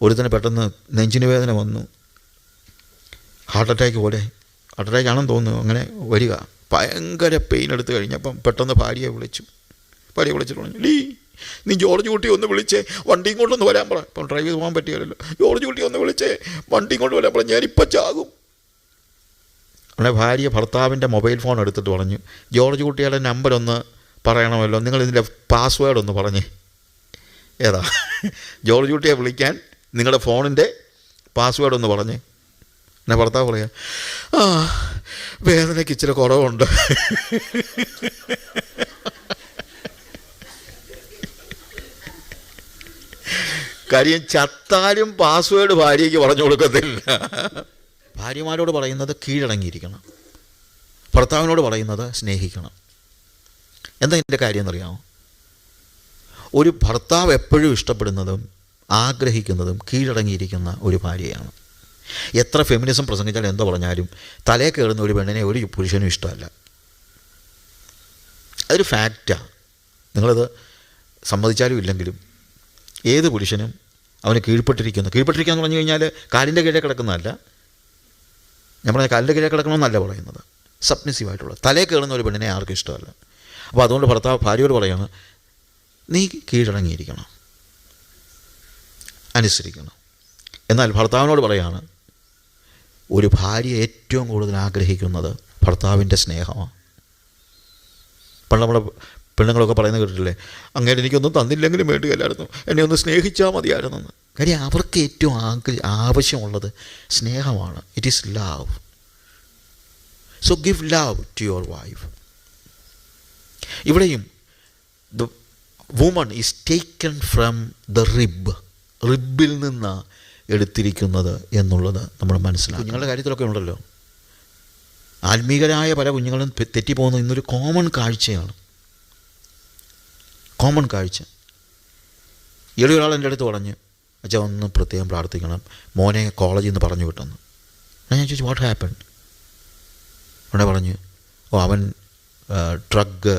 ഒരുത്തന് പെട്ടെന്ന് നെഞ്ചിന് വേദന വന്നു, ഹാർട്ട് അറ്റാക്ക് ആണെന്ന് തോന്നുന്നു, അങ്ങനെ വരിക, ഭയങ്കര പെയിൻ എടുത്ത് കഴിഞ്ഞപ്പം പെട്ടെന്ന് ഭാര്യയെ വിളിച്ചിട്ട് പറഞ്ഞു, നീ ജോർജ് കുട്ടി ഒന്ന് വിളിച്ചേ, വണ്ടിയും കൊണ്ടൊന്ന് വരാൻ പറ. ഇപ്പം ഡ്രൈവ് ചെയ്ത് പോകാൻ പറ്റിയല്ലോ. ജോർജ് കുട്ടി ഒന്ന് വിളിച്ചേ, വണ്ടിയും കൊണ്ട് വരാൻ പറ, ഞാനിപ്പം ചാകും. അങ്ങനെ ഭാര്യ ഭർത്താവിൻ്റെ മൊബൈൽ ഫോൺ എടുത്തിട്ട് പറഞ്ഞു, ജോർജ് കുട്ടിയുടെ നമ്പർ ഒന്ന് പറയണമല്ലോ, നിങ്ങളിതിൻ്റെ പാസ്വേഡ് ഒന്ന് പറഞ്ഞേ. ഏതാ? ജോർജ് കുട്ടിയെ വിളിക്കാൻ നിങ്ങളുടെ ഫോണിൻ്റെ പാസ്വേഡ് ഒന്ന് പറഞ്ഞേ. എന്നെ ഭർത്താവ് പറയാം, വേദനയ്ക്ക് ഇച്ചിരി കുറവുണ്ട്. കാര്യം ചത്താലും പാസ്വേഡ് ഭാര്യയ്ക്ക് പറഞ്ഞു കൊടുക്കത്തില്ല. ഭാര്യമാരോട് പറയുന്നത് കീഴടങ്ങിയിരിക്കണം, ഭർത്താവിനോട് പറയുന്നത് സ്നേഹിക്കണം. എന്താ ഇതിൻ്റെ കാര്യം എന്നറിയാമോ? ഒരു ഭർത്താവ് എപ്പോഴും ഇഷ്ടപ്പെടുന്നതും ആഗ്രഹിക്കുന്നതും കീഴടങ്ങിയിരിക്കുന്ന ഒരു ഭാര്യയാണ്. എത്ര ഫെമിനിസം പ്രസംഗിച്ചാലും എന്തോ പറഞ്ഞാലും തലേ കയറുന്ന ഒരു പെണ്ണിനെ ഒരു പുരുഷനും ഇഷ്ടമല്ല. അതൊരു ഫാക്റ്റാണ്. നിങ്ങളത് സമ്മതിച്ചാലും ഇല്ലെങ്കിലും ഏത് പുരുഷനും അവന് കീഴ്പ്പെട്ടിരിക്കുക എന്ന് പറഞ്ഞു കഴിഞ്ഞാൽ കാലിൻ്റെ കീഴേ കിടക്കുന്നതല്ല. ഞാൻ പറഞ്ഞ കാലിൻ്റെ കീഴേ കിടക്കണമെന്നല്ല പറയുന്നത്, സബ്മിസീവായിട്ടുള്ള തലേ കയറുന്ന ഒരു പെണ്ണിനെ ആർക്കും ഇഷ്ടമല്ല. അപ്പോൾ അതുകൊണ്ട് ഭർത്താവ് ഭാര്യയോട് പറയുകയാണ്, നീ കീഴടങ്ങിയിരിക്കണം, അനുസരിക്കണം. എന്നാൽ ഭർത്താവിനോട് പറയുകയാണ്, ഒരു ഭാര്യ ഏറ്റവും കൂടുതൽ ആഗ്രഹിക്കുന്നത് ഭർത്താവിൻ്റെ സ്നേഹമാണ്. പണ്ട് നമ്മുടെ പെണ്ണുങ്ങളൊക്കെ പറയുന്നത് കേട്ടിട്ടില്ലേ, അങ്ങനെ എനിക്കൊന്നും തന്നില്ലെങ്കിലും വേണ്ടിയല്ലായിരുന്നു, എന്നെ ഒന്ന് സ്നേഹിച്ചാൽ മതിയായിരുന്നെന്ന്. കാര്യം അവർക്ക് ഏറ്റവും ആവശ്യമുള്ളത് സ്നേഹമാണ്. It is love. So give love to your wife. ഇവിടെയും the woman is taken from the റിബിൽ നിന്ന് എടുത്തിരിക്കുന്നത് എന്നുള്ളത് നമ്മൾ മനസ്സിലാക്കും. കുഞ്ഞുങ്ങളുടെ കാര്യത്തിലൊക്കെ ഉണ്ടല്ലോ, ആത്മീകരായ പല കുഞ്ഞുങ്ങളും തെറ്റിപ്പോകുന്നത് ഇന്നൊരു കോമൺ കാഴ്ചയാണ്. ഈയിടെ ഒരാൾ എൻ്റെ അടുത്ത് പറഞ്ഞു, അച്ഛാ ഒന്ന് പ്രത്യേകം പ്രാർത്ഥിക്കണം, മോനെ കോളേജിൽ നിന്ന് പറഞ്ഞു വിട്ടെന്ന്. ഞാൻ ചോദിച്ചു, വാട്ട് ഹാപ്പൻ? അവിടെ പറഞ്ഞു, അവൻ ഡ്രഗ്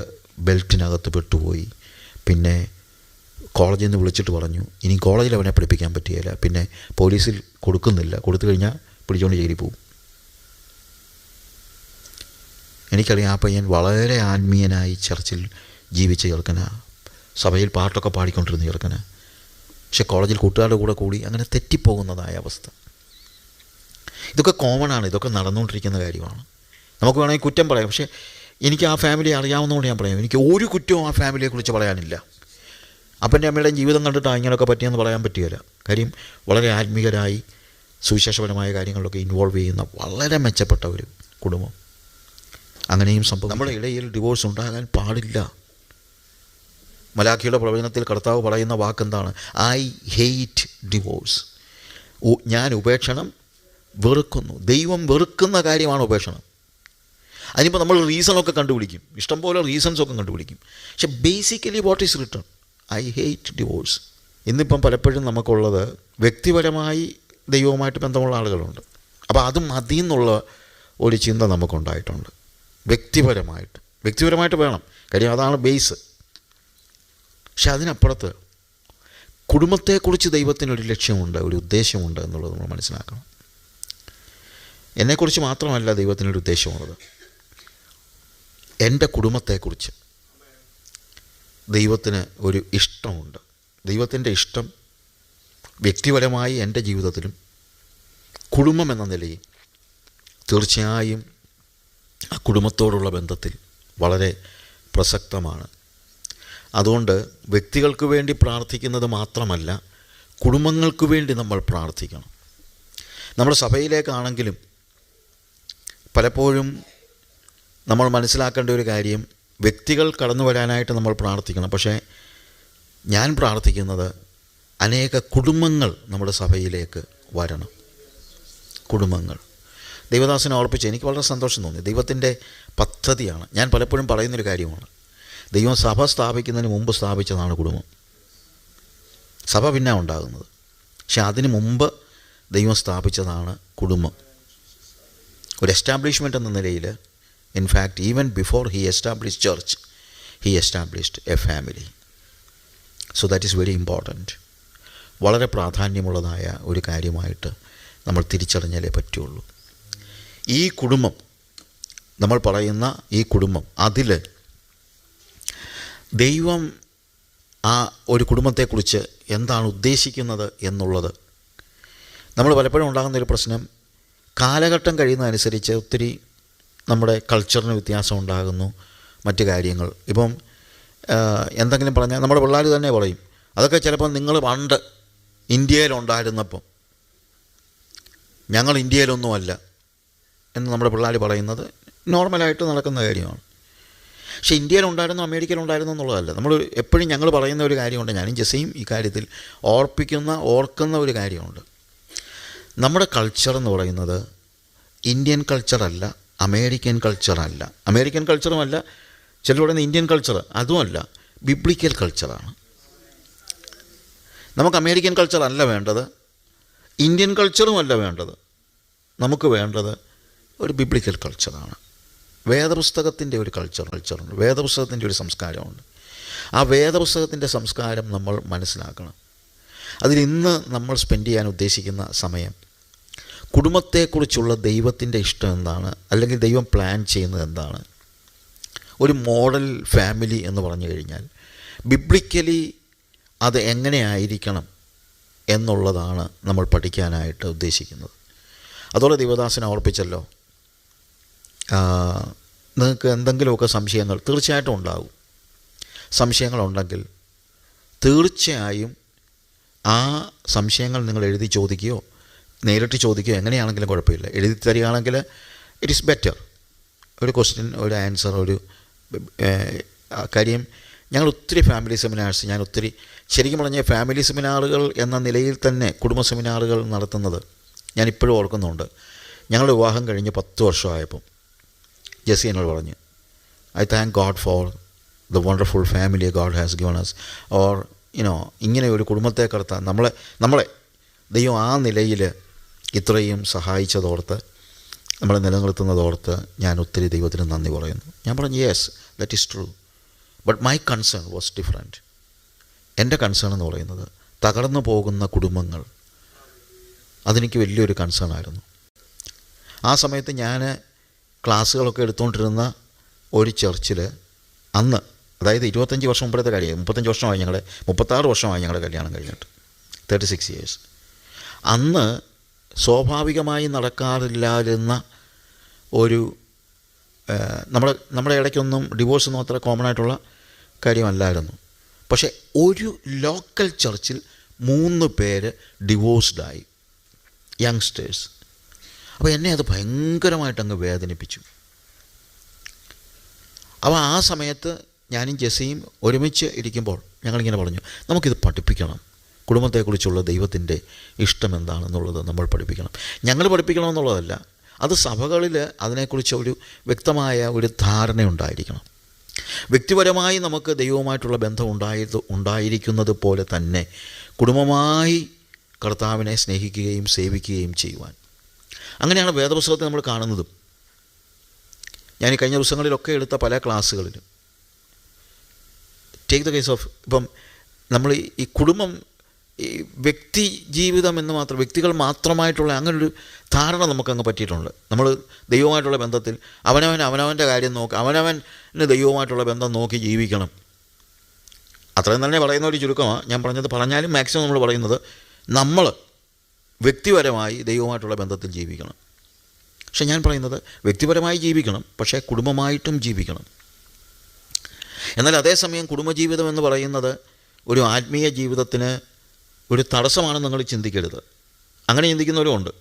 ബെൽറ്റിനകത്ത് പെട്ടുപോയി, പിന്നെ കോളേജിൽ നിന്ന് വിളിച്ചിട്ട് പറഞ്ഞു ഇനി കോളേജിൽ അവനെ പഠിപ്പിക്കാൻ പറ്റുകയില്ല, പിന്നെ പോലീസിൽ കൊടുക്കുന്നില്ല, കൊടുത്തു കഴിഞ്ഞാൽ പിടിച്ചുകൊണ്ട് ജയിലിൽ പോകും. എനിക്കറിയാം, ആ പയ്യൻ വളരെ ആത്മീയനായി ചർച്ചിൽ ജീവിച്ച ചെറുക്കനാണ്, സഭയിൽ പാട്ടൊക്കെ പാടിക്കൊണ്ടിരുന്ന ചെറുക്കനാണ്. പക്ഷെ കോളേജിൽ കൂട്ടുകാരുടെ കൂടെ കൂടി അങ്ങനെ തെറ്റിപ്പോകുന്നതായ അവസ്ഥ. ഇതൊക്കെ കോമണാണ്, ഇതൊക്കെ നടന്നുകൊണ്ടിരിക്കുന്ന കാര്യമാണ്. നമുക്ക് വേണമെങ്കിൽ കുറ്റം പറയാം, പക്ഷേ എനിക്ക് ആ ഫാമിലി അറിയാവുന്നതുകൊണ്ട് ഞാൻ പറയാം, എനിക്ക് ഒരു കുറ്റവും ആ ഫാമിലിയെക്കുറിച്ച് പറയാനില്ല. അപ്പൻ്റെ അമ്മയുടെയും ജീവിതം കണ്ടിട്ടാണ് ഇങ്ങനെയൊക്കെ പറ്റിയെന്ന് പറയാൻ പറ്റുകയില്ല. കാര്യം വളരെ ആത്മീകരായി സുവിശേഷപരമായ കാര്യങ്ങളിലൊക്കെ ഇൻവോൾവ് ചെയ്യുന്ന വളരെ മെച്ചപ്പെട്ട ഒരു കുടുംബം. അങ്ങനെയും സംഭവം. നമ്മുടെ ഇടയിൽ ഡിവോഴ്സ് ഉണ്ടാകാൻ പാടില്ല. മലാഖിയുടെ പ്രവചനത്തിൽ കർത്താവ് പറയുന്ന വാക്കെന്താണ്? I hate divorce. ഞാൻ ഉപേക്ഷണം വെറുക്കുന്നു. ദൈവം വെറുക്കുന്ന കാര്യമാണ് ഉപേക്ഷണം. അതിനിപ്പോൾ നമ്മൾ റീസണൊക്കെ കണ്ടുപിടിക്കും, ഇഷ്ടംപോലെ റീസൺസൊക്കെ കണ്ടുപിടിക്കും. പക്ഷെ basically what is written? I hate divorce. ഇന്നിപ്പം പലപ്പോഴും നമുക്കുള്ളത് വ്യക്തിപരമായി ദൈവവുമായിട്ട് ബന്ധമുള്ള ആളുകളുണ്ട്. അപ്പോൾ അത് മതി എന്നുള്ള ഒരു ചിന്ത നമുക്കുണ്ടായിട്ടുണ്ട്. വ്യക്തിപരമായിട്ട് വേണം, കാര്യം അതാണ് ബേസ്. പക്ഷെ അതിനപ്പുറത്ത് കുടുംബത്തെക്കുറിച്ച് ദൈവത്തിനൊരു ലക്ഷ്യമുണ്ട്, ഒരു ഉദ്ദേശമുണ്ട് എന്നുള്ളത് നമ്മൾ മനസ്സിലാക്കണം. എന്നെക്കുറിച്ച് മാത്രമല്ല ദൈവത്തിനൊരു ഉദ്ദേശമുള്ളത്, എൻ്റെ കുടുംബത്തെക്കുറിച്ച് ദൈവത്തിന് ഒരു ഇഷ്ടമുണ്ട്. ദൈവത്തിൻ്റെ ഇഷ്ടം വ്യക്തിപരമായി എൻ്റെ ജീവിതത്തിലും കുടുംബം എന്ന നിലയിൽ തീർച്ചയായും ആ കുടുംബത്തോടുള്ള ബന്ധത്തിൽ വളരെ പ്രസക്തമാണ്. അതുകൊണ്ട് വ്യക്തികൾക്ക് വേണ്ടി പ്രാർത്ഥിക്കുന്നത് മാത്രമല്ല, കുടുംബങ്ങൾക്ക് വേണ്ടി നമ്മൾ പ്രാർത്ഥിക്കണം. നമ്മുടെ സഭയിലേക്കാണെങ്കിലും പലപ്പോഴും നമ്മൾ മനസ്സിലാക്കേണ്ട ഒരു കാര്യം, വ്യക്തികൾ കടന്നു വരാനായിട്ട് നമ്മൾ പ്രാർത്ഥിക്കണം. പക്ഷേ ഞാൻ പ്രാർത്ഥിക്കുന്നത് അനേക കുടുംബങ്ങൾ നമ്മുടെ സഭയിലേക്ക് വരണം. കുടുംബങ്ങൾ ദൈവദാസനെ ഓർപ്പിച്ച് എനിക്ക് വളരെ സന്തോഷം തോന്നി. ദൈവത്തിൻ്റെ പദ്ധതിയാണ്. ഞാൻ പലപ്പോഴും പറയുന്നൊരു കാര്യമാണ്, ദൈവം സഭ സ്ഥാപിക്കുന്നതിന് മുമ്പ് സ്ഥാപിച്ചതാണ് കുടുംബം. സഭ പിന്നെ ഉണ്ടാകുന്നത്, പക്ഷെ അതിന് മുമ്പ് ദൈവം സ്ഥാപിച്ചതാണ് കുടുംബം. ഒരു എസ്റ്റാബ്ലിഷ്മെൻ്റ് എന്ന നിലയിൽ, in fact even before he established church, he established A family. So that is very important. വളരെ പ്രാധാന്യമുള്ളതായ ഒരു കാര്യമായിട്ട് നമ്മൾ തിരിച്ചറിഞ്ഞാലേ പറ്റുള്ളൂ. ഈ കുടുംബം, നമ്മൾ പറയുന്ന ഈ കുടുംബം, അതിൽ ദൈവം ആ ഒരു കുടുംബത്തെക്കുറിച്ച് എന്താണ് ഉദ്ദേശിക്കുന്നത് എന്നുള്ളത്, നമ്മൾ പലപ്പോഴും ഉണ്ടാകുന്നൊരു പ്രശ്നം, കാലഘട്ടം കഴിയുന്നതനുസരിച്ച് ഒത്തിരി നമ്മുടെ കൾച്ചറിന് വ്യത്യാസം ഉണ്ടാകുന്നു, മറ്റു കാര്യങ്ങൾ. ഇപ്പം എന്തെങ്കിലും പറഞ്ഞാൽ നമ്മുടെ പിള്ളേർ തന്നെ പറയും, അതൊക്കെ ചിലപ്പോൾ നിങ്ങൾ പണ്ട് ഇന്ത്യയിലുണ്ടായിരുന്നപ്പം, ഞങ്ങൾ ഇന്ത്യയിലൊന്നുമല്ല എന്ന് നമ്മുടെ പിള്ളേർ പറയുന്നത് നോർമലായിട്ട് നടക്കുന്ന കാര്യമാണ്. പക്ഷേ ഇന്ത്യയിലുണ്ടായിരുന്നു അമേരിക്കയിലുണ്ടായിരുന്നു എന്നുള്ളതല്ല. നമ്മൾ എപ്പോഴും ഞങ്ങൾ പറയുന്ന ഒരു കാര്യമുണ്ട്, ഞാനും ജെസ്സിയും ഈ കാര്യത്തിൽ ഓർക്കുന്ന ഒരു കാര്യമുണ്ട്. നമ്മുടെ കൾച്ചർ എന്ന് പറയുന്നത് ഇന്ത്യൻ കൾച്ചറല്ല, അമേരിക്കൻ കൾച്ചറല്ല, അമേരിക്കൻ കൾച്ചറുമല്ല, ചിലർ പറയുന്ന ഇന്ത്യൻ കൾച്ചർ അതുമല്ല, ബിബ്ലിക്കൽ കൾച്ചറാണ്. നമുക്ക് അമേരിക്കൻ കൾച്ചറല്ല വേണ്ടത്, ഇന്ത്യൻ കൾച്ചറുമല്ല വേണ്ടത്, നമുക്ക് വേണ്ടത് ഒരു ബിബ്ലിക്കൽ കൾച്ചറാണ്. വേദപുസ്തകത്തിൻ്റെ ഒരു കൾച്ചറുണ്ട്, വേദപുസ്തകത്തിൻ്റെ ഒരു സംസ്കാരമുണ്ട്. ആ വേദപുസ്തകത്തിൻ്റെ സംസ്കാരം നമ്മൾ മനസ്സിലാക്കണം. അതിലിന്ന് നമ്മൾ സ്പെൻഡ് ചെയ്യാൻ ഉദ്ദേശിക്കുന്ന സമയം, കുടുംബത്തെക്കുറിച്ചുള്ള ദൈവത്തിൻ്റെ ഇഷ്ടം എന്താണ്, അല്ലെങ്കിൽ ദൈവം പ്ലാൻ ചെയ്യുന്നത് എന്താണ്, ഒരു മോഡൽ ഫാമിലി എന്ന് പറഞ്ഞു കഴിഞ്ഞാൽ ബിബ്ലിക്കലി അത് എങ്ങനെയായിരിക്കണം എന്നുള്ളതാണ് നമ്മൾ പഠിക്കാനായിട്ട് ഉദ്ദേശിക്കുന്നത്. അതോടെ ദൈവദാസനെ ഓർപ്പിച്ചല്ലോ, നിങ്ങൾക്ക് എന്തെങ്കിലുമൊക്കെ സംശയങ്ങൾ തീർച്ചയായിട്ടും ഉണ്ടാകും. സംശയങ്ങളുണ്ടെങ്കിൽ തീർച്ചയായും ആ സംശയങ്ങൾ നിങ്ങൾ എഴുതി ചോദിക്കുകയോ നേരിട്ട് ചോദിക്കുകയോ എങ്ങനെയാണെങ്കിലും കുഴപ്പമില്ല. എഴുതി തരികയാണെങ്കിൽ ഇറ്റ് ഈസ് ബെറ്റർ. ഒരു ക്വസ്റ്റ്യൻ, ഒരു ആൻസർ, ഒരു കാര്യം. ഞങ്ങൾ ഒത്തിരി ഫാമിലി സെമിനാർസ്, ഞാൻ ഒത്തിരി ശരിക്കും പറഞ്ഞാൽ ഫാമിലി സെമിനാറുകൾ എന്ന നിലയിൽ തന്നെ കുടുംബ സെമിനാറുകൾ നടത്തുന്നത് ഞാനിപ്പോഴും ഓർക്കുന്നുണ്ട്. ഞങ്ങളുടെ വിവാഹം കഴിഞ്ഞ് 10 വർഷമായപ്പം ജെസ്സി എന്നോട് പറഞ്ഞു, I thank God for the wonderful family God has given us, or ഇങ്ങനെ ഒരു കുടുംബത്തെ കടത്താൻ നമ്മളെ ദൈവം ആ നിലയിൽ ഇത്രയും സഹായിച്ചതോർത്ത്, നമ്മളെ നിലനിർത്തുന്നതോർത്ത് ഞാൻ ഒത്തിരി ദൈവത്തിന് നന്ദി പറയുന്നു. ഞാൻ പറഞ്ഞു, yes, that is true, but my concern was different. എൻ്റെ കൺസേൺ എന്ന് പറയുന്നത് തകർന്നു പോകുന്ന കുടുംബങ്ങൾ, അതെനിക്ക് വലിയൊരു കൺസേൺ ആയിരുന്നു. ആ സമയത്ത് ഞാൻ ക്ലാസ്സുകളൊക്കെ എടുത്തുകൊണ്ടിരുന്ന ഒരു ചർച്ചിൽ അന്ന്, അതായത് 25 വർഷം മുമ്പത്തെ കാര്യം, 36 വർഷമായി ഞങ്ങളുടെ കല്യാണം കഴിഞ്ഞിട്ട്, 36 years. അന്ന് സ്വാഭാവികമായി നടക്കാറില്ലാതിരുന്ന ഒരു നമ്മുടെ ഇടയ്ക്കൊന്നും ഡിവോഴ്സൊന്നും അത്ര കോമൺ ആയിട്ടുള്ള കാര്യമല്ലായിരുന്നു. പക്ഷേ ഒരു ലോക്കൽ ചർച്ചിൽ 3 പേര് ഡിവോഴ്സ്ഡായി, യങ്സ്റ്റേഴ്സ്. അപ്പോൾ എന്നെ അത് ഭയങ്കരമായിട്ടങ്ങ് വേദനിപ്പിച്ചു. അപ്പോൾ ആ സമയത്ത് ഞാനും ജെസ്സിയും ഒരുമിച്ച് ഇരിക്കുമ്പോൾ ഞങ്ങളിങ്ങനെ പറഞ്ഞു, നമുക്കിത് പഠിപ്പിക്കണം, കുടുംബത്തെക്കുറിച്ചുള്ള ദൈവത്തിൻ്റെ ഇഷ്ടം എന്താണെന്നുള്ളത് നമ്മൾ പഠിപ്പിക്കണം. ഞങ്ങൾ പഠിപ്പിക്കണമെന്നുള്ളതല്ല, അത് സഭകളിൽ അതിനെക്കുറിച്ച് ഒരു വ്യക്തമായ ഒരു ധാരണയുണ്ടായിരിക്കണം. വ്യക്തിപരമായി നമുക്ക് ദൈവവുമായിട്ടുള്ള ബന്ധം ഉണ്ടായിരിക്കുന്നത് പോലെ തന്നെ കുടുംബമായി കർത്താവിനെ സ്നേഹിക്കുകയും സേവിക്കുകയും ചെയ്യുവാൻ. അങ്ങനെയാണ് വേദപുസ്തകത്തെ നമ്മൾ കാണുന്നതും. ഞാൻ ഈ കഴിഞ്ഞ ദിവസങ്ങളിലൊക്കെ എടുത്ത പല ക്ലാസ്സുകളിലും ടേക്ക് ദ കേസ് ഓഫ്, ഇപ്പം നമ്മൾ ഈ കുടുംബം, ഈ വ്യക്തി ജീവിതം എന്ന് മാത്രം, വ്യക്തികൾ മാത്രമായിട്ടുള്ള അങ്ങനൊരു ധാരണ നമുക്കങ്ങ് പറ്റിയിട്ടുണ്ട്. നമ്മൾ ദൈവവുമായിട്ടുള്ള ബന്ധത്തിൽ അവനവൻ്റെ കാര്യം നോക്കി, അവനവന് ദൈവവുമായിട്ടുള്ള ബന്ധം നോക്കി ജീവിക്കണം. അത്രയും തന്നെ പറയുന്ന ഒരു ചുരുക്കമാണ് ഞാൻ പറഞ്ഞാലും മാക്സിമം നമ്മൾ പറയുന്നത് നമ്മൾ വ്യക്തിപരമായി ദൈവവുമായിട്ടുള്ള ബന്ധത്തിൽ ജീവിക്കണം. പക്ഷെ ഞാൻ പറയുന്നത് വ്യക്തിപരമായി ജീവിക്കണം, പക്ഷേ കുടുംബമായിട്ടും ജീവിക്കണം. എന്നാൽ അതേസമയം കുടുംബജീവിതം എന്ന് പറയുന്നത് ഒരു ആത്മീയ ജീവിതത്തിന് ഒരു തടസ്സമാണെന്ന് നിങ്ങൾ ചിന്തിക്കരുത്. അങ്ങനെ ചിന്തിക്കുന്നവരുമുണ്ട്.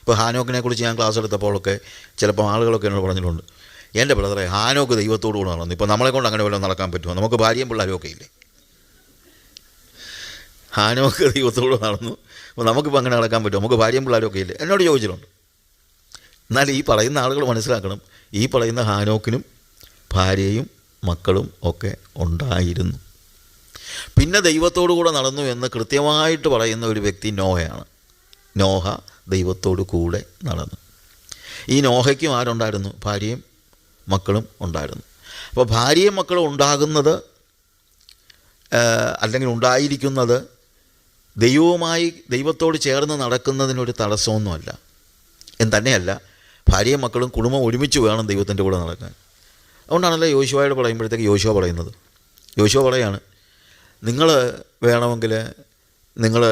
ഇപ്പോൾ ഹാനോക്കിനെ കുറിച്ച് ഞാൻ ക്ലാസ് എടുത്തപ്പോഴൊക്കെ ചിലപ്പോൾ ആളുകളൊക്കെ എന്നോട് പറഞ്ഞിട്ടുണ്ട്, എൻ്റെ ബ്രദറെ ഹാനോക്ക് ദൈവത്തോടു കൂടെ നടന്നു, ഇപ്പോൾ നമ്മളെ കൊണ്ട് അങ്ങനെ വല്ലതും നടക്കാൻ പറ്റുമോ, നമുക്ക് ഭാര്യയും പിള്ളേരും ഒക്കെ ഇല്ലേ, ഹാനോക്ക് ദൈവത്തോട് നടന്നു, അപ്പോൾ നമുക്കിപ്പോൾ അങ്ങനെ നടക്കാൻ പറ്റുമോ, നമുക്ക് ഭാര്യയും പിള്ളേരും ഒക്കെ ഇല്ലേ, എന്നോട് ചോദിച്ചിട്ടുണ്ട്. എന്നാൽ ഈ പറയുന്ന ആളുകൾ മനസ്സിലാക്കണം, ഈ പറയുന്ന ഹാനോക്കിനും ഭാര്യയും മക്കളും ഒക്കെ ഉണ്ടായിരുന്നു. പിന്നെ ദൈവത്തോടു കൂടെ നടന്നു എന്ന് കൃത്യമായിട്ട് പറയുന്ന ഒരു വ്യക്തി നോഹയാണ്. നോഹ ദൈവത്തോടു കൂടെ നടന്നു. ഈ നോഹയ്ക്കും ആരുണ്ടായിരുന്നു? ഭാര്യയും മക്കളും ഉണ്ടായിരുന്നു. അപ്പോൾ ഭാര്യയും മക്കളും ഉണ്ടാകുന്നത് അല്ലെങ്കിൽ ഉണ്ടായിരിക്കുന്നത് ദൈവത്തോട് ചേർന്ന് നടക്കുന്നതിനൊരു തടസ്സമൊന്നുമല്ല. തന്നെയല്ല, ഭാര്യയും മക്കളും കുടുംബം ഒരുമിച്ച് വേണം ദൈവത്തിൻ്റെ കൂടെ നടക്കാൻ. അതുകൊണ്ടാണല്ലോ യോശുവയോട് പറയുമ്പോഴത്തേക്ക് യോശുവ പറയാണ്, നിങ്ങൾ വേണമെങ്കിൽ നിങ്ങൾ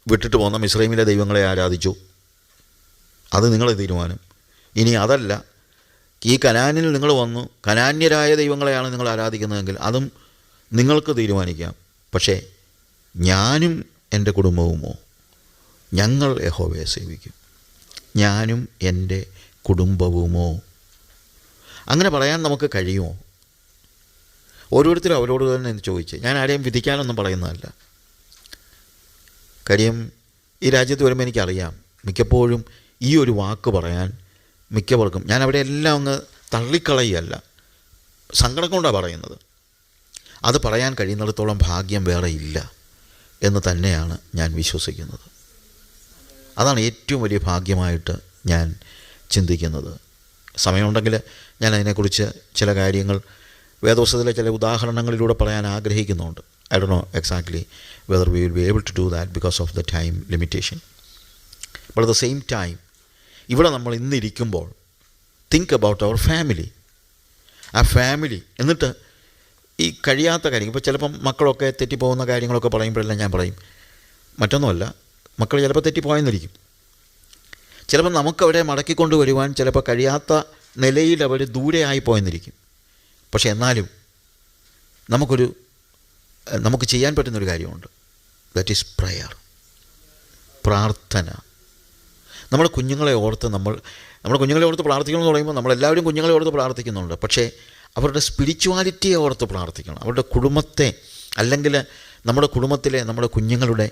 വിട്ടിട്ട് പോകുന്ന മിസ്രൈമിലെ ദൈവങ്ങളെ ആരാധിച്ചു, അത് നിങ്ങളെ തീരുമാനം. ഇനി അതല്ല, ഈ കനാനിൽ നിങ്ങൾ വന്നു കനാന്യരായ ദൈവങ്ങളെയാണ് നിങ്ങൾ ആരാധിക്കുന്നതെങ്കിൽ അതും നിങ്ങൾക്ക് തീരുമാനിക്കാം. പക്ഷേ ഞാനും എൻ്റെ കുടുംബവുമോ, ഞങ്ങൾ യഹോവയെ സേവിക്കും. ഞാനും എൻ്റെ കുടുംബവുമോ, അങ്ങനെ പറയാൻ നമുക്ക് കഴിയുമോ? ഓരോരുത്തരും അവരോട് തന്നെ ചോദിച്ച്. ഞാൻ ആരെയും വിധിക്കാനൊന്നും പറയുന്നതല്ല. കാര്യം ഈ രാജ്യത്ത് വരുമ്പോൾ എനിക്കറിയാം, മിക്കപ്പോഴും ഈ ഒരു വാക്ക് പറയാൻ മിക്കവർക്കും, ഞാൻ അവിടെ എല്ലാം അങ്ങ് തള്ളിക്കളയല്ല, സങ്കടം കൊണ്ടാണ് പറയുന്നത്. അത് പറയാൻ കഴിയുന്നിടത്തോളം ഭാഗ്യം വേറെ ഇല്ല എന്ന് തന്നെയാണ് ഞാൻ വിശ്വസിക്കുന്നത്. അതാണ് ഏറ്റവും വലിയ ഭാഗ്യമായിട്ട് ഞാൻ ചിന്തിക്കുന്നത്. സമയമുണ്ടെങ്കിൽ ഞാൻ അതിനെക്കുറിച്ച് ചില കാര്യങ്ങൾ വേദപുസ്തകത്തിലെ ചില ഉദാഹരണങ്ങളിലൂടെ പറയാൻ ആഗ്രഹിക്കുന്നുണ്ട്. I don't know exactly whether we will be able to do that because of the time limitation. But at the same time, ഇവിടെ നമ്മൾ ഇന്നിരിക്കുമ്പോൾ തിങ്ക് അബൌട്ട് അവർ ഫാമിലി. ആ ഫാമിലി എന്നിട്ട് ഈ കഴിയാത്ത കാര്യം, ഇപ്പോൾ ചിലപ്പം മക്കളൊക്കെ തെറ്റിപ്പോകുന്ന കാര്യങ്ങളൊക്കെ പറയുമ്പോഴെല്ലാം ഞാൻ പറയും, മറ്റൊന്നുമല്ല, മക്കൾ ചിലപ്പോൾ തെറ്റിപ്പോയെന്നിരിക്കും. ചിലപ്പോൾ നമുക്കവരെ മടക്കിക്കൊണ്ട് വരുവാൻ ചിലപ്പോൾ കഴിയാത്ത നിലയിൽ അവർ ദൂരെയായി പോയെന്നിരിക്കും. പക്ഷെ എന്നാലും നമുക്ക് ചെയ്യാൻ പറ്റുന്നൊരു കാര്യമുണ്ട്. ദാറ്റ് ഈസ് പ്രയർ, പ്രാർത്ഥന. നമ്മുടെ കുഞ്ഞുങ്ങളെ ഓർത്ത് പ്രാർത്ഥിക്കണം എന്ന് പറയുമ്പോൾ നമ്മളെല്ലാവരും കുഞ്ഞുങ്ങളെ ഓർത്ത് പ്രാർത്ഥിക്കുന്നുണ്ട്. പക്ഷേ അവരുടെ സ്പിരിച്വാലിറ്റിയെ ഓർത്ത് പ്രാർത്ഥിക്കണം. അവരുടെ കുടുംബത്തെ, അല്ലെങ്കിൽ നമ്മുടെ കുടുംബത്തിലെ നമ്മുടെ കുഞ്ഞുങ്ങളുടെ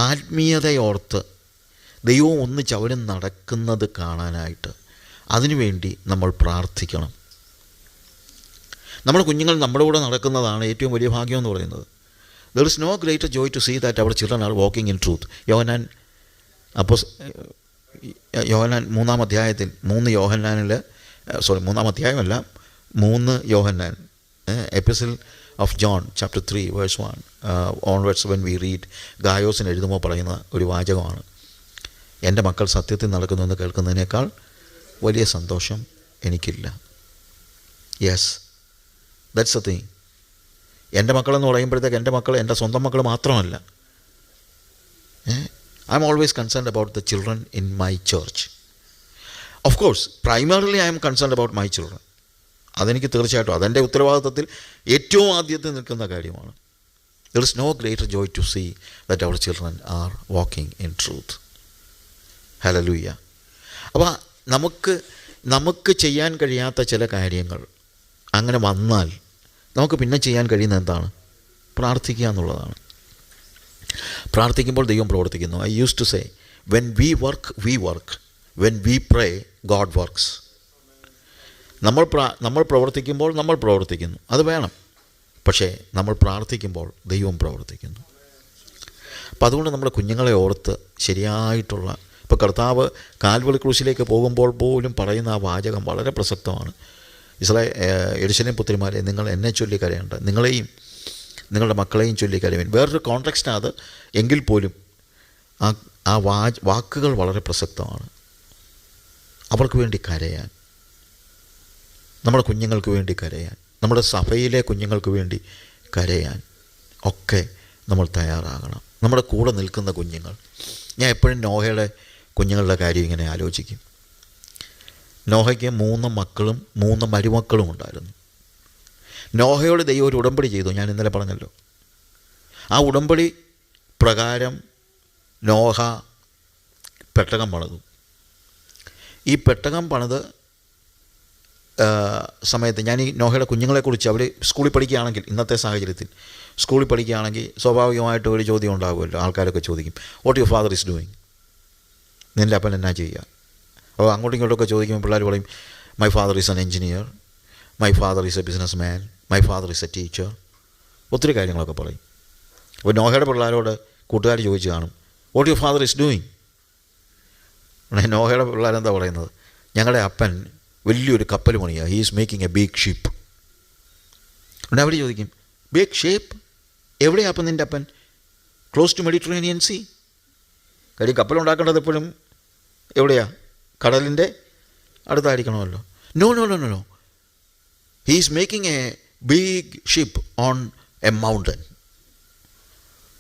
ആത്മീയതയോർത്ത് ദൈവം ഒന്നിച്ച് അവർ നടക്കുന്നത് കാണാനായിട്ട് അതിനുവേണ്ടി നമ്മൾ പ്രാർത്ഥിക്കണം. നമ്മുടെ കുഞ്ഞുങ്ങൾ നമ്മുടെ കൂടെ നടക്കുന്നതാണ് ഏറ്റവും വലിയ ഭാഗ്യം എന്ന് പറയുന്നത്. There is no greater joy to see that our children are walking in truth. യോഹന്നാൻ 3 അധ്യായത്തിൽ 3 Yohannan epistle of John chapter 3 verse 1 onwards when we read, ഗായോസിന് എഴുതുമ്പോൾ പറയുന്ന ഒരു വാചകമാണ്, എൻ്റെ മക്കൾ സത്യത്തിൽ നടക്കുന്നുവെന്ന് കേൾക്കുന്നതിനേക്കാൾ വലിയ സന്തോഷം എനിക്കില്ല. Yes, that's a thing. എൻ്റെ മക്കളെന്ന് പറയുമ്പോഴത്തേക്ക് എൻ്റെ മക്കൾ എൻ്റെ സ്വന്തം മക്കൾ മാത്രമല്ല. I'm always concerned about the children in my church. Of course primarily I'm concerned about my children. അതെനിക്ക് തീർച്ചയായിട്ടും അതെൻ്റെ ഉത്തരവാദിത്തത്തിൽ ഏറ്റവും ആദ്യത്തിൽ നിൽക്കുന്ന കാര്യമാണ്. There is no greater joy to see that our children are walking in truth. Hallelujah. അപ്പോൾ നമുക്ക് ചെയ്യാൻ കഴിയാത്ത ചില കാര്യങ്ങൾ അങ്ങനെ വന്നാൽ നമുക്ക് പിന്നെ ചെയ്യാൻ കഴിയുന്ന എന്താണ്? പ്രാർത്ഥിക്കുക എന്നുള്ളതാണ്. പ്രാർത്ഥിക്കുമ്പോൾ ദൈവം പ്രവർത്തിക്കുന്നു. I use to say, when we work, when we pray, God works. നമ്മൾ പ്രവർത്തിക്കുമ്പോൾ നമ്മൾ പ്രവർത്തിക്കുന്നു, അത് വേണം. പക്ഷേ നമ്മൾ പ്രാർത്ഥിക്കുമ്പോൾ ദൈവം പ്രവർത്തിക്കുന്നു. അപ്പം അതുകൊണ്ട് നമ്മുടെ കുഞ്ഞുങ്ങളെ ഓർത്ത് ശരിയായിട്ടുള്ള, ഇപ്പോൾ കർത്താവ് കാൽവറി ക്രൂശിലേക്ക് പോകുമ്പോൾ പോലും പറയുന്ന ആ വാചകം വളരെ പ്രസക്തമാണ്. യെരൂശലേം പുത്രിമാരെ, നിങ്ങൾ എന്നെ ചൊല്ലി കരയേണ്ട, നിങ്ങളെയും നിങ്ങളുടെ മക്കളെയും ചൊല്ലി കരയുവിൻ. വേറൊരു കോൺടെക്സ്റ്റാണ് അത്, എങ്കിൽ പോലും ആ വാക്കുകൾ വളരെ പ്രസക്തമാണ്. അവർക്ക് വേണ്ടി കരയാൻ, നമ്മുടെ കുഞ്ഞുങ്ങൾക്ക് വേണ്ടി കരയാൻ, നമ്മുടെ സഭയിലെ കുഞ്ഞുങ്ങൾക്ക് വേണ്ടി കരയാൻ ഒക്കെ നമ്മൾ തയ്യാറാകണം. നമ്മുടെ കൂടെ നിൽക്കുന്ന കുഞ്ഞുങ്ങൾ. ഞാൻ എപ്പോഴും നോഹയുടെ കുഞ്ഞുങ്ങളുടെ കാര്യം ഇങ്ങനെ ആലോചിക്കും. നോഹയ്ക്ക് 3 മക്കളും 3 മരുമക്കളും ഉണ്ടായിരുന്നു. നോഹയോട് ദൈവം ഒരു ഉടമ്പടി ചെയ്തു, ഞാൻ ഇന്നലെ പറഞ്ഞല്ലോ. ആ ഉടമ്പടി പ്രകാരം നോഹ പെട്ടകം പണിതു. ഈ പെട്ടകം പണിത് സമയത്ത് ഞാൻ ഈ നോഹയുടെ കുഞ്ഞുങ്ങളെക്കുറിച്ച്, അവർ സ്കൂളിൽ പഠിക്കുകയാണെങ്കിൽ, ഇന്നത്തെ സാഹചര്യത്തിൽ സ്കൂളിൽ പഠിക്കുകയാണെങ്കിൽ സ്വാഭാവികമായിട്ട് ഒരു ചോദ്യം ഉണ്ടാകുമല്ലോ. ആൾക്കാരൊക്കെ ചോദിക്കും, what your father is doing, നിൻ്റെ അപ്പൻ എന്നാ ചെയ്യുക? അപ്പോൾ അങ്ങോട്ടും ഇങ്ങോട്ടൊക്കെ ചോദിക്കുമ്പോൾ പിള്ളേർ പറയും, my father is an engineer, my father is a business man, my father is a teacher. ഒത്തിരി കാര്യങ്ങളൊക്കെ പറയും. അപ്പോൾ നോഹയുടെ പിള്ളേരോട് കൂട്ടുകാർ ചോദിച്ച് കാണും, what your father is doing. നോഹയുടെ പിള്ളേരെന്താ പറയുന്നത്? ഞങ്ങളുടെ അപ്പൻ വലിയൊരു കപ്പൽ പണിയുക, he is making a big ship. ഉടനെ അവർ ചോദിക്കും, ബിഗ് ഷിപ്പ് എവിടെയാണ് അപ്പം നിൻ്റെ അപ്പൻ? Close to Mediterranean sea. കാര്യം കപ്പലുണ്ടാക്കേണ്ടത് എപ്പോഴും എവിടെയാണ്? കടലിൻ്റെ അടുത്തായിരിക്കണമല്ലോ. No no no no no he is making a big ship on a mountain.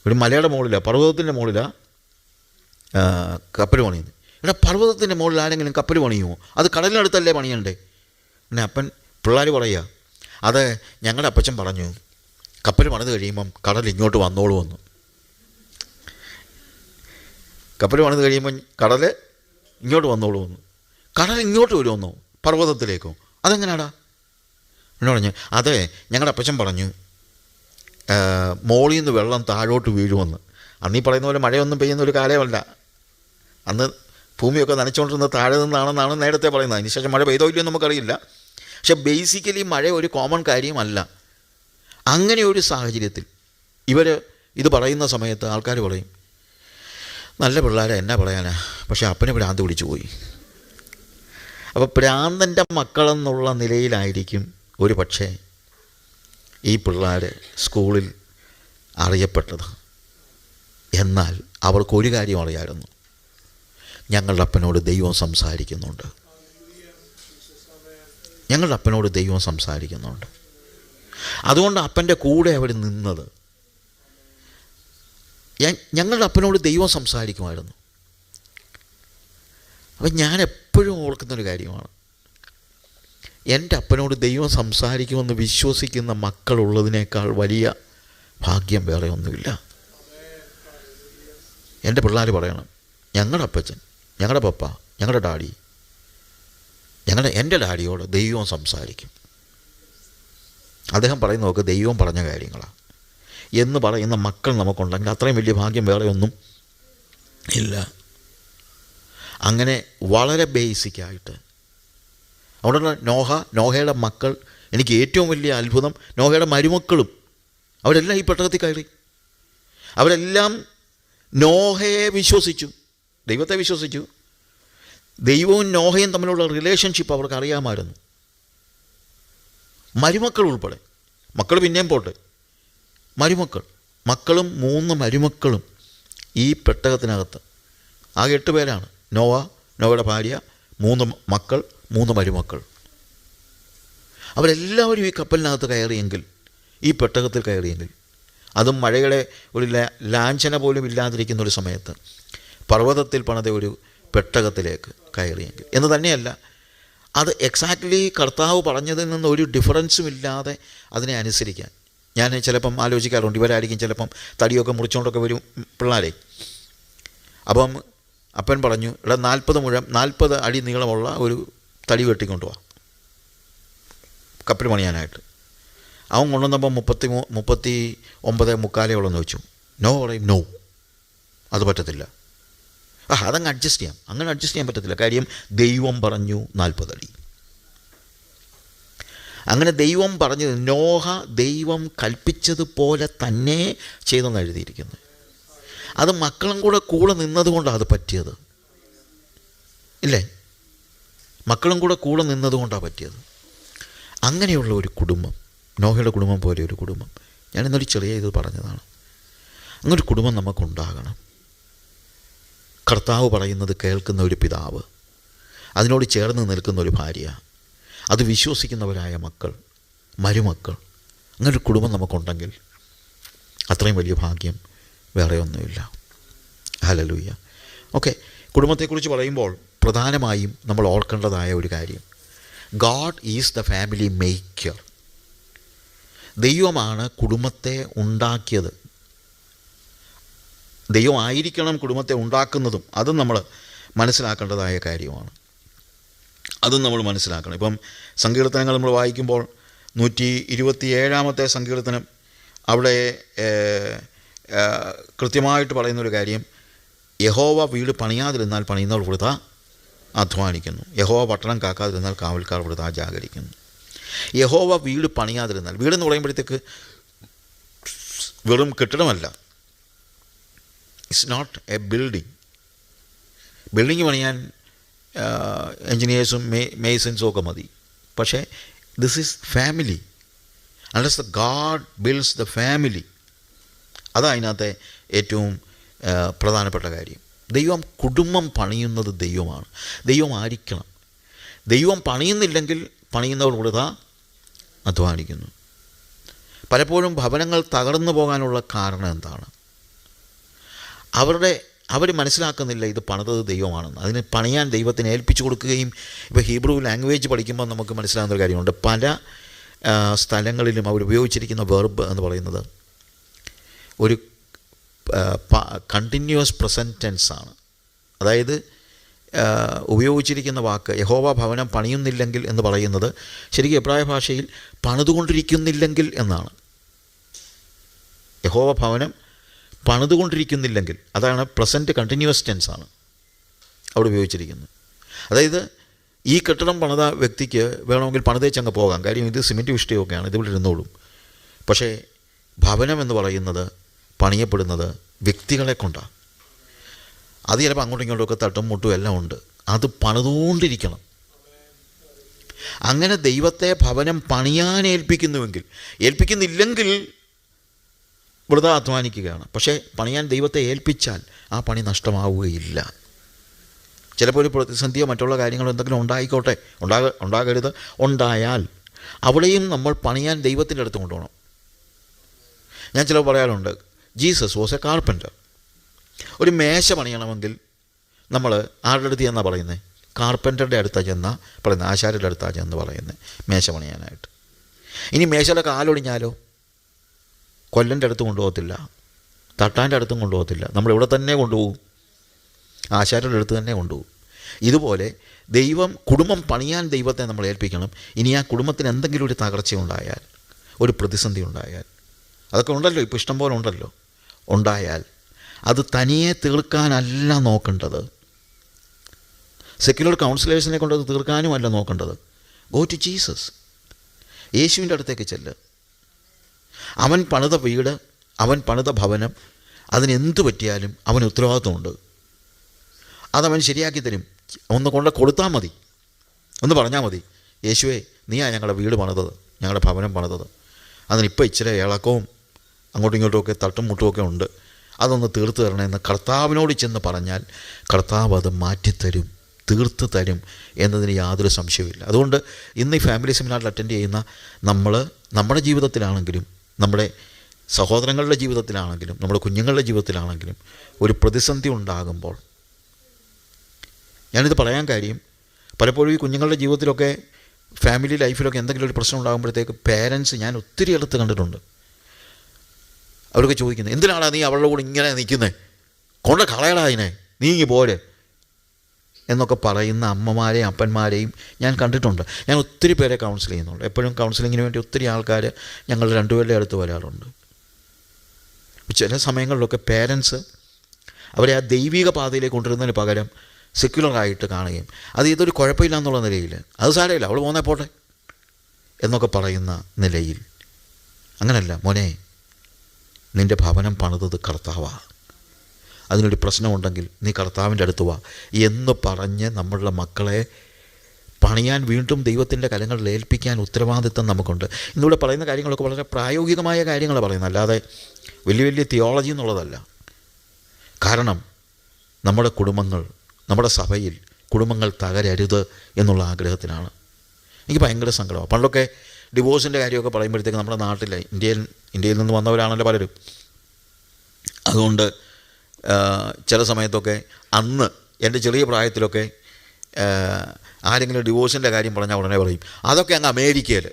ഒരു മലയുടെ മുകളിലാണ്, പർവ്വതത്തിൻ്റെ മുകളിലാണ് കപ്പൽ പണിയുന്നത്. എടാ, പർവ്വതത്തിൻ്റെ മുകളിൽ ആരെങ്കിലും കപ്പൽ പണിയുമോ? അത് കടലിനടുത്തല്ലേ പണിയണ്ടേ? പിന്നെ അപ്പൻ പിള്ളേർ പറയുക, അത് ഞങ്ങളുടെ അപ്പച്ചൻ പറഞ്ഞു കപ്പൽ പണിത് കഴിയുമ്പം കടൽ ഇങ്ങോട്ട് വന്നോളൂ വന്നു. കപ്പൽ പണിത് കഴിയുമ്പം കടൽ ഇങ്ങോട്ട് വന്നോളൂ വന്നു. കടൽ ഇങ്ങോട്ട് വരുമെന്നോ? പർവ്വതത്തിലേക്കോ? അതെങ്ങനെയാടാ? എന്നോട് പറഞ്ഞു, അതെ ഞങ്ങളുടെ അപ്പച്ചൻ പറഞ്ഞു മോളിൽ നിന്ന് വെള്ളം താഴോട്ട് വീഴുമെന്ന്. അന്നീ പറയുന്ന പോലെ മഴയൊന്നും പെയ്യുന്ന ഒരു കാലമല്ല. അന്ന് ഭൂമിയൊക്കെ നനച്ചുകൊണ്ടിരുന്നത് താഴെ നിന്നാണെന്നാണ് നേരത്തെ പറയുന്നത്. അതിനുശേഷം മഴ പെയ്തോ ഇല്ലയോ നമുക്കറിയില്ല. പക്ഷെ ബേസിക്കലി മഴ ഒരു കോമൺ കാര്യമല്ല. അങ്ങനെ ഒരു സാഹചര്യത്തിൽ ഇവർ ഇത് പറയുന്ന സമയത്ത് ആൾക്കാർ പറയും, നല്ല പിള്ളേരെ എന്നാ പറയാനാ, പക്ഷെ അപ്പനെ ഭ്രാന്ത് പിടിച്ചു പോയി. അപ്പോൾ ഭ്രാന്തൻ്റെ മക്കളെന്നുള്ള നിലയിലായിരിക്കും ഒരു പക്ഷേ ഈ പിള്ളേർ സ്കൂളിൽ അറിയപ്പെട്ടത്. എന്നാൽ അവർക്കൊരു കാര്യം അറിയാമായിരുന്നു, ഞങ്ങളുടെ അപ്പനോട് ദൈവം സംസാരിക്കുന്നുണ്ട്. ഞങ്ങളുടെ അപ്പനോട് ദൈവം സംസാരിക്കുന്നുണ്ട്. അതുകൊണ്ട് അപ്പൻ്റെ കൂടെ അവർ നിന്നത്. ഞങ്ങളുടെ അപ്പനോട് ദൈവം സംസാരിക്കുമായിരുന്നു. അപ്പം ഞാൻ എപ്പോഴും ഓർക്കുന്നൊരു കാര്യമാണ്, എൻ്റെ അപ്പനോട് ദൈവം സംസാരിക്കുമെന്ന് വിശ്വസിക്കുന്ന മക്കളുള്ളതിനേക്കാൾ വലിയ ഭാഗ്യം വേറെ ഒന്നുമില്ല. എൻ്റെ പിള്ളേർ പറയണം, ഞങ്ങളുടെ അപ്പച്ചൻ, ഞങ്ങളുടെ പപ്പ, ഞങ്ങളുടെ ഡാഡി, എൻ്റെ ഡാഡിയോട് ദൈവം സംസാരിക്കും. അദ്ദേഹം പറയുന്നതൊക്കെ ദൈവം പറഞ്ഞ കാര്യങ്ങളാണ് എന്ന് പറയുന്ന മക്കൾ നമുക്കുണ്ടെങ്കിൽ അത്രയും വലിയ ഭാഗ്യം വേറെ ഒന്നും ഇല്ല. അങ്ങനെ വളരെ ബേസിക്കായിട്ട് അവിടെ നോഹയുടെ മക്കൾ, എനിക്ക് ഏറ്റവും വലിയ അത്ഭുതം നോഹയുടെ മരുമക്കളും അവരെല്ലാം ഈ പെട്ടകത്തിൽ കയറി. അവരെല്ലാം നോഹയെ വിശ്വസിച്ചു, ദൈവത്തെ വിശ്വസിച്ചു. ദൈവവും നോഹയും തമ്മിലുള്ള റിലേഷൻഷിപ്പ് അവർക്ക് അറിയാമായിരുന്നു. മരുമക്കൾ ഉൾപ്പെടെ, മക്കൾ പിന്നെയും പോട്ടെ, മക്കളും 3 മരുമക്കളും ഈ പെട്ടകത്തിനകത്ത്. ആകെ 8 പേരാണ്. നോവയുടെ ഭാര്യ, 3 മക്കൾ, 3 മരുമക്കൾ. അവരെല്ലാവരും ഈ കപ്പലിനകത്ത് കയറിയെങ്കിൽ, ഈ പെട്ടകത്തിൽ കയറിയെങ്കിൽ, അതും മഴയുടെ ഒരു ലാഞ്ചന പോലും ഇല്ലാതിരിക്കുന്ന ഒരു സമയത്ത് പർവ്വതത്തിൽ പണിത ഒരു പെട്ടകത്തിലേക്ക് കയറിയെങ്കിൽ എന്ന് തന്നെയല്ല, അത് എക്സാക്ട്ലി കർത്താവ് പറഞ്ഞതിൽ നിന്ന് ഒരു ഡിഫറൻസും ഇല്ലാതെ അതിനെ അനുസരിക്കാൻ ഞാൻ ചിലപ്പം ആലോചിക്കാറുണ്ട്. ഇവരായിരിക്കും ചിലപ്പം തടിയൊക്കെ മുറിച്ചുകൊണ്ടൊക്കെ വരും പിള്ളേരെ. അപ്പം അപ്പൻ പറഞ്ഞു, ഇവിടെ 40 അടി നീളമുള്ള ഒരു തടി വെട്ടിക്കൊണ്ടുപോവാ കപ്പൽ പണിയാനായിട്ട്. അവൻ കൊണ്ടുവന്നപ്പോൾ 39.25 വെച്ചു. നോ പറയും, നോ, അത് പറ്റത്തില്ല. അതങ്ങ് അഡ്ജസ്റ്റ് ചെയ്യാം. അങ്ങനെ അഡ്ജസ്റ്റ് ചെയ്യാൻ പറ്റത്തില്ല. കാര്യം ദൈവം പറഞ്ഞു 40 അടി. അങ്ങനെ ദൈവം പറഞ്ഞത്, നോഹ ദൈവം കൽപ്പിച്ചതുപോലെ തന്നെ ചെയ്തെന്ന് എഴുതിയിരിക്കുന്നത്. അത് മക്കളും കൂടെ നിന്നതുകൊണ്ടാണ് അത് പറ്റിയത്, ഇല്ലേ? മക്കളും കൂടെ നിന്നതുകൊണ്ടാണ് പറ്റിയത്. അങ്ങനെയുള്ള ഒരു കുടുംബം, നോഹയുടെ കുടുംബം പോലെ ഒരു കുടുംബം, ഞാനിന്നൊരു ചെറിയ ഇത് പറഞ്ഞതാണ്. അങ്ങനൊരു കുടുംബം നമുക്കുണ്ടാകണം. കർത്താവ് പറയുന്നത് കേൾക്കുന്ന ഒരു പിതാവ്, അതിനോട് ചേർന്ന് നിൽക്കുന്ന ഒരു ഭാര്യ, അത് വിശ്വസിക്കുന്നവരായ മക്കൾ, മരുമക്കൾ, അങ്ങനൊരു കുടുംബം നമുക്കുണ്ടെങ്കിൽ അത്രയും വലിയ ഭാഗ്യം വേറെ ഒന്നുമില്ല. ഹല്ലേലൂയ. ഓക്കെ, കുടുംബത്തെക്കുറിച്ച് പറയുമ്പോൾ പ്രധാനമായും നമ്മൾ ഓർക്കേണ്ടതായ ഒരു കാര്യം, God is the family maker. ദൈവമാണ് കുടുംബത്തെ ഉണ്ടാക്കിയത്. ദൈവമായിരിക്കണം കുടുംബത്തെ ഉണ്ടാക്കുന്നതും. അതും നമ്മൾ മനസ്സിലാക്കേണ്ടതായ കാര്യമാണ്. അതും നമ്മൾ മനസ്സിലാക്കണം. ഇപ്പം സങ്കീർത്തനങ്ങൾ നമ്മൾ വായിക്കുമ്പോൾ 127-ാമത്തെ സങ്കീർത്തനം, അവിടെ കൃത്യമായിട്ട് പറയുന്നൊരു കാര്യം, യഹോവ വീട് പണിയാതിരുന്നാൽ പണിയുന്നവർ വൃഥ അധ്വാനിക്കുന്നു, യഹോവ പട്ടണം കാക്കാതിരുന്നാൽ കാവൽക്കാർ വൃഥ ജാഗരിക്കുന്നു. യഹോവ വീട് പണിയാതിരുന്നാൽ, വീടെന്ന് പറയുമ്പോഴത്തേക്ക് വെറും കെട്ടിടമല്ല, it's not a building. Building പണിയാൻ എൻജിനീയേഴ്സും മേസൻസും ഒക്കെ മതി. പക്ഷേ this is family. Unless the God builds the family, അതാണ് അതിനകത്തെ ഏറ്റവും പ്രധാനപ്പെട്ട കാര്യം. ദൈവം കുടുംബം പണിയുന്നത് ദൈവമാണ്. ദൈവം ആയിരിക്കണം. ദൈവം പണിയുന്നില്ലെങ്കിൽ പണിയുന്നവർ വൃഥാ അധ്വാനിക്കുന്നു. പലപ്പോഴും ഭവനങ്ങൾ തകർന്നു പോകാനുള്ള കാരണം എന്താണ്? അവർ മനസ്സിലാക്കുന്നില്ല ഇത് പണിതത് ദൈവമാണെന്ന്. അതിന് പണിയാൻ ദൈവത്തിന് ഏൽപ്പിച്ചു കൊടുക്കുകയും, ഇപ്പോൾ ഹീബ്രു ലാംഗ്വേജ് പഠിക്കുമ്പോൾ നമുക്ക് മനസ്സിലാകുന്നൊരു കാര്യമുണ്ട്. പല സ്ഥലങ്ങളിലും അവർ ഉപയോഗിച്ചിരിക്കുന്ന വെർബ് എന്ന് പറയുന്നത് ഒരു കണ്ടിന്യൂസ് പ്രസൻറ്റ് ടെൻസ് ആണ്. അതായത് ഉപയോഗിച്ചിരിക്കുന്ന വാക്ക് യഹോവ ഭവനം പണിയുന്നില്ലെങ്കിൽ എന്ന് പറയുന്നത് ശരിക്കും എബ്രായ ഭാഷയിൽ പണിതുകൊണ്ടിരിക്കുന്നില്ലെങ്കിൽ എന്നാണ്. യഹോവ ഭവനം പണിതുകൊണ്ടിരിക്കുന്നില്ലെങ്കിൽ, അതാണ് പ്രസൻറ്റ് കണ്ടിന്യൂസ് ടെൻസ് ആണ് അവിടെ ഉപയോഗിച്ചിരിക്കുന്നത്. അതായത് ഈ കെട്ടിടം പണിത വ്യക്തിക്ക് വേണമെങ്കിൽ പണിതേച്ചങ്ങ് പോകാം, കാര്യം ഇത് സിമെൻറ്റ് വിഷ്ടയൊക്കെയാണ്, ഇതിവിടെ ഇരുന്നോളും. പക്ഷേ ഭവനം എന്ന് പറയുന്നത് പണിയപ്പെടുന്നത് വ്യക്തികളെ കൊണ്ടാണ്. അത് ചിലപ്പോൾ അങ്ങോട്ടും ഇങ്ങോട്ടുമൊക്കെ തട്ടും മുട്ടും എല്ലാം ഉണ്ട്. അത് പണിതുകൊണ്ടിരിക്കണം. അങ്ങനെ ദൈവത്തെ ഭവനം പണിയാൻ ഏൽപ്പിക്കുന്നില്ലെങ്കിൽ വൃഥാ അധ്വാനിക്കുകയാണ്. പക്ഷേ പണിയാൻ ദൈവത്തെ ഏൽപ്പിച്ചാൽ ആ പണി നഷ്ടമാവുകയില്ല. ചിലപ്പോൾ ഒരു പ്രതിസന്ധിയോ മറ്റുള്ള കാര്യങ്ങളോ എന്തെങ്കിലും ഉണ്ടാകരുത്. ഉണ്ടായാൽ അവിടെയും നമ്മൾ പണിയാൻ ദൈവത്തിൻ്റെ അടുത്ത് കൊണ്ടുപോകണം. ഞാൻ ചിലപ്പോൾ പറയാറുണ്ട്, ജീസസ് വാസ് എ കാർപ്പൻ്റർ. ഒരു മേശ പണിയണമെങ്കിൽ നമ്മൾ ആരുടെ അടുത്ത് ചെന്നാണ് പറയുന്നത്? കാർപ്പൻ്ററുടെ അടുത്താണ് ചെന്നാൽ പറയുന്നത്, ആശാരിയുടെ അടുത്താണ് ചെന്ന് പറയുന്നത് മേശ പണിയാനായിട്ട്. ഇനി മേശയുടെ കാലൊടിഞ്ഞാലോ കൊല്ലൻ്റെ അടുത്ത് കൊണ്ടുപോകത്തില്ല, തട്ടാൻ്റെ അടുത്തും കൊണ്ടുപോകത്തില്ല, നമ്മളിവിടെ തന്നെ കൊണ്ടുപോകും, ആശാരിയുടെ അടുത്ത് തന്നെ കൊണ്ടുപോകും. ഇതുപോലെ കുടുംബം പണിയാൻ ദൈവത്തെ നമ്മൾ ഏൽപ്പിക്കണം. ഇനി ആ കുടുംബത്തിന് എന്തെങ്കിലും ഒരു തകർച്ച ഉണ്ടായാൽ, ഒരു പ്രതിസന്ധി ഉണ്ടായാൽ, അതൊക്കെ ഉണ്ടല്ലോ, ഇപ്പോൾ ഇഷ്ടം പോലെ ഉണ്ടല്ലോ, ഉണ്ടായാൽ അത് തനിയെ തീർക്കാനല്ല നോക്കേണ്ടത്. സെക്യുലർ കൗൺസിലേഴ്സിനെ കൊണ്ട് അത് തീർക്കാനുമല്ല നോക്കേണ്ടത്. Go to Jesus. യേശുവിൻ്റെ അടുത്തേക്ക് ചെല്ല്. അവൻ പണിത വീട്, അവൻ പണിത ഭവനം, അതിനെന്ത് പറ്റിയാലും അവന് ഉത്തരവാദിത്വമുണ്ട്. അതവൻ ശരിയാക്കി തരും. ഒന്ന് കൊണ്ട് കൊടുത്താൽ മതി, ഒന്ന് പറഞ്ഞാൽ മതി, യേശുവേ നീയാ ഞങ്ങളുടെ വീട് പണിതത്, ഞങ്ങളുടെ ഭവനം പണിതത്, അതിനിപ്പോൾ ഇച്ചിരി ഇളക്കവും അങ്ങോട്ടും ഇങ്ങോട്ടുമൊക്കെ തട്ടും മുട്ടുമൊക്കെ ഉണ്ട്, അതൊന്ന് തീർത്ത് തരണമെന്ന് കർത്താവിനോട് ചെന്ന് പറഞ്ഞാൽ കർത്താവ് അത് മാറ്റിത്തരും, തീർത്ത് തരും എന്നതിന് യാതൊരു സംശയവുമില്ല. അതുകൊണ്ട് ഇന്ന് ഈ ഫാമിലി സെമിനാറിൽ അറ്റൻഡ് ചെയ്യുന്ന നമ്മുടെ ജീവിതത്തിലാണെങ്കിലും, നമ്മുടെ സഹോദരങ്ങളുടെ ജീവിതത്തിലാണെങ്കിലും, നമ്മുടെ കുഞ്ഞുങ്ങളുടെ ജീവിതത്തിലാണെങ്കിലും ഒരു പ്രതിസന്ധി ഉണ്ടാകുമ്പോൾ, ഞാനിത് പറയാൻ കാര്യം, പലപ്പോഴും ഈ കുഞ്ഞുങ്ങളുടെ ജീവിതത്തിലൊക്കെ ഫാമിലി ലൈഫിലൊക്കെ എന്തെങ്കിലും ഒരു പ്രശ്നം ഉണ്ടാകുമ്പോഴത്തേക്ക് പേരൻസ്, ഞാൻ ഒത്തിരി അടുത്ത് കണ്ടിട്ടുണ്ട്, അവരൊക്കെ ചോദിക്കുന്നത്, എന്തിനാണ് നീ അവളുടെ കൂടെ ഇങ്ങനെ നിൽക്കുന്നത്, കൊണ്ട് കളയടാ അതിനെ, നീങ്ങി പോരെ എന്നൊക്കെ പറയുന്ന അമ്മമാരെയും അപ്പന്മാരെയും ഞാൻ കണ്ടിട്ടുണ്ട്. ഞാൻ ഒത്തിരി പേരെ കൗൺസിൽ ചെയ്യുന്നുണ്ട്. എപ്പോഴും കൗൺസിലിങ്ങിന് വേണ്ടി ഒത്തിരി ആൾക്കാർ ഞങ്ങൾ രണ്ടുപേരുടെ അടുത്ത് വരാറുണ്ട്. ചില സമയങ്ങളിലൊക്കെ പേരൻസ് അവരെ ആ ദൈവിക പാതയിലേക്ക് കൊണ്ടുവരുന്നതിന് പകരം സെക്യുലറായിട്ട് കാണുകയും, അത് ഇതൊരു കുഴപ്പമില്ല എന്നുള്ള നിലയിൽ, അത് സാരമില്ല അവൾ പോന്നേ പോട്ടെ എന്നൊക്കെ പറയുന്ന നിലയിൽ. അങ്ങനല്ല മോനെ, നിൻ്റെ ഭവനം പണിതത് കർത്താവാണ്, അതിനൊരു പ്രശ്നമുണ്ടെങ്കിൽ നീ കർത്താവിൻ്റെ അടുത്ത് വാ എന്ന് പറഞ്ഞ് നമ്മളുടെ മക്കളെ പണിയാൻ വീണ്ടും ദൈവത്തിൻ്റെ കരങ്ങളിൽ ഏൽപ്പിക്കാൻ ഉത്തരവാദിത്വം നമുക്കുണ്ട്. ഇന്നിവിടെ പറയുന്ന കാര്യങ്ങളൊക്കെ വളരെ പ്രായോഗികമായ കാര്യങ്ങളാണ് പറയുന്നത്, അല്ലാതെ വലിയ വലിയ തിയോളജി എന്നുള്ളതല്ല. കാരണം നമ്മുടെ കുടുംബങ്ങൾ, നമ്മുടെ സഭയിൽ കുടുംബങ്ങൾ തകരരുത് എന്നുള്ള ആഗ്രഹത്തിനാണ്. എനിക്ക് ഭയങ്കര സങ്കടമാണ്. പണ്ടൊക്കെ ഡിവോഴ്സിൻ്റെ കാര്യമൊക്കെ പറയുമ്പോഴത്തേക്ക് നമ്മുടെ നാട്ടിൽ ഇന്ത്യയിൽ നിന്ന് വന്നവരാണല്ലോ പലരും. അതുകൊണ്ട് ചില സമയത്തൊക്കെ അന്ന് എൻ്റെ ചെറിയ പ്രായത്തിലൊക്കെ ആരെങ്കിലും ഡിവോഴ്സിൻ്റെ കാര്യം പറഞ്ഞാൽ ഉടനെ പറയും അതൊക്കെ അങ്ങ് അമേരിക്കയിൽ,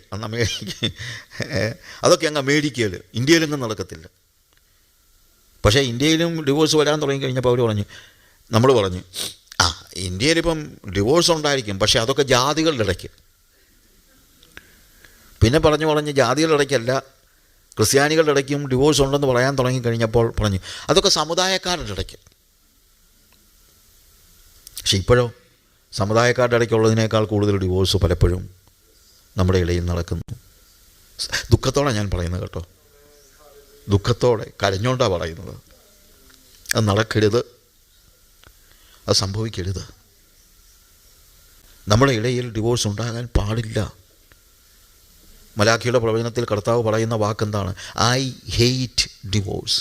അതൊക്കെ അങ്ങ് അമേരിക്കയിൽ, ഇന്ത്യയിലൊന്നും നടക്കത്തില്ല. പക്ഷേ ഇന്ത്യയിലും ഡിവോഴ്സ് വരാൻ തുടങ്ങിക്കഴിഞ്ഞപ്പോൾ അവർ നമ്മൾ പറഞ്ഞു ഇന്ത്യയിലിപ്പം ഡിവോഴ്സ് ഉണ്ടായിരിക്കും, പക്ഷേ അതൊക്കെ ജാതികളുടെ ഇടയ്ക്ക്. പിന്നെ പറഞ്ഞ് ജാതികളുടെ ഇടയ്ക്കല്ല, ക്രിസ്ത്യാനികളുടെ ഇടയ്ക്കും ഡിവോഴ്സ് ഉണ്ടെന്ന് പറയാൻ തുടങ്ങിക്കഴിഞ്ഞപ്പോൾ പറഞ്ഞു അതൊക്കെ സമുദായക്കാരുടെ ഇടയ്ക്ക്. പക്ഷെ ഇപ്പോഴോ സമുദായക്കാരുടെ ഇടയ്ക്കുള്ളതിനേക്കാൾ കൂടുതൽ ഡിവോഴ്സ് പലപ്പോഴും നമ്മുടെ ഇടയിൽ നടക്കുന്നു. ദുഃഖത്തോടെ ഞാൻ പറയുന്നത് കേട്ടോ, ദുഃഖത്തോടെ കരഞ്ഞോണ്ടാണ് പറയുന്നത്. അത് നടക്കരുത്, അത് സംഭവിക്കരുത്. നമ്മുടെ ഇടയിൽ ഡിവോഴ്സ് ഉണ്ടാകാൻ പാടില്ല. മലാഖിയുടെ പ്രവചനത്തിൽ കർത്താവ് പറയുന്ന വാക്കെന്താണ്? I hate divorce.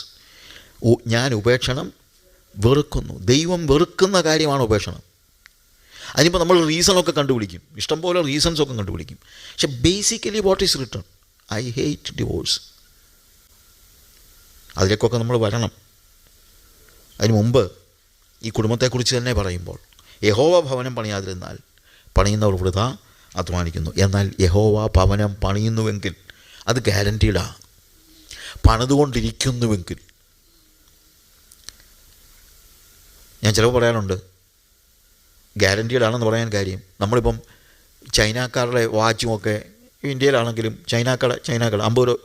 ഞാൻ ഉപേക്ഷണം വെറുക്കുന്നു. ദൈവം വെറുക്കുന്ന കാര്യമാണ് ഉപേക്ഷണം. അതിനിപ്പോൾ നമ്മൾ റീസണൊക്കെ കണ്ടുപിടിക്കും, ഇഷ്ടംപോലെ റീസൺസൊക്കെ കണ്ടുപിടിക്കും. പക്ഷെ basically what is written? I hate divorce. അതിലേക്കൊക്കെ നമ്മൾ വരണം. അതിന് മുമ്പ് ഈ കുടുംബത്തെക്കുറിച്ച് തന്നെ പറയുമ്പോൾ, യഹോവ ഭവനം പണിയാതിരുന്നാൽ പണിയുന്നവർ വൃഥ അധ്വാനിക്കുന്നു. എന്നാൽ യഹോവ ഭവനം പണിയുന്നുവെങ്കിൽ അത് ഗ്യാരൻറ്റീഡാണ്. പണിതുകൊണ്ടിരിക്കുന്നുവെങ്കിൽ, ഞാൻ ചിലപ്പോൾ പറയാനുണ്ട് ഗ്യാരൻറ്റീഡാണെന്ന് പറയാൻ കാര്യം, നമ്മളിപ്പം ചൈനക്കാരുടെ വാച്ചുമൊക്കെ ഇന്ത്യയിലാണെങ്കിലും ചൈനക്കട 50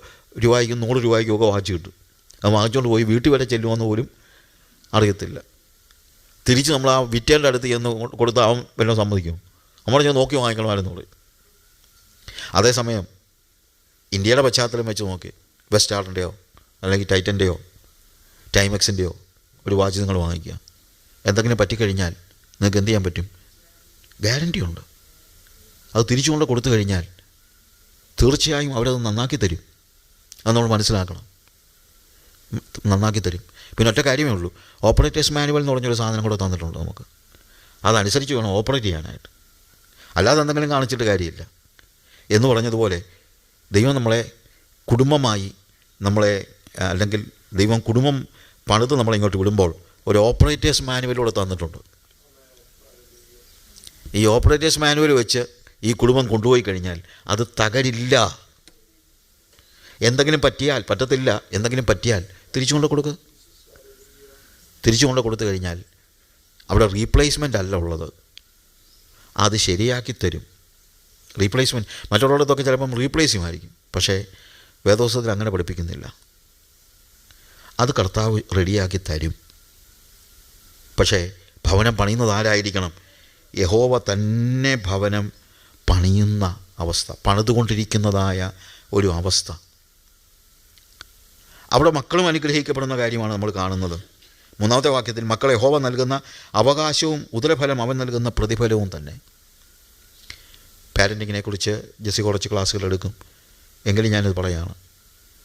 രൂപയ്ക്കും 100 രൂപയ്ക്കും ഒക്കെ വാച്ച് കിട്ടും. അത് വാങ്ങിച്ചുകൊണ്ട് പോയി വീട്ടിൽ വരെ ചെല്ലുമെന്ന് പോലും അറിയത്തില്ല. തിരിച്ച് നമ്മൾ ആ വിറ്റേൻ്റെ അടുത്ത് ചെന്ന് കൊടുത്താൽ അവൻ വല്ലതും സമ്മതിക്കും? നമ്മൾ ഞാൻ നോക്കി വാങ്ങിക്കണമായിരുന്നു പറയും. അതേസമയം ഇന്ത്യയുടെ പശ്ചാത്തലം വെച്ച് നോക്കി, വെസ്റ്റാർഡിൻ്റെയോ അല്ലെങ്കിൽ ടൈറ്റൻ്റെയോ ടൈമെക്സിൻ്റെയോ ഒരു വാച്ച് നിങ്ങൾ വാങ്ങിക്കുക, എന്തെങ്കിലും പറ്റിക്കഴിഞ്ഞാൽ നിങ്ങൾക്ക് എന്ത് ചെയ്യാൻ പറ്റും? ഗ്യാരൻറ്റി ഉണ്ട്. അത് തിരിച്ചു കൊണ്ട് കൊടുത്തു കഴിഞ്ഞാൽ തീർച്ചയായും അവരത് നന്നാക്കി തരും. അത് നമ്മൾ മനസ്സിലാക്കണം, നന്നാക്കി തരും. പിന്നെ ഒറ്റ കാര്യമേ ഉള്ളൂ, ഓപ്പറേറ്റേഴ്സ് മാനുവൽ എന്ന് പറഞ്ഞൊരു സാധനം കൂടെ തന്നിട്ടുണ്ട് നമുക്ക്. അതനുസരിച്ച് വേണം ഓപ്പറേറ്റ് ചെയ്യാനായിട്ട്. അല്ലാതെ എന്തെങ്കിലും കാണിച്ചിട്ട് കാര്യമില്ല. എന്ന് പറഞ്ഞതുപോലെ ദൈവം നമ്മളെ കുടുംബമായി അല്ലെങ്കിൽ ദൈവം കുടുംബം പണിത് നമ്മളെ ഇങ്ങോട്ട് വിടുമ്പോൾ ഒരു ഓപ്പറേറ്റേഴ്സ് മാനുവലൂടെ തന്നിട്ടുണ്ട്. ഈ ഓപ്പറേറ്റേഴ്സ് മാനുവൽ വെച്ച് ഈ കുടുംബം കൊണ്ടുപോയി കഴിഞ്ഞാൽ അത് തകരില്ല. എന്തെങ്കിലും പറ്റിയാൽ പറ്റത്തില്ല, എന്തെങ്കിലും പറ്റിയാൽ തിരിച്ചു കൊണ്ട് കൊടുക്കുക. തിരിച്ചു കൊണ്ട് കൊടുത്തു കഴിഞ്ഞാൽ അവിടെ റീപ്ലേസ്മെൻ്റ് അല്ല ഉള്ളത്, അത് ശരിയാക്കി തരും. റീപ്ലേസ്മെൻറ്റ് മറ്റുള്ളിടത്തൊക്കെ ചിലപ്പം റീപ്ലേസ് ചെയ്യുമായിരിക്കും, പക്ഷേ വേദോസ്തവത്തിൽ അങ്ങനെ പഠിപ്പിക്കുന്നില്ല. അത് കർത്താവ് റെഡിയാക്കി തരും. പക്ഷേ ഭവനം പണിയുന്നത് ആരായിരിക്കണം? യഹോവ തന്നെ ഭവനം പണിയുന്ന അവസ്ഥ, പണിതുകൊണ്ടിരിക്കുന്നതായ ഒരു അവസ്ഥ. അവിടെ മക്കളും അനുഗ്രഹിക്കപ്പെടുന്ന കാര്യമാണ് നമ്മൾ കാണുന്നത്. 3-ാമത്തെ വാക്യത്തിൽ മക്കളെ യഹോവ നൽകുന്ന അവകാശവും ഉദരഫലം അവൻ നൽകുന്ന പ്രതിഫലവും തന്നെ. പാരൻറ്റിങ്ങിനെക്കുറിച്ച് ജെസ്സി കുറച്ച് ക്ലാസ്സുകൾ എടുക്കും, എങ്കിലും ഞാനിത് പറയുകയാണ്.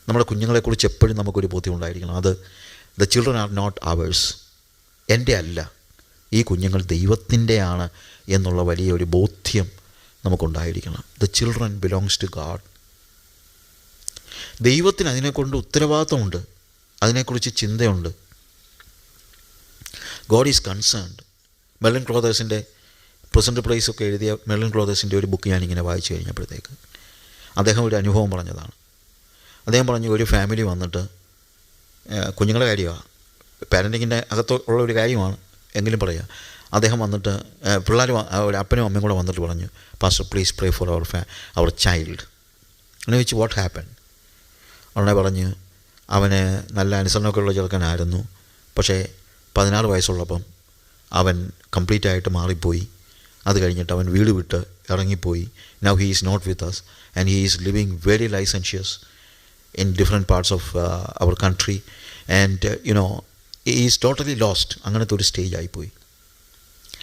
നമ്മുടെ കുഞ്ഞുങ്ങളെക്കുറിച്ച് എപ്പോഴും നമുക്കൊരു ബോധ്യം ഉണ്ടായിരിക്കണം. അത് the children are not ours, എൻ്റെ അല്ല, ഈ കുഞ്ഞുങ്ങൾ ദൈവത്തിൻ്റെയാണ് എന്നുള്ള വലിയൊരു ബോധ്യം നമുക്കുണ്ടായിരിക്കണം. The children belongs to God. ദൈവത്തിന് അതിനെക്കൊണ്ട് ഉത്തരവാദിത്തമുണ്ട്, അതിനെക്കുറിച്ച് ചിന്തയുണ്ട്. God is concerned. മെർലിൻ ക്ലോതേഴ്സിൻ്റെ പ്രസൻറ്റ് പ്രൈസൊക്കെ എഴുതിയ മെർലിൻ ക്ലോതേഴ്സിൻ്റെ ഒരു ബുക്ക് ഞാനിങ്ങനെ വായിച്ചു കഴിഞ്ഞപ്പോഴത്തേക്ക് അദ്ദേഹം ഒരു അനുഭവം പറഞ്ഞതാണ്. അദ്ദേഹം പറഞ്ഞു, ഒരു ഫാമിലി വന്നിട്ട്, കുഞ്ഞുങ്ങളുടെ കാര്യമാണ്, പാരൻറ്റിങ്ങിൻ്റെ അകത്തുള്ള ഒരു കാര്യമാണ് എങ്കിലും പറയുക. അദ്ദേഹം വന്നിട്ട് പിള്ളേർ ഒരു അപ്പനും അമ്മയും കൂടെ വന്നിട്ട് പറഞ്ഞു, pastor please pray for our child. അങ്ങനെ ചോദിച്ചു വാട്ട് ഹാപ്പൻ? ഉടനെ പറഞ്ഞ് അവന് നല്ല അനുസരണമൊക്കെ ഉള്ള ചെറുക്കനായിരുന്നു, പക്ഷേ 16 വയസ്സുള്ളപ്പം അവൻ കംപ്ലീറ്റായിട്ട് മാറിപ്പോയി. അത് കഴിഞ്ഞിട്ട് അവൻ വീട് വിട്ട് ഇറങ്ങിപ്പോയി. Now he is not with us and he is living very licentious in different parts of our country and he is totally lost. അങ്ങനത്തെ ഒരു സ്റ്റേജ് ആയിപ്പോയി.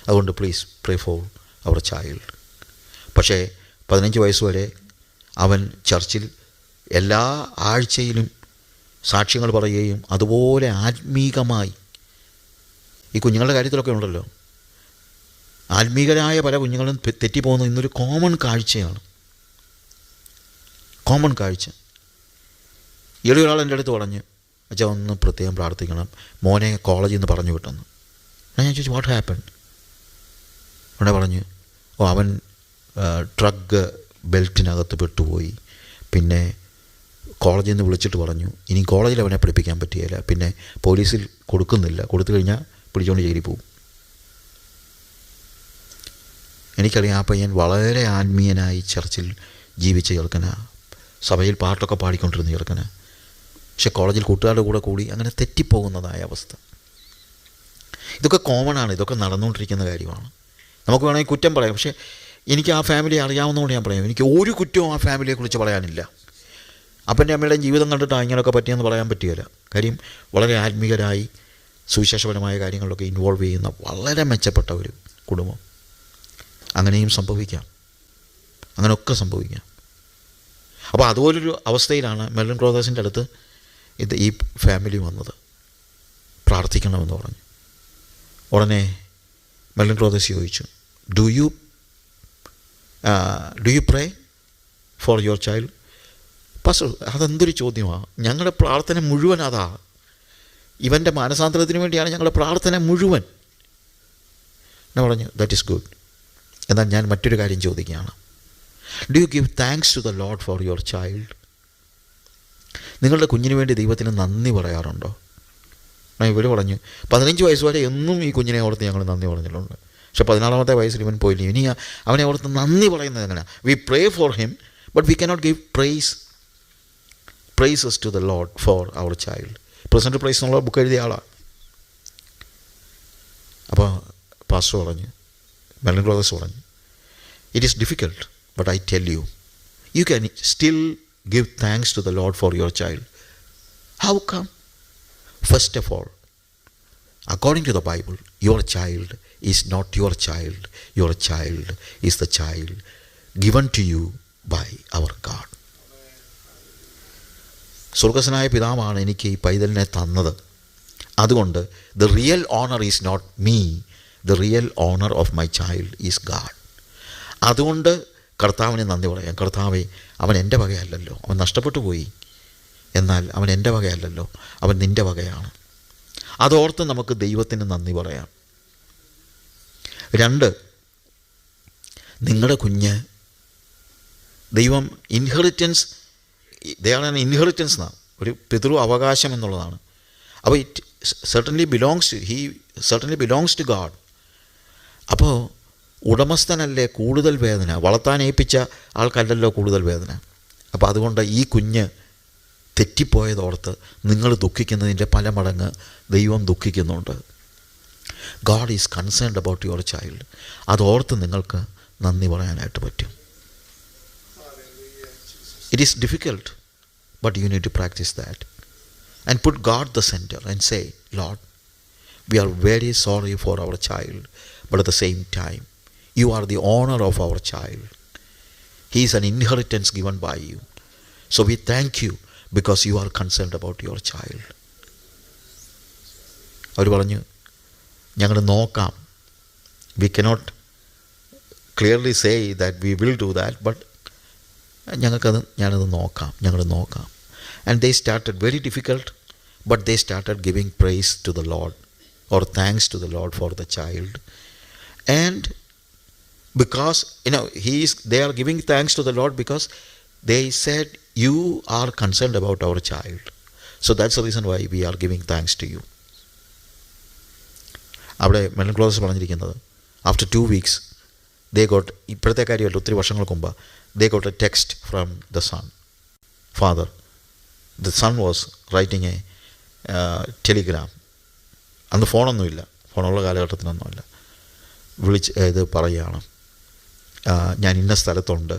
അതുകൊണ്ട് please pray for our child. പക്ഷേ 15 വയസ്സ് വരെ അവൻ ചർച്ചിൽ എല്ലാ ആഴ്ചയിലും സാക്ഷ്യങ്ങൾ പറയുകയും അതുപോലെ ആത്മീകമായി, ഈ കുഞ്ഞുങ്ങളുടെ കാര്യത്തിലൊക്കെ ഉണ്ടല്ലോ, ആത്മീകരായ പല കുഞ്ഞുങ്ങളും തെറ്റിപ്പോകുന്നത് ഇന്നൊരു കോമൺ കാഴ്ചയാണ്. കോമൺ കാഴ്ച. ഈയിടെ ഒരാൾ എൻ്റെ അടുത്ത് പറഞ്ഞു, അച്ഛാ ഒന്ന് പ്രത്യേകം പ്രാർത്ഥിക്കണം, മോനെ കോളേജിൽ നിന്ന് പറഞ്ഞു വിട്ടെന്ന്. ഞാൻ ചോദിച്ചു വാട്ട് ഹാപ്പൻ? അവിടെ പറഞ്ഞു, അവൻ ഡ്രഗ് ബെൽറ്റിനകത്ത് പെട്ടുപോയി. പിന്നെ കോളേജിൽ നിന്ന് വിളിച്ചിട്ട് പറഞ്ഞു ഇനി കോളേജിൽ അവനെ പഠിപ്പിക്കാൻ പറ്റുകയില്ല, പിന്നെ പോലീസിൽ കൊടുക്കുന്നില്ല, കൊടുത്തു കഴിഞ്ഞാൽ പിടിച്ചുകൊണ്ട് ജയിലിൽ പോകും. എനിക്കറിയാം, ആ പയ്യൻ വളരെ ആത്മീയനായി ചർച്ചിൽ ജീവിച്ച ചെറുക്കനാണ്, സഭയിൽ പാട്ടൊക്കെ പാടിക്കൊണ്ടിരുന്ന ചെറുക്കനാണ്. പക്ഷെ കോളേജിൽ കൂട്ടുകാരുടെ കൂടെ കൂടി അങ്ങനെ തെറ്റിപ്പോകുന്നതായ അവസ്ഥ. ഇതൊക്കെ കോമണാണ്, ഇതൊക്കെ നടന്നുകൊണ്ടിരിക്കുന്ന കാര്യമാണ്. നമുക്ക് വേണമെങ്കിൽ കുറ്റം പറയാം, പക്ഷേ എനിക്ക് ആ ഫാമിലി അറിയാവുന്നതുകൊണ്ട് ഞാൻ പറയാം, എനിക്ക് ഒരു കുറ്റവും ആ ഫാമിലിയെക്കുറിച്ച് പറയാനില്ല. അപ്പൻ്റെ അമ്മയുടെയും ജീവിതം കണ്ടിട്ട് ഇങ്ങനെയൊക്കെ പറ്റിയെന്ന് പറയാൻ പറ്റുകയില്ല. കാര്യം വളരെ ആത്മീകരായി സുവിശേഷപരമായ കാര്യങ്ങളിലൊക്കെ ഇൻവോൾവ് ചെയ്യുന്ന വളരെ മെച്ചപ്പെട്ട ഒരു കുടുംബം. അങ്ങനെയും സംഭവിക്കാം, അങ്ങനെയൊക്കെ സംഭവിക്കാം. അപ്പോൾ അതുപോലൊരു അവസ്ഥയിലാണ് മെർലിൻ ക്ലോതേഴ്സിൻ്റെ അടുത്ത് ഈ ഫാമിലി വന്നത്. പ്രാർത്ഥിക്കണമെന്ന് പറഞ്ഞു. ഉടനെ മെൽവിൻ ക്ലോതേഴ്സ് ചോദിച്ചു, do you pray for your child? Pastor, അതെന്തൊരു ചോദ്യമാണ്. ഞങ്ങളുടെ പ്രാർത്ഥന മുഴുവൻ അതാ. ഇവൻ്റെ മാനസാന്തരത്തിന് വേണ്ടിയാണ് ഞങ്ങളുടെ പ്രാർത്ഥന മുഴുവൻ. ഞാൻ പറഞ്ഞു, ദാറ്റ് ഈസ് ഗുഡ്. എന്നാൽ ഞാൻ മറ്റൊരു കാര്യം ചോദിക്കുകയാണ്. Do you give thanks to the lord for your child? നിങ്ങളുടെ കുഞ്ഞിന് വേണ്ടി ദൈവത്തിന് നന്ദി പറയാറുണ്ടോ? ഞാൻ ഇവർ പറഞ്ഞു, 15 വയസ്സ് വരെ എന്നും ഈ കുഞ്ഞിനെ ഓർത്ത് ഞങ്ങൾ നന്ദി പറഞ്ഞിട്ടുണ്ട്. പക്ഷേ 16-ാമത്തെ വയസ്സിൽ ഇവൻ പോയില്ല. ഇനി അവനെ ഓർത്ത് നന്ദി പറയുന്നത് എങ്ങനെയാണ്? We pray for him, but we cannot give praises to the lord for our child. Present praise എന്നുള്ള ബുക്ക് എഴുതിയ ആളാണ്. അപ്പോൾ പാസ്റ്റർ പറഞ്ഞു, മെൽവിൻ ക്ലോതേഴ്സ് പറഞ്ഞു, it is difficult, but I tell you, you can still give thanks to the Lord for your child. How come? First of all, according to the Bible, your child is not your child. Your child is the child given to you by our God. സ്വർഗസ്വനായ പിതാവാണ് എനിക്ക് ഈ പൈതലിനെ തന്നത്. അതുകൊണ്ട് the real honor is not me. The real honor of my child is God. അതുകൊണ്ട് കർത്താവിനെ നന്ദി പറയാം. കർത്താവേ, അവൻ എൻ്റെ വകയല്ലല്ലോ, അവൻ നഷ്ടപ്പെട്ടു പോയി, എന്നാൽ അവൻ എൻ്റെ വകയല്ലല്ലോ, അവൻ നിൻ്റെ വകയാണ്. അതോർത്ത് നമുക്ക് ദൈവത്തിന് നന്ദി പറയാം. 2, നിങ്ങളുടെ കുഞ്ഞ് ദൈവം ഇൻഹെറിറ്റൻസ്, ദയാണ് ഇൻഹെറിറ്റൻസ് എന്നാണ്, ഒരു പിതൃ അവകാശം എന്നുള്ളതാണ്. അപ്പോൾ it certainly belongs to God. അപ്പോൾ ഉടമസ്ഥനല്ലേ കൂടുതൽ വേദന, വളർത്താൻ ഏൽപ്പിച്ച ആൾക്കല്ലല്ലോ കൂടുതൽ വേദന. അപ്പോൾ അതുകൊണ്ട് ഈ കുഞ്ഞ് തെറ്റിപ്പോയതോർത്ത് നിങ്ങൾ ദുഃഖിക്കുന്നതിൻ്റെ പല മടങ്ങ് ദൈവം ദുഃഖിക്കുന്നുണ്ട്. God is concerned about your child. അതോർത്ത് നിങ്ങൾക്ക് നന്ദി പറയാനായിട്ട് പറ്റും. It is difficult, but you need to practise that and put God the centre and say, Lord, we are very sorry for our child, but at the same time you are the owner of our child. He is an inheritance given by you. So we thank you because you are concerned about your child. അവർ പറഞ്ഞു, ഞങ്ങൾ നോക്കാം. We cannot clearly say that we will do that, but ഞാനത് നോക്കാം. And they started very difficult, but they started giving praise to the Lord or thanks to the Lord for the child. And because they are giving thanks to the Lord because they said, you are concerned about our child, so that's the reason why we are giving thanks to you. അവിടെ Melvin ക്ലോതേഴ്സ് പറഞ്ഞിരിക്കുന്നത്, after 2 weeks they got, ഇപ്പോഴത്തെ കാര്യമല്ല, ഒത്തിരി വർഷങ്ങൾക്ക് മുമ്പ്, they got a text from the son. Father, the son was writing a telegram. അന്ന് ഫോണൊന്നുമില്ല, ഫോണുള്ള കാലഘട്ടത്തിനൊന്നുമില്ല. ഇത് പറയുകയാണ്, ഞാൻ ഇന്ന സ്ഥലത്തുണ്ട്,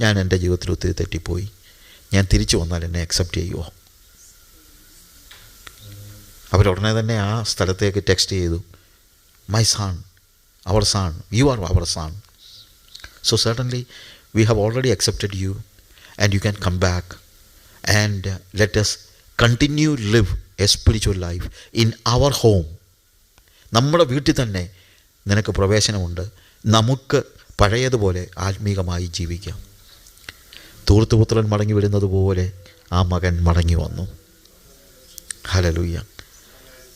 ഞാൻ എൻ്റെ ജീവിതത്തിൽ ഒത്തിരി തെറ്റിപ്പോയി, ഞാൻ തിരിച്ചു വന്നാൽ എന്നെ അക്സെപ്റ്റ് ചെയ്യുമോ? അവരുടനെ തന്നെ ആ സ്ഥലത്തേക്ക് ടെക്സ്റ്റ് ചെയ്തു, my son, our son, you are our son. So certainly we have already accepted you and you can come back and let us continue live a spiritual life in our home. നമ്മുടെ വീട്ടിൽ തന്നെ നിനക്ക് പ്രവേശനമുണ്ട്. നമുക്ക് പഴയതുപോലെ ആത്മീകമായി ജീവിക്കാം. ധൂർത്തുപുത്രൻ മടങ്ങി വരുന്നത് പോലെ ആ മകൻ മടങ്ങി വന്നു. ഹല്ലേലൂയ.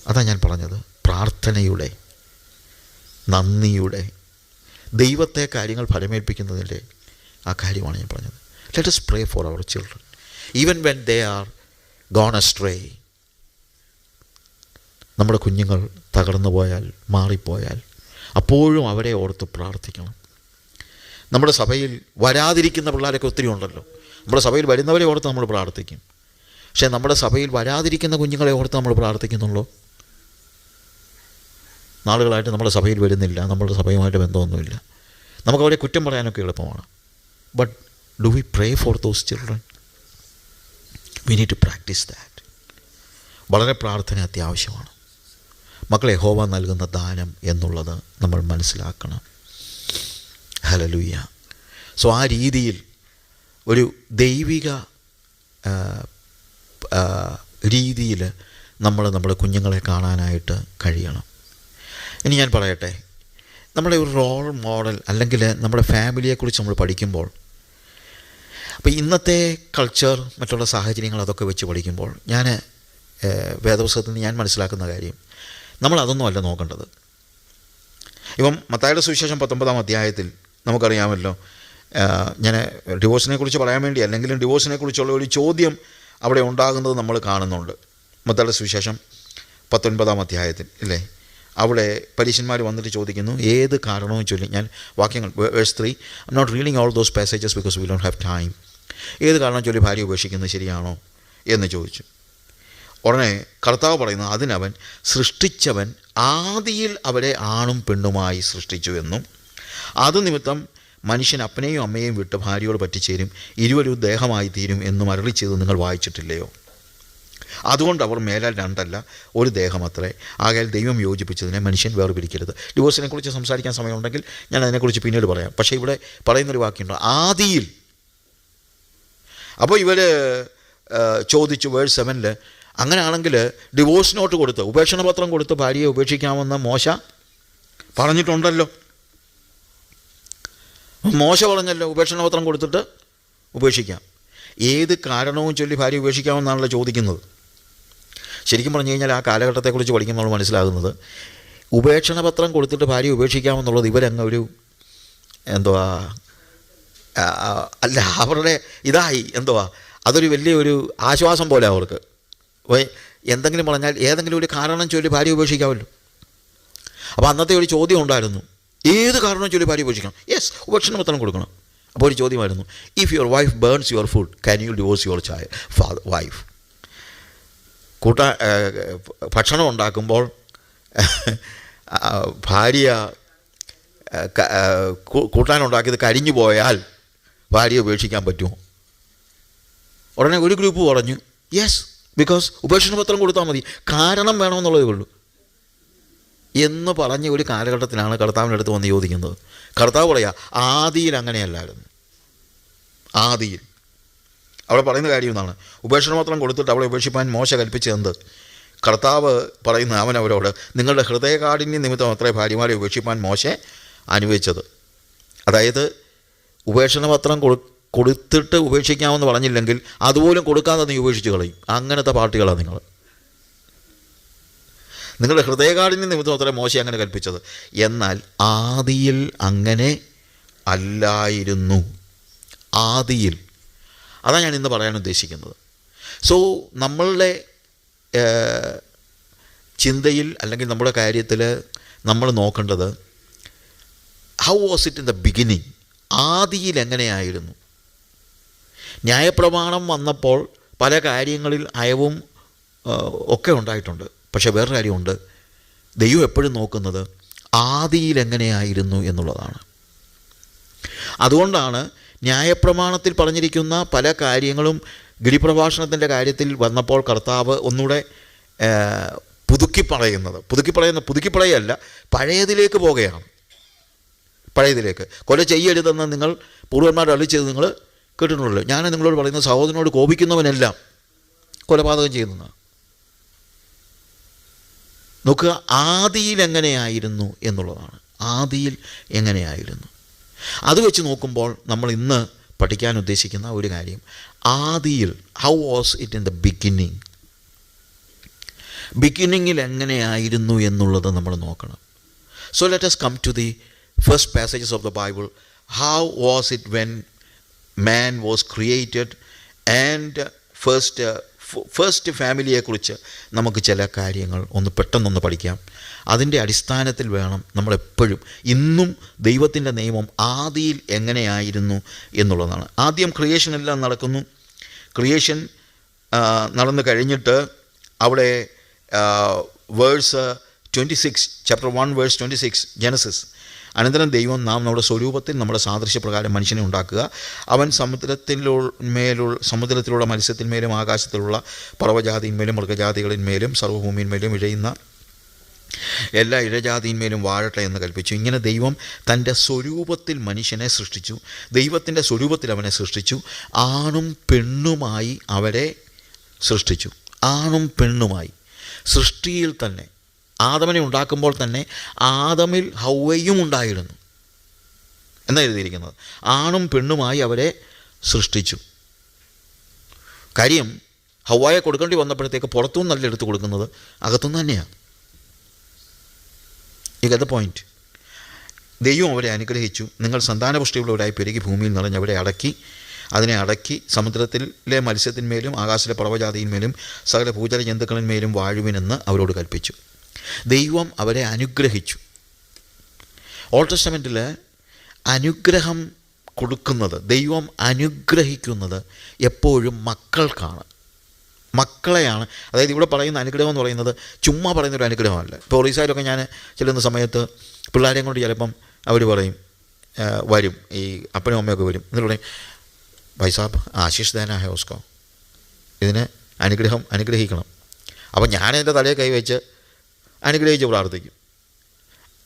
അതാ ഞാൻ പറഞ്ഞത്, പ്രാർത്ഥനയുടെ, നന്ദിയുടെ, ദൈവത്തെ കാര്യങ്ങൾ ഫലമേൽപ്പിക്കുന്നതിൻ്റെ ആ കാര്യമാണ് ഞാൻ പറഞ്ഞത്. Let us pray for our children even when they are gone astray. നമ്മുടെ കുഞ്ഞുങ്ങൾ തകർന്നു പോയാൽ, മാറിപ്പോയാൽ, അപ്പോഴും അവരെ ഓർത്ത് പ്രാർത്ഥിക്കണം. നമ്മുടെ സഭയിൽ വരാതിരിക്കുന്ന പിള്ളേരൊക്കെ ഒത്തിരി ഉണ്ടല്ലോ. നമ്മുടെ സഭയിൽ വരുന്നവരെ ഓർത്ത് നമ്മൾ പ്രാർത്ഥിക്കും. പക്ഷേ നമ്മുടെ സഭയിൽ വരാതിരിക്കുന്ന കുഞ്ഞുങ്ങളെ ഓർത്ത് നമ്മൾ പ്രാർത്ഥിക്കുന്നുള്ളൂ. നാളുകളായിട്ട് നമ്മുടെ സഭയിൽ വരുന്നില്ല, നമ്മുടെ സഭയുമായിട്ട് ബന്ധമൊന്നുമില്ല, നമുക്കവരെ കുറ്റം പറയാനൊക്കെ എളുപ്പമാണ്. But do we pray for those children? We need to practise that. വളരെ പ്രാർത്ഥന അത്യാവശ്യമാണ്. മക്കളെ യഹോവ നൽകുന്ന ദാനം എന്നുള്ളത് നമ്മൾ മനസ്സിലാക്കണം. ഹല്ലേലൂയ. സോ ആ രീതിയിൽ ഒരു ദൈവിക രീതിയിൽ നമ്മൾ നമ്മുടെ കുഞ്ഞുങ്ങളെ കാണാനായിട്ട് കഴിയണം. ഇനി ഞാൻ പറയട്ടെ, നമ്മുടെ ഒരു റോൾ മോഡൽ അല്ലെങ്കിൽ നമ്മുടെ ഫാമിലിയെക്കുറിച്ച് നമ്മൾ പഠിക്കുമ്പോൾ, അപ്പോൾ ഇന്നത്തെ കൾച്ചർ, മറ്റുള്ള സാഹചര്യങ്ങൾ അതൊക്കെ വെച്ച് പഠിക്കുമ്പോൾ ഞാൻ വേദപുസ്തകത്തിൽ നിന്ന് ഞാൻ മനസ്സിലാക്കുന്ന കാര്യം, നമ്മളതൊന്നും അല്ല നോക്കേണ്ടത്. ഇപ്പം മത്തായിയുടെ സുവിശേഷം 19-ാം അധ്യായത്തിൽ നമുക്കറിയാമല്ലോ, ഞാൻ ഡിവോഴ്സിനെ കുറിച്ച് പറയാൻ വേണ്ടി അല്ലെങ്കിലും ഡിവോഴ്സിനെ കുറിച്ചുള്ള ഒരു ചോദ്യം അവിടെ ഉണ്ടാകുന്നത് നമ്മൾ കാണുന്നുണ്ട്. മത്തായിയുടെ സുവിശേഷം 19-ാം അധ്യായത്തിൽ ഇല്ലേ, അവിടെ പരീശന്മാർ വന്നിട്ട് ചോദിക്കുന്നു, ഏത് കാരണവും ചൊല്ലി, ഞാൻ വാക്യങ്ങൾ verse 3, I'm not reading all those passages because we don't have time, ഏത് കാരണം ചൊല്ലി ഭാര്യ ഉപേക്ഷിക്കുന്നത് ശരിയാണോ എന്ന് ചോദിച്ചു. ഉടനെ കർത്താവ് പറയുന്നു, അതിനവൻ സൃഷ്ടിച്ചവൻ ആദിയിൽ അവരെ ആണും പെണ്ണുമായി സൃഷ്ടിച്ചു എന്നും അത് നിമിത്തം മനുഷ്യൻ അപ്പനെയും അമ്മയെയും വിട്ട് ഭാര്യയോട് പറ്റിച്ചേരും, ഇരുവരും ദേഹമായി തീരും എന്നും അരുളി ചെയ്ത് നിങ്ങൾ വായിച്ചിട്ടില്ലയോ? അതുകൊണ്ട് അവർ മേലാൽ രണ്ടല്ല ഒരു ദേഹമത്രേ, ആകയാൽ ദൈവം യോജിപ്പിച്ചതിനെ മനുഷ്യൻ വേർപിരിക്കരുത്. ഡിവോഴ്സിനെ കുറിച്ച് സംസാരിക്കാൻ സമയമുണ്ടെങ്കിൽ ഞാൻ അതിനെക്കുറിച്ച് പിന്നീട് പറയാം. പക്ഷേ ഇവിടെ പറയുന്നൊരു വാക്യമുണ്ട്, ആദിയിൽ. അപ്പോൾ ഇവർ ചോദിച്ചു വേഴ്സ് 7, അങ്ങനെയാണെങ്കിൽ ഡിവോഴ്സ് നോട്ട് കൊടുത്ത്, ഉപേക്ഷണ പത്രം കൊടുത്ത് ഭാര്യയെ ഉപേക്ഷിക്കാമെന്ന് മോശ പറഞ്ഞിട്ടുണ്ടല്ലോ. മോശ പറഞ്ഞല്ലോ ഉപേക്ഷണ പത്രം കൊടുത്തിട്ട് ഉപേക്ഷിക്കാം. ഏത് കാരണവും ചൊല്ലി ഭാര്യ ഉപേക്ഷിക്കാമെന്നാണല്ലോ ചോദിക്കുന്നത്. ശരിക്കും പറഞ്ഞു കഴിഞ്ഞാൽ ആ കാലഘട്ടത്തെക്കുറിച്ച് പഠിക്കുമ്പോൾ നമ്മൾ മനസ്സിലാകുന്നത്, ഉപേക്ഷണ പത്രം കൊടുത്തിട്ട് ഭാര്യ ഉപേക്ഷിക്കാമെന്നുള്ളത് ഇവരങ്ങ് ഒരു എന്തുവാ അല്ല, അവരുടെ ഇതായി എന്തുവാ, അതൊരു വലിയൊരു ആശ്വാസം പോലെ അവർക്ക്. എന്തെങ്കിലും പറഞ്ഞാൽ ഏതെങ്കിലും ഒരു കാരണം ചൊല്ലി ഭാര്യ ഉപേക്ഷിക്കാമല്ലോ. അപ്പോൾ അന്നത്തെ ഒരു ചോദ്യം ഉണ്ടായിരുന്നു, ഏത് കാരണം ചൊല്ലി ഭാര്യ ഉപേക്ഷിക്കണം? യെസ്, ഉപേക്ഷണ പത്രം കൊടുക്കണം. അപ്പോൾ ഒരു ചോദ്യമായിരുന്നു, if your wife burns your food can you divorce your wife? ഭക്ഷണം ഉണ്ടാക്കുമ്പോൾ ഭാര്യ കൂട്ടാനുണ്ടാക്കിയത് കരിഞ്ഞു പോയാൽ ഭാര്യ ഉപേക്ഷിക്കാൻ പറ്റുമോ? ഉടനെ ഒരു ഗ്രൂപ്പ് പറഞ്ഞു, യെസ്, ബിക്കോസ് ഉപേക്ഷണ പത്രം കൊടുത്താൽ മതി, കാരണം വേണമെന്നുള്ളതേ ഉള്ളൂ എന്ന് പറഞ്ഞ ഒരു കാലഘട്ടത്തിലാണ് കർത്താവിൻ്റെ അടുത്ത് വന്ന് ചോദിക്കുന്നത്. കർത്താവ് പറയാ, ആദിയിൽ അങ്ങനെയല്ലായിരുന്നു. ആദിയിൽ അവിടെ പറയുന്ന കാര്യം എന്നാണ്, ഉപേക്ഷണ പത്രം കൊടുത്തിട്ട് അവളെ ഉപേക്ഷിപ്പാൻ മോശ കൽപ്പിച്ചതെന്ത്? കർത്താവ് പറയുന്ന അവനവരോട്, നിങ്ങളുടെ ഹൃദയകാഠിന്യ നിമിത്തം അത്രേ ഭാര്യമാരെ ഉപേക്ഷിപ്പാൻ മോശ അനുവദിച്ചത്. അതായത് ഉപേക്ഷണ പത്രം കൊടുത്തിട്ട് ഉപേക്ഷിക്കാമെന്ന് പറഞ്ഞില്ലെങ്കിൽ അതുപോലും കൊടുക്കാതെ നീ ഉപേക്ഷിച്ച് കളയും. അങ്ങനത്തെ പാർട്ടികളാണ് നിങ്ങൾ. നിങ്ങളുടെ ഹൃദയകാഠിന്യ നിമിത്തം അത്രേ മോശ അങ്ങനെ കൽപ്പിച്ചത്. എന്നാൽ ആദിയിൽ അങ്ങനെ അല്ലായിരുന്നു. ആദിയിൽ. അതാണ് ഞാൻ ഇന്ന് പറയാൻ ഉദ്ദേശിക്കുന്നത്. സോ നമ്മളുടെ ചിന്തയിൽ അല്ലെങ്കിൽ നമ്മുടെ കാര്യത്തിൽ നമ്മൾ നോക്കേണ്ടത്, how was it in the beginning? ആദിയിൽ എങ്ങനെയായിരുന്നു? ന്യായപ്രമാണം വന്നപ്പോൾ പല കാര്യങ്ങളിൽ അയവും ഒക്കെ ഉണ്ടായിട്ടുണ്ട്. പക്ഷേ വേറൊരു കാര്യമുണ്ട്, ദൈവം എപ്പോഴും നോക്കുന്നത് ആദിയിൽ എങ്ങനെയായിരുന്നു എന്നുള്ളതാണ്. അതുകൊണ്ടാണ് ന്യായപ്രമാണത്തിൽ പറഞ്ഞിരിക്കുന്ന പല കാര്യങ്ങളും ഗിരിപ്രഭാഷണത്തിൻ്റെ കാര്യത്തിൽ വന്നപ്പോൾ കർത്താവ് ഒന്നുകൂടെ പുതുക്കിപ്പറയല്ല, പഴയതിലേക്ക് പോകുകയാണ്. പഴയതിലേക്ക്. കൊല ചെയ്യരുതെന്ന് നിങ്ങൾ പൂർവ്വന്മാർ അരുളിച്ചത് നിങ്ങൾ കേട്ടിട്ടുണ്ടല്ലോ. ഞാൻ നിങ്ങളോട് പറയുന്നത്, സഹോദരനോട് കോപിക്കുന്നവനെല്ലാം കൊലപാതകം ചെയ്യുന്നതാണ്. നോക്കുക, ആദിയിൽ എങ്ങനെയായിരുന്നു എന്നുള്ളതാണ്. ആദിയിൽ എങ്ങനെയായിരുന്നു അത് വെച്ച് നോക്കുമ്പോൾ നമ്മൾ ഇന്ന് പഠിക്കാൻ ഉദ്ദേശിക്കുന്ന ഒരു കാര്യം, ആദിയിൽ, how was it in the beginning? ബിഗിനിങ്ങിൽ എങ്ങനെയായിരുന്നു എന്നുള്ളത് നമ്മൾ നോക്കണം. So let us come to the first passages of the Bible. How was it when man was created? And first ഫാമിലിയെക്കുറിച്ച് നമുക്ക് ചില കാര്യങ്ങൾ പെട്ടെന്നൊന്ന് പഠിക്കാം. അതിൻ്റെ അടിസ്ഥാനത്തിൽ വേണം നമ്മളെപ്പോഴും ഇന്നും ദൈവത്തിൻ്റെ നിയമം ആദിയിൽ എങ്ങനെയായിരുന്നു എന്നുള്ളതാണ്. ആദ്യം ക്രിയേഷൻ എല്ലാം നടക്കുന്നു. ക്രിയേഷൻ നടന്നു കഴിഞ്ഞിട്ട് അവിടെ വേഴ്സ് 26, ചാപ്റ്റർ 1 വേഴ്സ് 26 ജനസിസ്, അനന്തരം ദൈവം നാം നമ്മുടെ സ്വരൂപത്തിൽ നമ്മുടെ സാദൃശ്യപ്രകാരം മനുഷ്യനെ ഉണ്ടാക്കുക, അവൻ സമുദ്രത്തിലുള്ള മത്സ്യത്തിന്മേലും ആകാശത്തിലുള്ള പർവ്വജാതിന്മേലും മൃഗജാതികളിന്മേലും സർവ്വഭൂമിന്മേലും ഇഴയുന്ന എല്ലാ ഇഴജാതിന്മേലും വാഴട്ടെ എന്ന് കൽപ്പിച്ചു. ഇങ്ങനെ ദൈവം തൻ്റെ സ്വരൂപത്തിൽ മനുഷ്യനെ സൃഷ്ടിച്ചു. ദൈവത്തിൻ്റെ സ്വരൂപത്തിൽ അവനെ സൃഷ്ടിച്ചു. ആണും പെണ്ണുമായി അവരെ സൃഷ്ടിച്ചു. ആണും പെണ്ണുമായി സൃഷ്ടിയിൽ തന്നെ ആദമിനെ ഉണ്ടാക്കുമ്പോൾ തന്നെ ആദമിൽ ഹൗവയും ഉണ്ടായിരുന്നു എന്നാണ് എഴുതിയിരിക്കുന്നത്. ആണും പെണ്ണുമായി അവരെ സൃഷ്ടിച്ചു. കാര്യം ഹൗവയെ കൊടുക്കേണ്ടി വന്നപ്പോഴത്തേക്ക് പുറത്തുനിന്നല്ല എടുത്ത് കൊടുക്കുന്നത്, അകത്തുനിന്ന് തന്നെയാണ്. ഈ ഗെറ്റ് ദ പോയിൻറ്റ്. ദൈവം അവരെ അനുഗ്രഹിച്ചു. നിങ്ങൾ സന്താനപുഷ്ടിയുള്ളവരായി പെരുകി ഭൂമിയിൽ നിറഞ്ഞ് അവരെ അതിനെ അടക്കി സമുദ്രത്തിലെ മത്സ്യത്തിന്മേലും ആകാശത്തിലെ പർവ്വജാതിയിന്മേലും സകല ഭൂചര ജന്തുക്കളിന്മേലും വാഴുവിനെന്ന് അവരോട് കൽപ്പിച്ചു. ദൈവം അവരെ അനുഗ്രഹിച്ചു. ഓൾഡ് ടെസ്റ്റമെൻറ്റിൽ അനുഗ്രഹം കൊടുക്കുന്നത്, ദൈവം അനുഗ്രഹിക്കുന്നത് എപ്പോഴും മക്കൾക്കാണ്, മക്കളെയാണ്. അതായത് ഇവിടെ പറയുന്ന അനുഗ്രഹം എന്ന് പറയുന്നത് ചുമ്മാ പറയുന്നൊരു അനുഗ്രഹമല്ല. ഇപ്പോൾ ഒറീസയിലൊക്കെ ഞാൻ ചെല്ലുന്ന സമയത്ത് പിള്ളേരെയും കൊണ്ട് ചിലപ്പം അവർ പറയും, വരും, ഈ അപ്പനും അമ്മയൊക്കെ വരും, എന്നിട്ട് പറയും, ഭായിസാബ് ആശീഷ് ദേന ഹെ ഉസ്കോ, ഇതിന് അനുഗ്രഹിക്കണം. അപ്പം ഞാനെൻ്റെ തലയെ കൈവച്ച് അനുഗ്രഹിച്ച് പ്രാർത്ഥിക്കും.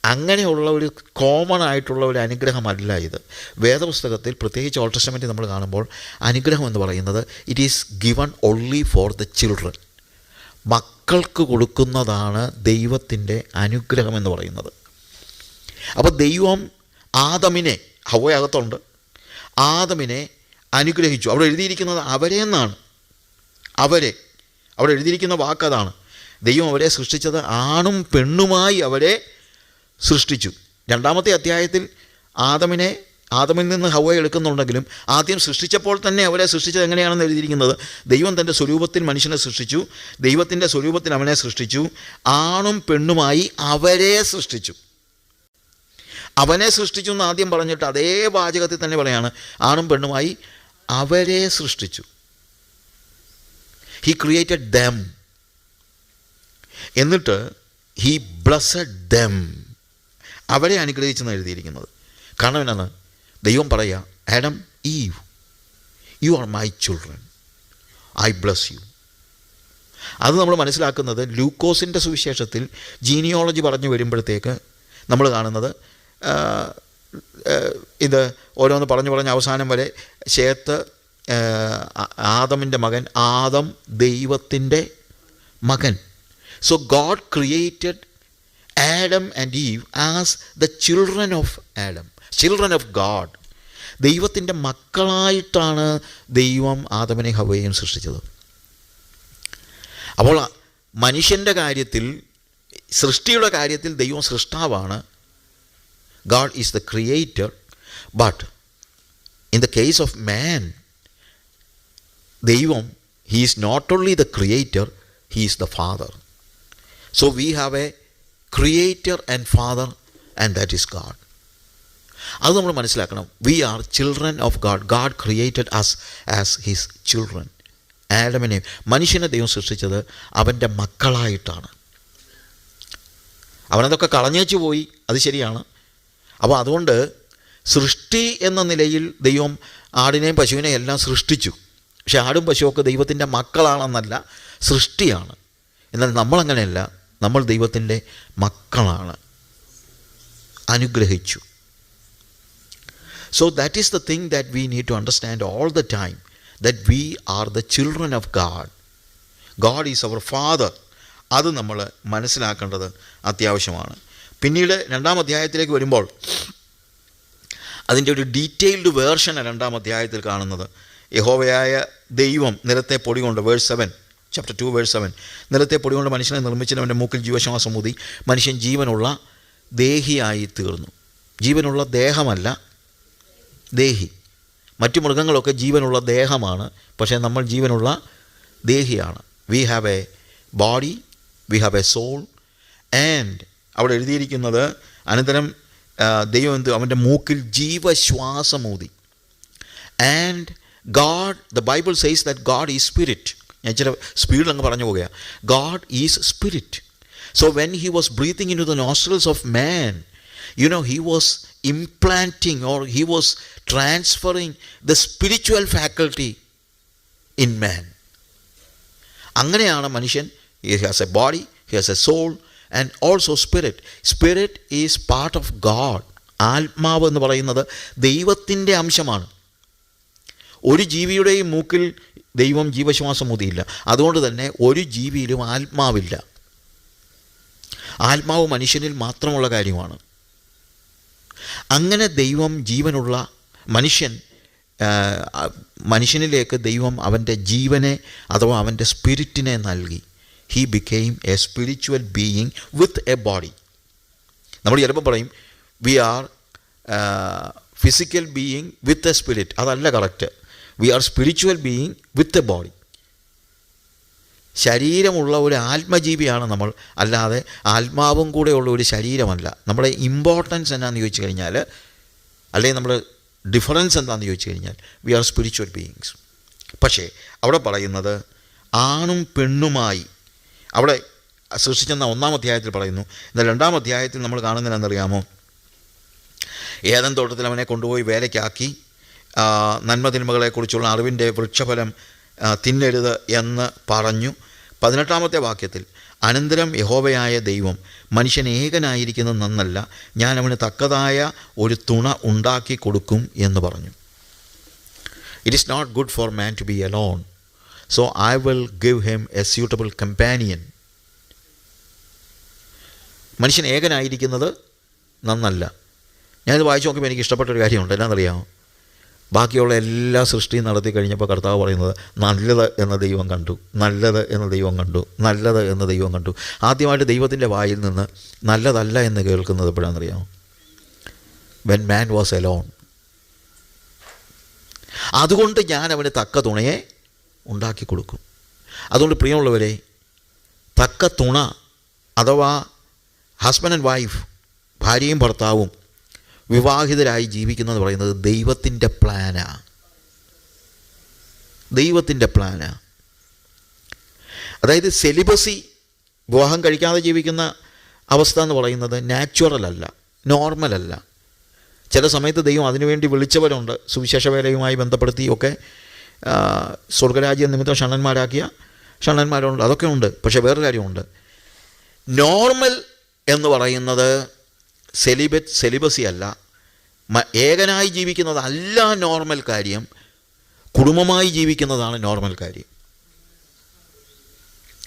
അങ്ങനെയുള്ള ഒരു കോമൺ ആയിട്ടുള്ള ഒരു അനുഗ്രഹമല്ല ഇത്. വേദപുസ്തകത്തിൽ പ്രത്യേകിച്ച് ഓൾഡ് ടെസ്റ്റമെൻറ്റിൽ നമ്മൾ കാണുമ്പോൾ അനുഗ്രഹം എന്ന് പറയുന്നത് it is given only for the children. മക്കൾക്ക് കൊടുക്കുന്നതാണ് ദൈവത്തിൻ്റെ അനുഗ്രഹം എന്ന് പറയുന്നത്. അപ്പോൾ ദൈവം ആദമിനെ, ഹവ്വയകത്തുണ്ട്, ആദമിനെ അനുഗ്രഹിച്ചു. അവിടെ എഴുതിയിരിക്കുന്നത് അവരെ എന്നാണ്. അവിടെ എഴുതിയിരിക്കുന്ന വാക്കതാണ്. ദൈവം അവരെ സൃഷ്ടിച്ചത് ആണും പെണ്ണുമായി അവരെ സൃഷ്ടിച്ചു. 2-ാമത്തെ അധ്യായത്തിൽ ആദമിൽ നിന്ന് ഹവ്വയെ എടുക്കുന്നുണ്ടെങ്കിലും ആദ്യം സൃഷ്ടിച്ചപ്പോൾ തന്നെ അവരെ സൃഷ്ടിച്ചത് എങ്ങനെയാണെന്ന് എഴുതിയിരിക്കുന്നത്, ദൈവം തൻ്റെ സ്വരൂപത്തിൽ മനുഷ്യനെ സൃഷ്ടിച്ചു, ദൈവത്തിൻ്റെ സ്വരൂപത്തിൽ അവനെ സൃഷ്ടിച്ചു, ആണും പെണ്ണുമായി അവരെ സൃഷ്ടിച്ചു. അവനെ സൃഷ്ടിച്ചു എന്ന് ആദ്യം പറഞ്ഞിട്ട് അതേ വാചകത്തിൽ തന്നെ പറയാണ്, ആണും പെണ്ണുമായി അവരെ സൃഷ്ടിച്ചു. He created dum. എന്നിട്ട് ഹി ബ്ലസ്സഡ് ദം. അവരെ അനുഗ്രഹിച്ചെന്ന് എഴുതിയിരിക്കുന്നത്. കാരണം എന്നാണ്, ദൈവം പറയുക, Adam, eve, you are my children, I bless you. അത് നമ്മൾ മനസ്സിലാക്കുന്നത് ലൂക്കോസിൻ്റെ സുവിശേഷത്തിൽ ജീനിയോളജി പറഞ്ഞു വരുമ്പോഴത്തേക്ക് നമ്മൾ കാണുന്നത്, ഇത് ഓരോന്ന് പറഞ്ഞ് അവസാനം വരെ ശേത്ത് ആദമിൻ്റെ മകൻ, ആദം ദൈവത്തിൻ്റെ മകൻ. So God created Adam and eve as the children of Adam, children of God. ദൈവത്തിൻ്റെ മക്കളായിട്ടാണ് ദൈവം ആദമിനെ ഹവ്വയെയും സൃഷ്ടിച്ചത്. അപ്പോൾ മനുഷ്യൻ്റെ കാര്യത്തിൽ, സൃഷ്ടിയുടെ കാര്യത്തിൽ ദൈവം സൃഷ്ടാവാണ്. God is the creator, but in the case of man, ദൈവം, he is not only the creator, he is the father. So we have a creator and father, and that is God. അത് നമ്മൾ മനസ്സിലാക്കണം. We are children of God. God created us as his children. ആഡമിനെ, മനുഷ്യനെ ദൈവം സൃഷ്ടിച്ചത് അവൻ്റെ മക്കളായിട്ടാണ്. അവനതൊക്കെ കളഞ്ഞേച്ചു പോയി, അത് ശരിയാണ്. അപ്പോൾ അതുകൊണ്ട് സൃഷ്ടി എന്ന നിലയിൽ ദൈവം ആടിനെയും പശുവിനെയും എല്ലാം സൃഷ്ടിച്ചു. പക്ഷെ ആടും പശുവൊക്കെ ദൈവത്തിൻ്റെ മക്കളാണെന്നല്ല, സൃഷ്ടിയാണ്. എന്നാൽ നമ്മളങ്ങനെയല്ല, നമ്മൾ ദൈവത്തിൻ്റെ മക്കളാണ്, അനുഗ്രഹിച്ചു. So that is the thing that we need to understand all the time, that we are the children of God. God is our father. അത് നമ്മൾ മനസ്സിലാക്കേണ്ടത് അത്യാവശ്യമാണ്. പിന്നീട് 2-ാം അധ്യായത്തിലേക്ക് വരുമ്പോൾ അതിൻ്റെ ഒരു ഡീറ്റെയിൽഡ് വേർഷനാണ് 2-ാം അധ്യായത്തിൽ കാണുന്നത്. യഹോവയായ ദൈവം നിലത്തെ പൊടി കൊണ്ട്, വേഴ്സ് 7, ചാപ്റ്റർ 2 വേഴ്സ് 7, നിലത്തെ പൊടി കൊണ്ട് മനുഷ്യനെ നിർമ്മിച്ചവൻ്റെ മൂക്കിൽ ജീവശ്വാസം ഊതി മനുഷ്യൻ ജീവനുള്ള ദേഹിയായി തീർന്നു. ജീവനുള്ള ദേഹമല്ല, ദേഹി. മറ്റു മൃഗങ്ങളൊക്കെ ജീവനുള്ള ദേഹമാണ്, പക്ഷേ നമ്മൾ ജീവനുള്ള ദേഹിയാണ്. We have a body, we have a soul. And അവിടെ എഴുതിയിരിക്കുന്നത്, അനന്തരം ദൈവം അവൻ്റെ മൂക്കിൽ ജീവശ്വാസമൂതി. And God, the Bible says that God is spirit. ഞാൻ ചില സ്പീഡിൽ അങ്ങ് പറഞ്ഞു പോകുകയാണ്. God is spirit. So when he was breathing in to the nostrils of man, you know, he was implanting or he was transferring the spiritual faculty in man. അങ്ങനെയാണ് മനുഷ്യൻ. he has a body, he has a soul and also spirit. Spirit is part of God. ആത്മാവ് എന്ന് പറയുന്നത് ദൈവത്തിൻ്റെ അംശമാണ്. ഒരു ജീവിയുടെയും മൂക്കിൽ ദൈവം ജീവശ്വാസം ഊതിയില്ല. അതുകൊണ്ട് തന്നെ ഒരു ജീവിയിലും ആത്മാവില്ല. ആത്മാവ് മനുഷ്യനിൽ മാത്രമുള്ള കാര്യമാണ്. അങ്ങനെ ദൈവം ജീവനുള്ള മനുഷ്യനിലേക്ക് ദൈവം അവൻ്റെ ജീവനെ അഥവാ അവൻ്റെ സ്പിരിറ്റിനെ നൽകി. He became a spiritual being with a body. നമ്മൾ ചിലപ്പോൾ പറയും we are physical being with a spirit. അതല്ല correct. We are spiritual being with a body. ശരീരമുള്ള ഒരു ആത്മജീവിയാണ് നമ്മൾ, അല്ലാതെ ആത്മാവും കൂടെയുള്ള ഒരു ശരീരമല്ല. നമ്മുടെ ഇമ്പോർട്ടൻസ് എന്താണെന്ന് ചോദിച്ചു കഴിഞ്ഞാൽ, അല്ലെങ്കിൽ നമ്മുടെ ഡിഫറൻസ് എന്താണെന്ന് ചോദിച്ചു കഴിഞ്ഞാൽ, വി ആർ സ്പിരിച്വൽ ബീയിങ്സ്. പക്ഷേ അവിടെ പറയുന്നത് ആണും പെണ്ണുമായി അവിടെ സൃഷ്ടിച്ചെന്ന 1-ാം അധ്യായത്തിൽ പറയുന്നു. എന്നാൽ 2-ാം അധ്യായത്തിൽ നമ്മൾ കാണുന്നതെന്നറിയാമോ? ഏദൻ തോട്ടത്തിൽ അവനെ കൊണ്ടുപോയി വേലയ്ക്കാക്കി നന്മതിന്മകളെക്കുറിച്ചുള്ള അറിവിൻ്റെ വൃക്ഷഫലം തിന്നരുത് എന്ന് പറഞ്ഞു. 18-ാമത്തെ വാക്യത്തിൽ അനന്തരം യഹോവയായ ദൈവം മനുഷ്യൻ ഏകനായിരിക്കുന്നത് നന്നല്ല, ഞാൻ അവന് തക്കതായ ഒരു തുണ ഉണ്ടാക്കി കൊടുക്കും എന്ന് പറഞ്ഞു. It is not good for man to be alone, so I will give him a suitable companion. മനുഷ്യൻ ഏകനായിരിക്കുന്നത് നന്നല്ല. ഞാനിത് വായിച്ചു നോക്കുമ്പോൾ എനിക്ക് ഇഷ്ടപ്പെട്ടൊരു കാര്യമുണ്ട്. എന്നാണെന്നറിയാമോ? ബാക്കിയുള്ള എല്ലാ സൃഷ്ടിയും നടത്തി കഴിഞ്ഞപ്പോൾ കർത്താവ് പറയുന്നത് നല്ലത് എന്ന ദൈവം കണ്ടു, നല്ലത് എന്ന ദൈവം കണ്ടു, നല്ലത് എന്ന ദൈവം കണ്ടു. ആദ്യമായിട്ട് ദൈവത്തിൻ്റെ വായിൽ നിന്ന് നല്ലതല്ല എന്ന് കേൾക്കുന്നത് എപ്പോഴാണെന്നറിയാമോ? When man was alone. അതുകൊണ്ട് ഞാൻ അവന് തക്ക തുണയെ ഉണ്ടാക്കി കൊടുക്കും. അതുകൊണ്ട് പ്രിയമുള്ളവരെ, തക്ക തുണ അഥവാ ഹസ്ബൻഡ് ആൻഡ് വൈഫ്, ഭാര്യയും ഭർത്താവും വിവാഹിതരായി ജീവിക്കുന്നതെന്ന് പറയുന്നത് ദൈവത്തിൻ്റെ പ്ലാനാണ്. ദൈവത്തിൻ്റെ പ്ലാനാണ്. അതായത് സെലിബസി, വിവാഹം കഴിക്കാതെ ജീവിക്കുന്ന അവസ്ഥ എന്ന് പറയുന്നത് നാച്ചുറൽ അല്ല, നോർമൽ അല്ല. ചില സമയത്ത് ദൈവം അതിനുവേണ്ടി വിളിച്ചവരുണ്ട്. സുവിശേഷ വേലയുമായി ബന്ധപ്പെടുത്തിയൊക്കെ സ്വർഗരാജ്യ നിമിത്തം ഷണ്ണന്മാരാക്കിയ ഷണ്ണന്മാരുണ്ട്, അതൊക്കെ ഉണ്ട്. പക്ഷേ വേറൊരു കാര്യമുണ്ട്. നോർമൽ എന്ന് പറയുന്നത് സെലിബസി അല്ല, ഏകനായി ജീവിക്കുന്നതല്ല നോർമൽ കാര്യം. കുടുംബമായി ജീവിക്കുന്നതാണ് നോർമൽ കാര്യം.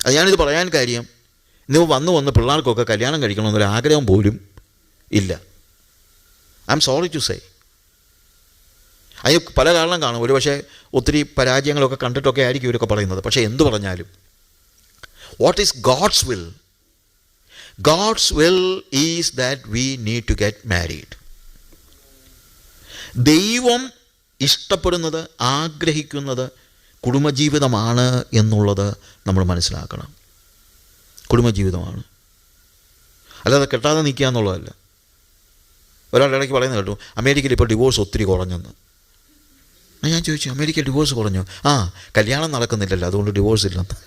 അത് ഞാനിത് പറയാൻ കാര്യം, ഇന്ന് വന്ന് പിള്ളേർക്കൊക്കെ കല്യാണം കഴിക്കണമെന്നൊരു ആഗ്രഹം പോലും ഇല്ല. I'm sorry to say. അതിന് പല കാരണം കാണും. ഒരു പക്ഷേ ഒത്തിരി പരാജയങ്ങളൊക്കെ കണ്ടിട്ടൊക്കെ ആയിരിക്കും ഇവരൊക്കെ പറയുന്നത്. പക്ഷേ എന്തു പറഞ്ഞാലും what is God's will? God's will is that we need to get married. ദൈവം ഇഷ്ടപ്പെടുന്നത്, ആഗ്രഹിക്കുന്നത് കുടുംബജീവിതമാണ് എന്നുള്ളത് നമ്മൾ മനസ്സിലാക്കണം. കുടുംബജീവിതമാണ്, അല്ലാതെ കെട്ടാതെ നിൽക്കുക എന്നുള്ളതല്ല. ഒരാളുടെ ഇടയ്ക്ക് പറയുന്നത് കേട്ടു, അമേരിക്കയിൽ ഇപ്പോൾ ഡിവോഴ്സ് ഒത്തിരി കുറഞ്ഞെന്ന്. ഞാൻ ചോദിച്ചു, അമേരിക്കയിൽ ഡിവോഴ്സ് കുറഞ്ഞു? കല്യാണം നടക്കുന്നില്ലല്ലോ, അതുകൊണ്ട് ഡിവോഴ്സ് ഇല്ലെന്ന്.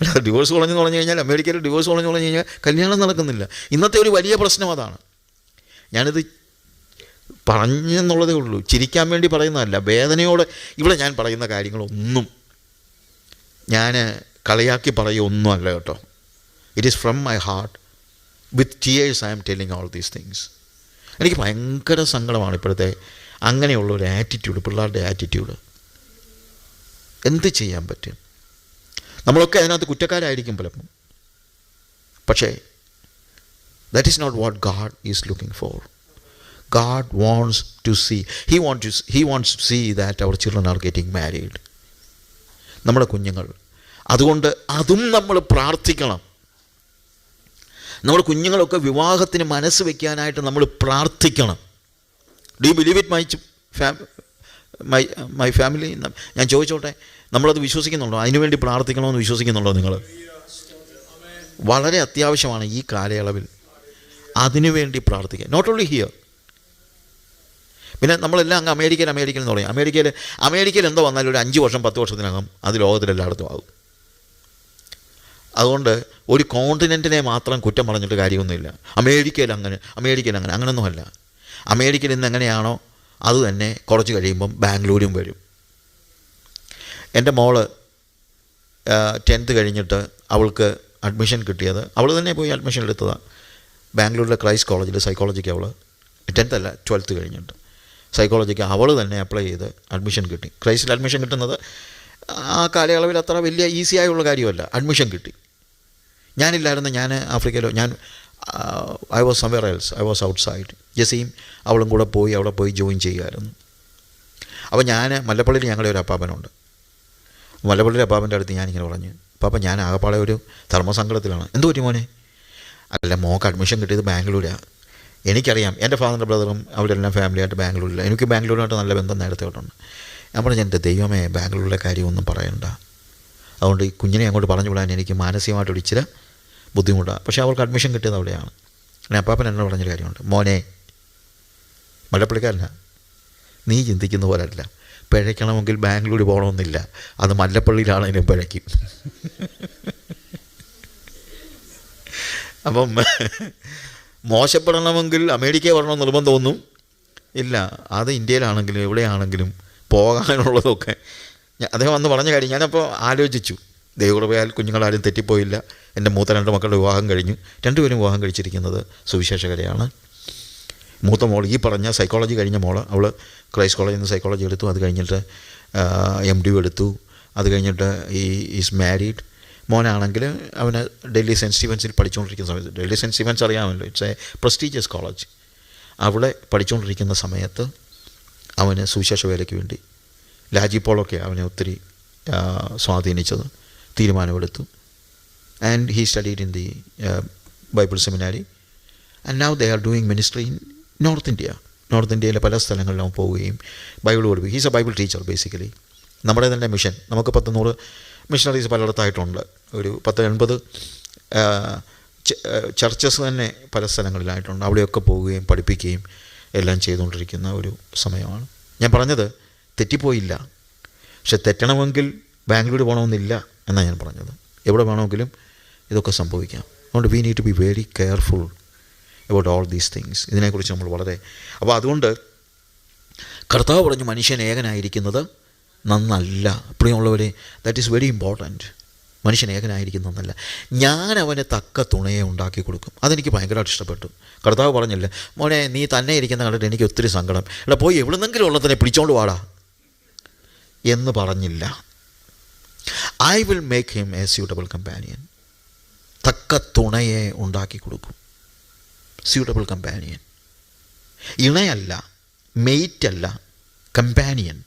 അല്ല, ഡിവോഴ്സ് കുറഞ്ഞു കഴിഞ്ഞാൽ, അമേരിക്കയിൽ ഡിവോഴ്സ് കുറഞ്ഞു കഴിഞ്ഞാൽ കല്യാണം നടക്കുന്നില്ല. ഇന്നത്തെ ഒരു വലിയ പ്രശ്നം അതാണ്. ഞാനിത് പറഞ്ഞെന്നുള്ളതേ ഉള്ളൂ, ചിരിക്കാൻ വേണ്ടി പറയുന്നതല്ല. വേദനയോടെ ഇവിടെ ഞാൻ പറയുന്ന കാര്യങ്ങളൊന്നും ഞാൻ കളിയാക്കി പറയുകയൊന്നും അല്ല കേട്ടോ. It is from my heart. With tears I am telling all these things. എനിക്ക് ഭയങ്കര സങ്കടമാണ് ഇപ്പോഴത്തെ അങ്ങനെയുള്ള ഒരു ആറ്റിറ്റ്യൂഡ്, പിള്ളേരുടെ ആറ്റിറ്റ്യൂഡ്. എന്ത് ചെയ്യാൻ പറ്റും? നമ്മളൊക്കെ അതിനകത്ത് കുറ്റക്കാരായിരിക്കും പലപ്പോൾ. പക്ഷേ that is not what God is looking for. God wants to see, he wants to see that our children are getting married. നമ്മുടെ കുഞ്ഞുങ്ങൾ. അതുകൊണ്ട് അതും നമ്മൾ പ്രാർത്ഥിക്കണം. നമ്മുടെ കുഞ്ഞുങ്ങളൊക്കെ വിവാഹത്തിന് മനസ്സ് വയ്ക്കാനായിട്ട് നമ്മൾ പ്രാർത്ഥിക്കണം. Do you believe it my family? ഞാൻ ചോദിച്ചോട്ടെ, നമ്മളത് വിശ്വസിക്കുന്നുണ്ടോ? അതിനുവേണ്ടി പ്രാർത്ഥിക്കണമെന്ന് വിശ്വസിക്കുന്നുണ്ടോ നിങ്ങൾ? വളരെ അത്യാവശ്യമാണ് ഈ കാലയളവിൽ അതിനുവേണ്ടി പ്രാർത്ഥിക്കുക. Not only here. പിന്നെ നമ്മളെല്ലാം അങ്ങ് അമേരിക്കൻ എന്ന് പറയും. അമേരിക്കയിൽ എന്തോ വന്നാലും ഒരു 5 വർഷം 10 വർഷത്തിനകം അത് ലോകത്തിലെല്ലായിടത്തും ആകും. അതുകൊണ്ട് ഒരു കോണ്ടിനെൻറ്റിനെ മാത്രം കുറ്റം പറഞ്ഞിട്ട് കാര്യമൊന്നുമില്ല. അമേരിക്കയിൽ അങ്ങനെ അങ്ങനെയൊന്നുമല്ല. അമേരിക്കയിൽ ഇന്ന് എങ്ങനെയാണോ അത് തന്നെ കുറച്ച് കഴിയുമ്പം ബാംഗ്ലൂരും വരും. എൻ്റെ മോള് 10th കഴിഞ്ഞിട്ട് അവൾക്ക് അഡ്മിഷൻ കിട്ടിയത്, അവൾ തന്നെ പോയി അഡ്മിഷൻ എടുത്തതാണ്. ബാംഗ്ലൂരിലെ ക്രൈസ്റ്റ് കോളേജിൽ സൈക്കോളജിക്ക് അവൾ 10th അല്ല 12th കഴിഞ്ഞിട്ട് സൈക്കോളജിക്ക് അവൾ തന്നെ അപ്ലൈ ചെയ്ത് അഡ്മിഷൻ കിട്ടി. ക്രൈസ്റ്റിൽ അഡ്മിഷൻ കിട്ടുന്നത് ആ കാലയളവിൽ അത്ര വലിയ ഈസിയായുള്ള കാര്യമല്ല. അഡ്മിഷൻ കിട്ടി. ഞാനില്ലായിരുന്നു, ഞാൻ ആഫ്രിക്കയിലോ, ഞാൻ I was somewhere else, I was outside. ജെസിയും അവളും കൂടെ പോയി അവിടെ പോയി ജോയിൻ ചെയ്യുമായിരുന്നു. അപ്പോൾ ഞാൻ മല്ലപ്പള്ളിയിൽ ഞങ്ങളുടെ ഒരു അപ്പാപ്പനുണ്ട്. മല്ലപ്പള്ളിയിലെ അപ്പാപ്പൻ്റെ അടുത്ത് ഞാനിങ്ങനെ പറഞ്ഞു, പാപ്പ ഞാൻ ആകപ്പാടെ ഒരു ധർമ്മസങ്കടത്തിലാണ്. എന്തു പറ്റി മോനെ? അല്ല, മോക്ക് അഡ്മിഷൻ കിട്ടിയത് ബാംഗ്ലൂരാണ്. എനിക്കറിയാം, എൻ്റെ ഫാദറിൻ്റെ ബ്രദറും അവിടെ എല്ലാം ഫാമിലിയായിട്ട് ബാംഗ്ലൂരിലാണ്. എനിക്ക് ബാംഗ്ലൂരുമായിട്ട് നല്ല ബന്ധം നേരത്തെ തൊട്ടുണ്ട്. ഞാൻ പറഞ്ഞു, എൻ്റെ ദൈവമേ, ബാംഗ്ലൂരിലെ കാര്യമൊന്നും പറയണ്ട. അതുകൊണ്ട് ഈ കുഞ്ഞിനെ അങ്ങോട്ട് പറഞ്ഞു വിടാൻ എനിക്ക് മാനസികമായിട്ട് ഇച്ചിരി ബുദ്ധിമുട്ടാണ്. പക്ഷേ അവൾക്ക് അഡ്മിഷൻ കിട്ടിയത് അവിടെയാണ്. പിന്നെ അപ്പാപ്പൻ എന്നോട് പറഞ്ഞൊരു കാര്യമുണ്ട്, മോനെ, മല്ലപ്പള്ളിക്കാരല്ല, നീ ചിന്തിക്കുന്ന പോലല്ല. പിഴയ്ക്കണമെങ്കിൽ ബാംഗ്ലൂർ പോകണമെന്നില്ല, അത് മല്ലപ്പള്ളിയിലാണെങ്കിലും പിഴയ്ക്കും. അപ്പം മോശപ്പെടണമെങ്കിൽ അമേരിക്ക വരണമെന്ന് നിർബന്ധമൊന്നും ഇല്ല. അത് ഇന്ത്യയിലാണെങ്കിലും എവിടെയാണെങ്കിലും പോകാനുള്ളതൊക്കെ അദ്ദേഹം വന്ന് പറഞ്ഞ കാര്യം ഞാനപ്പോൾ ആലോചിച്ചു. ദൈവകൃപയാൽ കുഞ്ഞുങ്ങളാരും തെറ്റിപ്പോയില്ല. എൻ്റെ മൂത്ത 2 മക്കളുടെ വിവാഹം കഴിഞ്ഞു. 2 പേരും വിവാഹം കഴിച്ചിരിക്കുന്നത് സുവിശേഷകരെയാണ്. മൂത്ത മോൾ, ഈ പറഞ്ഞ സൈക്കോളജി കഴിഞ്ഞ മോൾ, അവൾ ക്രൈസ്റ്റ് കോളേജിൽ നിന്ന് സൈക്കോളജി എടുത്തു. അത് കഴിഞ്ഞിട്ട് MD എടുത്തു. അത് കഴിഞ്ഞിട്ട് ഈസ് മാരീഡ്. മോനാണെങ്കിൽ അവന് ഡൽഹി സെൻറ്റ് സ്റ്റീഫൻസിൽ പഠിച്ചുകൊണ്ടിരിക്കുന്ന സമയത്ത്, ഡൽഹി സെൻറ്റ് സ്റ്റീഫൻസ് അറിയാമല്ലോ, ഇറ്റ്സ് എ പ്രസ്റ്റീജിയസ് കോളേജ്. അവിടെ പഠിച്ചുകൊണ്ടിരിക്കുന്ന സമയത്ത് അവന് സുവിശേഷ വേലയ്ക്ക് വേണ്ടി ലാജി പോളൊക്കെ അവനെ ഒത്തിരി സ്വാധീനിച്ചത്, തീരുമാനമെടുത്തു. And he studied in the Bible seminary. And now they are doing ministry in north India. North ഇന്ത്യയിലെ പല സ്ഥലങ്ങളിലും പോവുകയും ബൈബിൾ പഠിപ്പിക്കും. He's A Bible teacher basically. നമ്മുടെ തന്നെ മിഷൻ, നമുക്ക് 100 മിഷണറീസ് പലയിടത്തായിട്ടുണ്ട്. ഒരു 80 ചർച്ചസ് തന്നെ പല സ്ഥലങ്ങളിലായിട്ടുണ്ട്. അവിടെയൊക്കെ പോവുകയും പഠിപ്പിക്കുകയും എല്ലാം ചെയ്തുകൊണ്ടിരിക്കുന്ന ഒരു സമയമാണ്. ഞാൻ പറഞ്ഞത് തെറ്റിപ്പോയില്ല, പക്ഷെ തെറ്റണമെങ്കിൽ ബാംഗ്ലൂർ പോകണമെന്നില്ല എന്നാണ് ഞാൻ പറഞ്ഞത്. എവിടെ വേണമെങ്കിലും ഇതൊക്കെ സംഭവിക്കാം. അതുകൊണ്ട് we need to be very careful about all these things. ഇതിനെക്കുറിച്ച് നമ്മൾ വളരെ, അപ്പോൾ അതുകൊണ്ട് കർത്താവ് പറഞ്ഞു മനുഷ്യൻ ഏകനായിരിക്കുന്നത് നന്നല്ല. പ്രിയമുള്ളവരെ, ദാറ്റ് ഈസ് വെരി ഇമ്പോർട്ടൻറ്റ്. മനുഷ്യൻ ഏകനായിരിക്കുന്നതല്ല, ഞാൻ അവന് തക്ക തുണയെ ഉണ്ടാക്കി കൊടുക്കും. അതെനിക്ക് ഭയങ്കരമായിട്ട് ഇഷ്ടപ്പെട്ടു. കർത്താവ് പറഞ്ഞില്ല, മോനെ നീ തന്നെ ഇരിക്കുന്ന കണ്ടിട്ട് എനിക്ക് ഒത്തിരി സങ്കടം, എടാ പോയി എവിടുന്നെങ്കിലും ഉള്ളതിനെ പിടിച്ചോണ്ട് വാടാ എന്ന് പറഞ്ഞില്ല. I will make him a suitable companion. തക്ക തുണയെ ഉണ്ടാക്കി കൊടുക്കും. സ്യൂട്ടബിൾ കമ്പാനിയൻ, ഇണയല്ല, മെയ്റ്റല്ല, companion.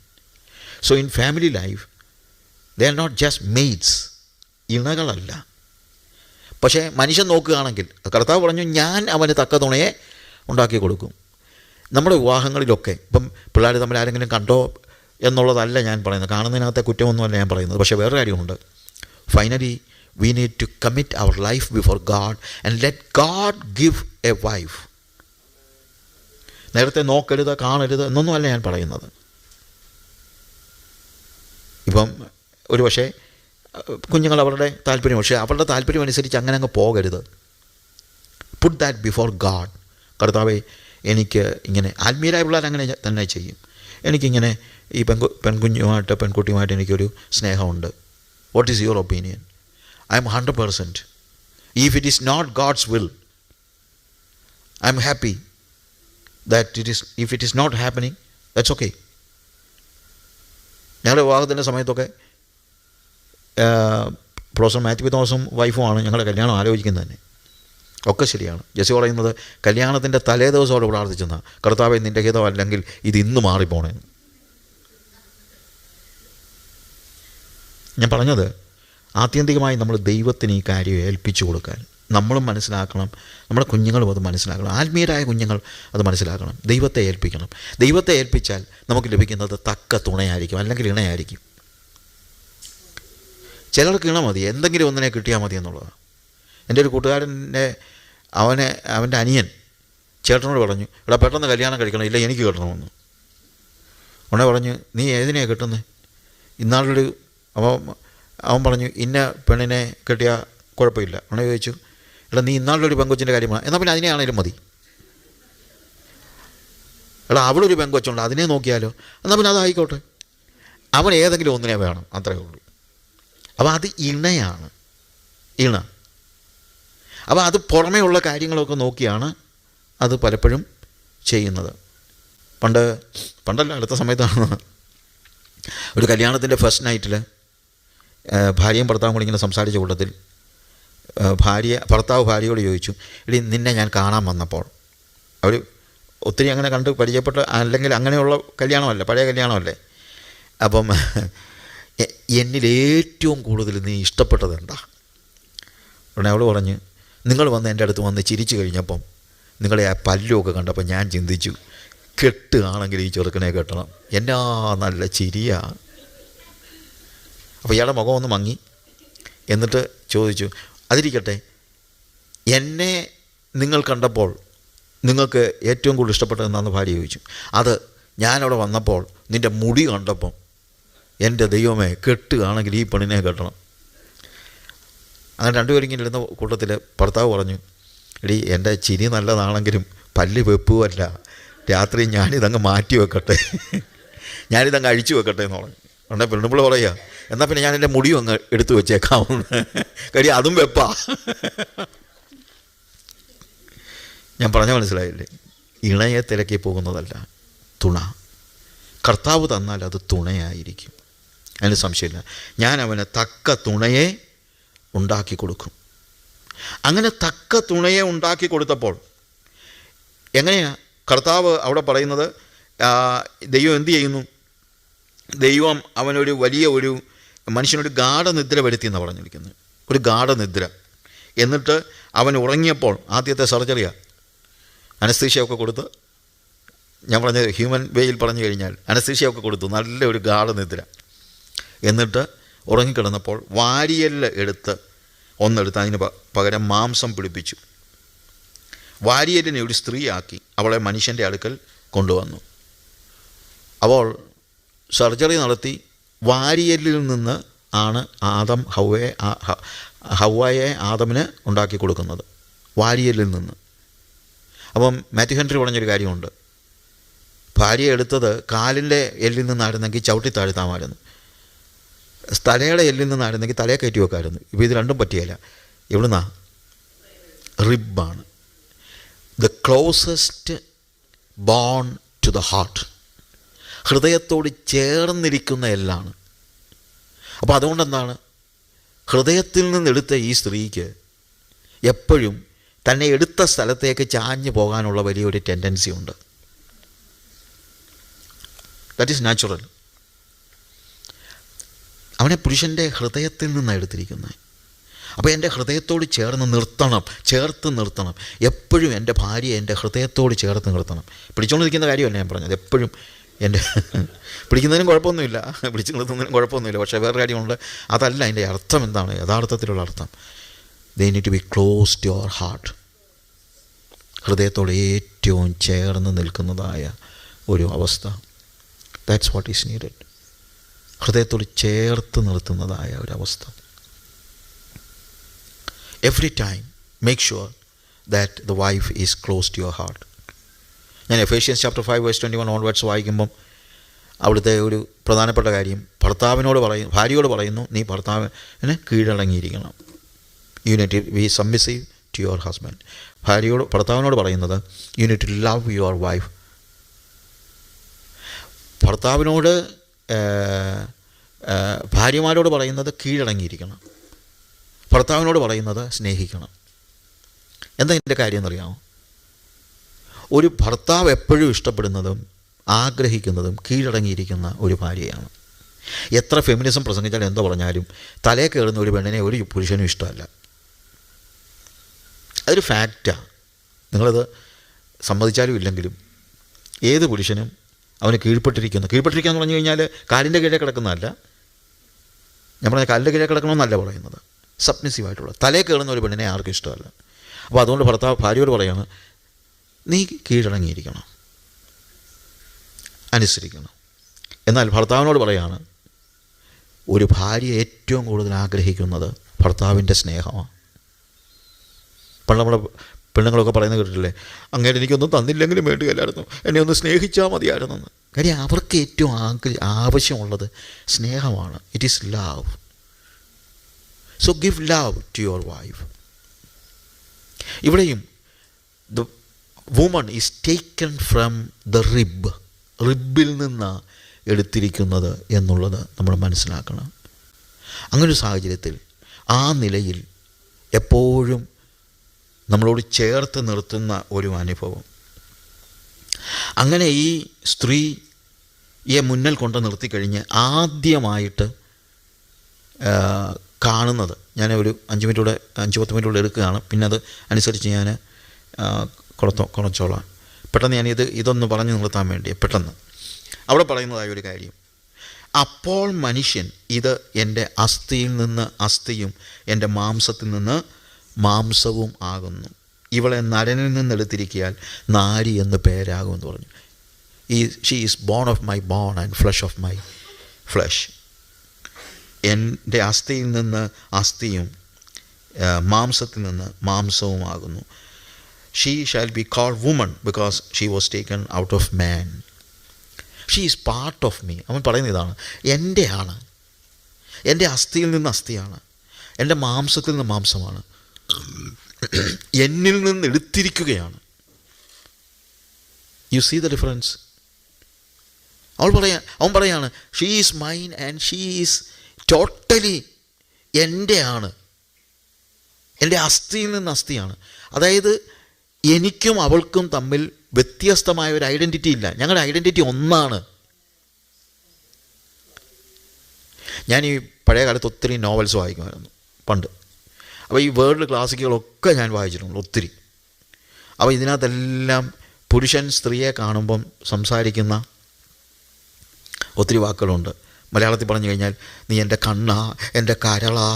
So in family life they are not just mates, ഇണകളല്ല. പക്ഷേ മനുഷ്യൻ നോക്കുകയാണെങ്കിൽ കർത്താവ് പറഞ്ഞു ഞാൻ അവന് തക്ക തുണയെ ഉണ്ടാക്കി കൊടുക്കും. നമ്മുടെ വിവാഹങ്ങളിലൊക്കെ ഇപ്പം പിള്ളേർ തമ്മിൽ ആരെങ്കിലും കണ്ടോ എന്നുള്ളതല്ല ഞാൻ പറയുന്നത്, കാണുന്നതിനകത്തെ കുറ്റമൊന്നുമല്ല ഞാൻ പറയുന്നത്. പക്ഷേ വേറെ കാര്യമുണ്ട്. Finally we need to commit our life before God and let God give a wife. നേരത്തെ നോക്കരുത്, കാണരുത് എന്നൊന്നുമല്ല ഞാൻ പറയുന്നത്. ഇപ്പം ഒരു പക്ഷേ കുഞ്ഞുങ്ങൾ അവരുടെ താല്പര്യം, പക്ഷേ അവരുടെ താല്പര്യം അനുസരിച്ച് അങ്ങനെ അങ്ങ് പോകരുത്. Put that before God. കർത്താവേ, എനിക്ക് ഇങ്ങനെ ആത്മീയരായ പിള്ളേർ അങ്ങനെ തന്നെ ചെയ്യും. എനിക്കിങ്ങനെ ഈ പെൺകുട്ടിയുമായിട്ട് എനിക്കൊരു സ്നേഹമുണ്ട്. What is your opinion? I am 100%. If it is not God's will, I am happy that it is. If it is not happening, that's okay. ഞങ്ങളുടെ വിവാഹത്തിൻ്റെ സമയത്തൊക്കെ പ്രൊഫസർ മാത്യു തോമസും വൈഫുമാണ് ഞങ്ങളുടെ കല്യാണം ആലോചിക്കുന്നത് തന്നെ. ഒക്കെ ശരിയാണ്. ജെസ്സി പറയുന്നത് കല്യാണത്തിൻ്റെ തലേ ദിവസം അവിടെ പ്രാർത്ഥിച്ചെന്ന കർത്താവേ നിൻ്റെ ഹിതം അല്ലെങ്കിൽ ഇത് ഇന്ന് മാറിപ്പോണേ. ഞാൻ പറഞ്ഞത് ആത്യന്തികമായി നമ്മൾ ദൈവത്തിന് ഈ കാര്യം ഏൽപ്പിച്ചു കൊടുക്കാൻ നമ്മളും മനസ്സിലാക്കണം, നമ്മുടെ കുഞ്ഞുങ്ങളും അത് മനസ്സിലാക്കണം. ആത്മീയരായ കുഞ്ഞുങ്ങൾ അത് മനസ്സിലാക്കണം. ദൈവത്തെ ഏൽപ്പിക്കണം. ദൈവത്തെ ഏൽപ്പിച്ചാൽ നമുക്ക് ലഭിക്കുന്നത് തക്ക തുണയായിരിക്കും, അല്ലെങ്കിൽ ഇണയായിരിക്കും. ചിലർക്ക് ഇണ മതി, എന്തെങ്കിലും ഒന്നിനെ കിട്ടിയാൽ മതി എന്നുള്ളതാണ്. എൻ്റെ ഒരു കൂട്ടുകാരൻ്റെ അവൻ്റെ അനിയൻ ചേട്ടനോട് പറഞ്ഞു, എടാ പെട്ടെന്ന് കല്യാണം കഴിക്കണം, ഇല്ല എനിക്ക് കിട്ടണമെന്ന്. ഉടനെ പറഞ്ഞു, നീ ഏതിനെയാണ് കിട്ടുന്നത്? ഇന്നാളൊരു അവൻ പറഞ്ഞു, ഇന്ന പെണ്ണിനെ കെട്ടിയാൽ കുഴപ്പമില്ല. ഉടനെ ചോദിച്ചു, എടാ നീ ഇന്നാളൊരു പെങ്കൊച്ചിൻ്റെ കാര്യമാണ്, എന്നാൽ പിന്നെ അതിനെയാണേലും മതി. എടാ അവളൊരു പെങ്കൊച്ചുണ്ട്, അതിനെ നോക്കിയാലോ, എന്നാൽ പിന്നെ അതായിക്കോട്ടെ. അവൻ ഏതെങ്കിലും ഒന്നിനെ വേണം, അത്രയേ ഉള്ളൂ. അപ്പോൾ അത് ഇണയാണ്, ഇണ. അപ്പോൾ അത് പുറമേ ഉള്ള കാര്യങ്ങളൊക്കെ നോക്കിയാണ് അത് പലപ്പോഴും ചെയ്യുന്നത്. പണ്ടല്ല, അടുത്ത സമയത്താണ് ഒരു കല്യാണത്തിൻ്റെ ഫസ്റ്റ് നൈറ്റിൽ ഭാര്യയും ഭർത്താവും കൂടി ഇങ്ങനെ സംസാരിച്ച കൂട്ടത്തിൽ ഭർത്താവ് ഭാര്യയോട് ചോദിച്ചു, എടി നിന്നെ ഞാൻ കാണാൻ വന്നപ്പോൾ, അവർ ഒത്തിരി അങ്ങനെ കണ്ട് പരിചയപ്പെട്ട അല്ലെങ്കിൽ അങ്ങനെയുള്ള കല്യാണമല്ല, പഴയ കല്യാണമല്ലേ, അപ്പം എന്നിൽ ഏറ്റവും കൂടുതൽ നീ ഇഷ്ടപ്പെട്ടത് എന്താ? ഉടനെ അവൾ പറഞ്ഞു, നിങ്ങൾ വന്ന് എൻ്റെ അടുത്ത് വന്ന് ചിരിച്ചു കഴിഞ്ഞപ്പം നിങ്ങളെ ആ പല്ലുമൊക്കെ കണ്ടപ്പോൾ ഞാൻ ചിന്തിച്ചു, കെട്ടുകയാണെങ്കിൽ ഈ ചെറുക്കനെ കെട്ടണം, എന്നാ നല്ല ചിരിയാ. അപ്പോൾ ഇയാളുടെ മുഖം ഒന്ന് മങ്ങി. എന്നിട്ട് ചോദിച്ചു, അതിരിക്കട്ടെ, എന്നെ നിങ്ങൾ കണ്ടപ്പോൾ നിങ്ങൾക്ക് ഏറ്റവും കൂടുതൽ ഇഷ്ടപ്പെട്ടത് എന്താണെന്ന് ഭാര്യ ചോദിച്ചു. അത് ഞാനവിടെ വന്നപ്പോൾ നിൻ്റെ മുടി കണ്ടപ്പം എൻ്റെ ദൈവമേ, കെട്ടുകയാണെങ്കിൽ ഈ പെണ്ണിനെ കെട്ടണം. അങ്ങനെ രണ്ടുപേരും ഇങ്ങനെ ഇരുന്ന കൂട്ടത്തിൽ ഭർത്താവ് പറഞ്ഞു, എടി എൻ്റെ ചിരി നല്ലതാണെങ്കിലും പല്ല് വെപ്പുമല്ല, രാത്രി ഞാനിതങ്ങ് മാറ്റി വെക്കട്ടെ, ഞാനിതങ്ങ് അഴിച്ചു വെക്കട്ടെ എന്ന് പറഞ്ഞു. ഉടനെ പെണ്ണുമ്പോൾ പറയുക, എന്നാൽ പിന്നെ ഞാൻ എൻ്റെ മുടിയും അങ്ങ് എടുത്തു വെച്ചേക്കാവുന്നു, കാര്യം അതും വെപ്പാ. ഞാൻ പറഞ്ഞ മനസ്സിലായില്ലേ? ഇണയെ തിരക്കി പോകുന്നതല്ല തുണ. കർത്താവ് തന്നാൽ അത് തുണയായിരിക്കും, അതിന് സംശയമില്ല. ഞാൻ അവന് തക്ക തുണയെ ഉണ്ടാക്കി കൊടുക്കും. അങ്ങനെ തക്ക തുണയെ ഉണ്ടാക്കി കൊടുത്തപ്പോൾ എങ്ങനെയാണ് കർത്താവ് അവിടെ പറയുന്നത്? ദൈവം എന്തു ചെയ്യുന്നു? ദൈവം അവനൊരു വലിയ ഒരു മനുഷ്യനൊരു ഗാഠനിദ്ര വരുത്തി എന്നാണ് പറഞ്ഞിരിക്കുന്നത്, ഒരു ഗാഠനിദ്ര. എന്നിട്ട് അവൻ ഉറങ്ങിയപ്പോൾ ആദ്യത്തെ സർജറിയാണ്, അനസ്തീഷ്യയൊക്കെ കൊടുത്ത്, ഞാൻ പറഞ്ഞത് ഹ്യൂമൻ വേയിൽ പറഞ്ഞു കഴിഞ്ഞാൽ അനസ്തീഷ്യയൊക്കെ കൊടുത്തു, നല്ല ഒരു ഗാഠനിദ്ര. എന്നിട്ട് ഉറങ്ങിക്കിടന്നപ്പോൾ വാരിയല് ഒന്നെടുത്ത് അതിന് പകരം മാംസം പിടിപ്പിച്ചു. വാരിയലിനെ ഒരു സ്ത്രീയാക്കി അവളെ മനുഷ്യൻ്റെ അടുക്കൽ കൊണ്ടുവന്നു. അപ്പോൾ സർജറി നടത്തി വാരിയലിൽ നിന്ന് ആണ് ഹവ്വയെ ആദമിന് ഉണ്ടാക്കി കൊടുക്കുന്നത്, വാരിയലിൽ നിന്ന്. അപ്പം മാത്യു ഹെൻറി പറഞ്ഞൊരു കാര്യമുണ്ട്, ഭാര്യ എടുത്തത് കാലിൻ്റെ എല്ലിൽ നിന്നായിരുന്നെങ്കിൽ ചവിട്ടി താഴ്ത്താമായിരുന്നു, തലയുടെ എല്ലിൽ നിന്നായിരുന്നെങ്കിൽ തലയെ കയറ്റി വെക്കാമായിരുന്നു. ഇപ്പോൾ ഇത് രണ്ടും പറ്റിയല്ല. എവിടുന്നാ? റിബാണ്. The closest bone to the heart, ഹൃദയത്തോട് ചേർന്നിരിക്കുന്ന എല്ലാണ്. അപ്പോൾ അതുകൊണ്ടെന്താണ്, ഹൃദയത്തിൽ നിന്നെടുത്ത ഈ സ്ത്രീക്ക് എപ്പോഴും തന്നെ എടുത്ത സ്ഥലത്തേക്ക് ചാഞ്ഞു പോകാനുള്ള വലിയൊരു ടെൻഡൻസി ഉണ്ട്. That is natural. അവനെ പുരുഷൻ്റെ ഹൃദയത്തിൽ നിന്നാണ് എടുത്തിരിക്കുന്നത്. അപ്പോൾ എൻ്റെ ഹൃദയത്തോട് ചേർത്ത് നിർത്തണം. എപ്പോഴും എൻ്റെ ഭാര്യയെ എൻ്റെ ഹൃദയത്തോട് ചേർത്ത് നിർത്തണം. പിടിച്ചുകൊണ്ടിരിക്കുന്ന കാര്യമല്ല ഞാൻ പറഞ്ഞത്, എപ്പോഴും എൻ്റെ പിടിക്കുന്നതിനും കുഴപ്പമൊന്നുമില്ല, പിടിച്ചു നിർത്തുന്നതിനും കുഴപ്പമൊന്നുമില്ല. പക്ഷേ വേറെ കാര്യമുണ്ട്, അതല്ല അതിൻ്റെ അർത്ഥം. എന്താണ് യഥാർത്ഥത്തിലുള്ള അർത്ഥം? They need to be close to your heart. ഹൃദയത്തോട് ഏറ്റവും ചേർന്ന് നിൽക്കുന്നതായ ഒരു അവസ്ഥ. That's what is needed. ഹൃദയത്തോട് ചേർത്ത് നിർത്തുന്നതായ ഒരവസ്ഥ. Every time make sure that the wife is close to your heart. ഞാൻ എഫേഷ്യൻസ് ചാപ്റ്റർ 5:21 ഓൺവേർഡ്സ് വായിക്കുമ്പം അവിടുത്തെ ഒരു പ്രധാനപ്പെട്ട കാര്യം ഭാര്യയോട് പറയുന്നു, നീ ഭർത്താവിന് കീഴടങ്ങിയിരിക്കണം. You need to be submissive to your husband. ഭർത്താവിനോട് പറയുന്നത്, you need to love your wife. ഭർത്താവിനോട് ഭാര്യമാരോട് പറയുന്നത് കീഴടങ്ങിയിരിക്കണം, ഭർത്താവിനോട് പറയുന്നത് സ്നേഹിക്കണം. എന്താ ഇതിൻ്റെ കാര്യം എന്നറിയാമോ? ഒരു ഭർത്താവ് എപ്പോഴും ഇഷ്ടപ്പെടുന്നതും ആഗ്രഹിക്കുന്നതും കീഴടങ്ങിയിരിക്കുന്ന ഒരു ഭാര്യയാണ്. എത്ര ഫെമിനിസം പ്രസംഗിച്ചാലും എന്തോ പറഞ്ഞാലും തലേ കയറുന്ന ഒരു പെണ്ണിനെ ഒരു പുരുഷനും ഇഷ്ടമല്ല. അതൊരു ഫാക്റ്റാണ്. നിങ്ങളത് സമ്മതിച്ചാലും ഇല്ലെങ്കിലും ഏത് പുരുഷനും അവന് കീഴ്പ്പെട്ടിരിക്കുക എന്ന് പറഞ്ഞു കഴിഞ്ഞാൽ കാലിൻ്റെ കീഴെ കിടക്കുന്നതല്ല. ഞാൻ പറഞ്ഞ കാലിൻ്റെ കീഴെ കിടക്കണമെന്നല്ല പറയുന്നത്, സബ്മിസീവായിട്ടുള്ള തലേ കയറുന്ന ഒരു പെണ്ണിനെ ആർക്കും ഇഷ്ടമല്ല. അപ്പോൾ അതുകൊണ്ട് ഭാര്യയോട് പറയാണ്, നീ കീഴടങ്ങിയിരിക്കണം, അനുസരിക്കണം. എന്നാൽ ഭർത്താവിനോട് പറയാണ്, ഒരു ഭാര്യ ഏറ്റവും കൂടുതൽ ആഗ്രഹിക്കുന്നത് ഭർത്താവിൻ്റെ സ്നേഹമാണ്. പണ്ട് നമ്മുടെ പെണ്ണുങ്ങളൊക്കെ പറയുന്നത് കേട്ടിട്ടില്ലേ, അങ്ങനെ എനിക്കൊന്നും തന്നില്ലെങ്കിലും വേണ്ടിയല്ലായിരുന്നു, എന്നെ ഒന്ന് സ്നേഹിച്ചാൽ മതിയായിരുന്നെന്ന്. കാര്യം അവർക്ക് ഏറ്റവും ആവശ്യമുള്ളത് സ്നേഹമാണ്. It is love. So give love to your wife. ഇവിടെയും the woman is taken from the റിബിൽ നിന്ന് എടുത്തിരിക്കുന്നത് എന്നുള്ളത് നമ്മൾ മനസ്സിലാക്കണം. അങ്ങനൊരു സാഹചര്യത്തിൽ ആ നിലയിൽ എപ്പോഴും നമ്മളോട് ചേർത്ത് നിർത്തുന്ന ഒരു അനുഭവം. അങ്ങനെ ഈ സ്ത്രീയെ മുന്നിൽ കൊണ്ട് നിർത്തിക്കഴിഞ്ഞ് ആദ്യമായിട്ട് കാണുന്നത്, ഞാൻ ഒരു 5-10 മിനിറ്റൂടെ എടുക്കുകയാണ്, പിന്നെ അത് അനുസരിച്ച് ഞാൻ കുറച്ചോളാം. പെട്ടെന്ന് ഇതൊന്ന് പറഞ്ഞു നിർത്താൻ വേണ്ടി പെട്ടെന്ന് അവിടെ പറയുന്നതായ ഒരു കാര്യം, അപ്പോൾ മനുഷ്യൻ ഇത് എൻ്റെ അസ്ഥിയിൽ നിന്ന് അസ്ഥിയും എൻ്റെ മാംസത്തിൽ നിന്ന് മാംസവും ആകുന്നു, ഇവളെ നരനിൽ നിന്നെടുത്തിരിക്കിയാൽ നാരി എന്ന് പേരാകുമെന്ന് പറഞ്ഞു. She is bone of my bone and flesh of my flesh. എൻ്റെ അസ്ഥിയിൽ നിന്ന് അസ്ഥിയും മാംസത്തിൽ നിന്ന് മാംസവുമാകുന്നു. She shall be called woman because she was taken out of man. She is part of me. അവൻ പറയുന്ന ഇതാണ്, എൻ്റെയാണ്, എൻ്റെ അസ്ഥിയിൽ നിന്ന് അസ്ഥിയാണ്, എൻ്റെ മാംസത്തിൽ നിന്ന് മാംസമാണ്, എന്നിൽ നിന്ന് എടുത്തിരിക്കുകയാണ്. You see the difference. അവൻ പറയാണ് she is mine and she is totally എൻ്റെയാണ്, എൻ്റെ അസ്ഥിയിൽ നിന്ന് അസ്ഥിയാണ്. അതായത് എനിക്കും അവൾക്കും തമ്മിൽ വ്യത്യസ്തമായ ഒരു ഐഡൻറ്റിറ്റി ഇല്ല, ഞങ്ങളുടെ ഐഡൻറ്റിറ്റി ഒന്നാണ്. ഞാൻ ഈ പഴയ കാലത്ത് ഒത്തിരി നോവൽസ് വായിക്കുമായിരുന്നു പണ്ട്. അപ്പോൾ ഈ വേൾഡ് ക്ലാസിക്കുകളൊക്കെ ഞാൻ വായിച്ചിട്ടുണ്ട് ഒത്തിരി. അപ്പോൾ ഇതിനകത്തെല്ലാം പുരുഷൻ സ്ത്രീയെ കാണുമ്പം സംസാരിക്കുന്ന ഒത്തിരി വാക്കുകളുണ്ട്. മലയാളത്തിൽ പറഞ്ഞു കഴിഞ്ഞാൽ നീ എൻ്റെ കണ്ണാ, എൻ്റെ കരളാ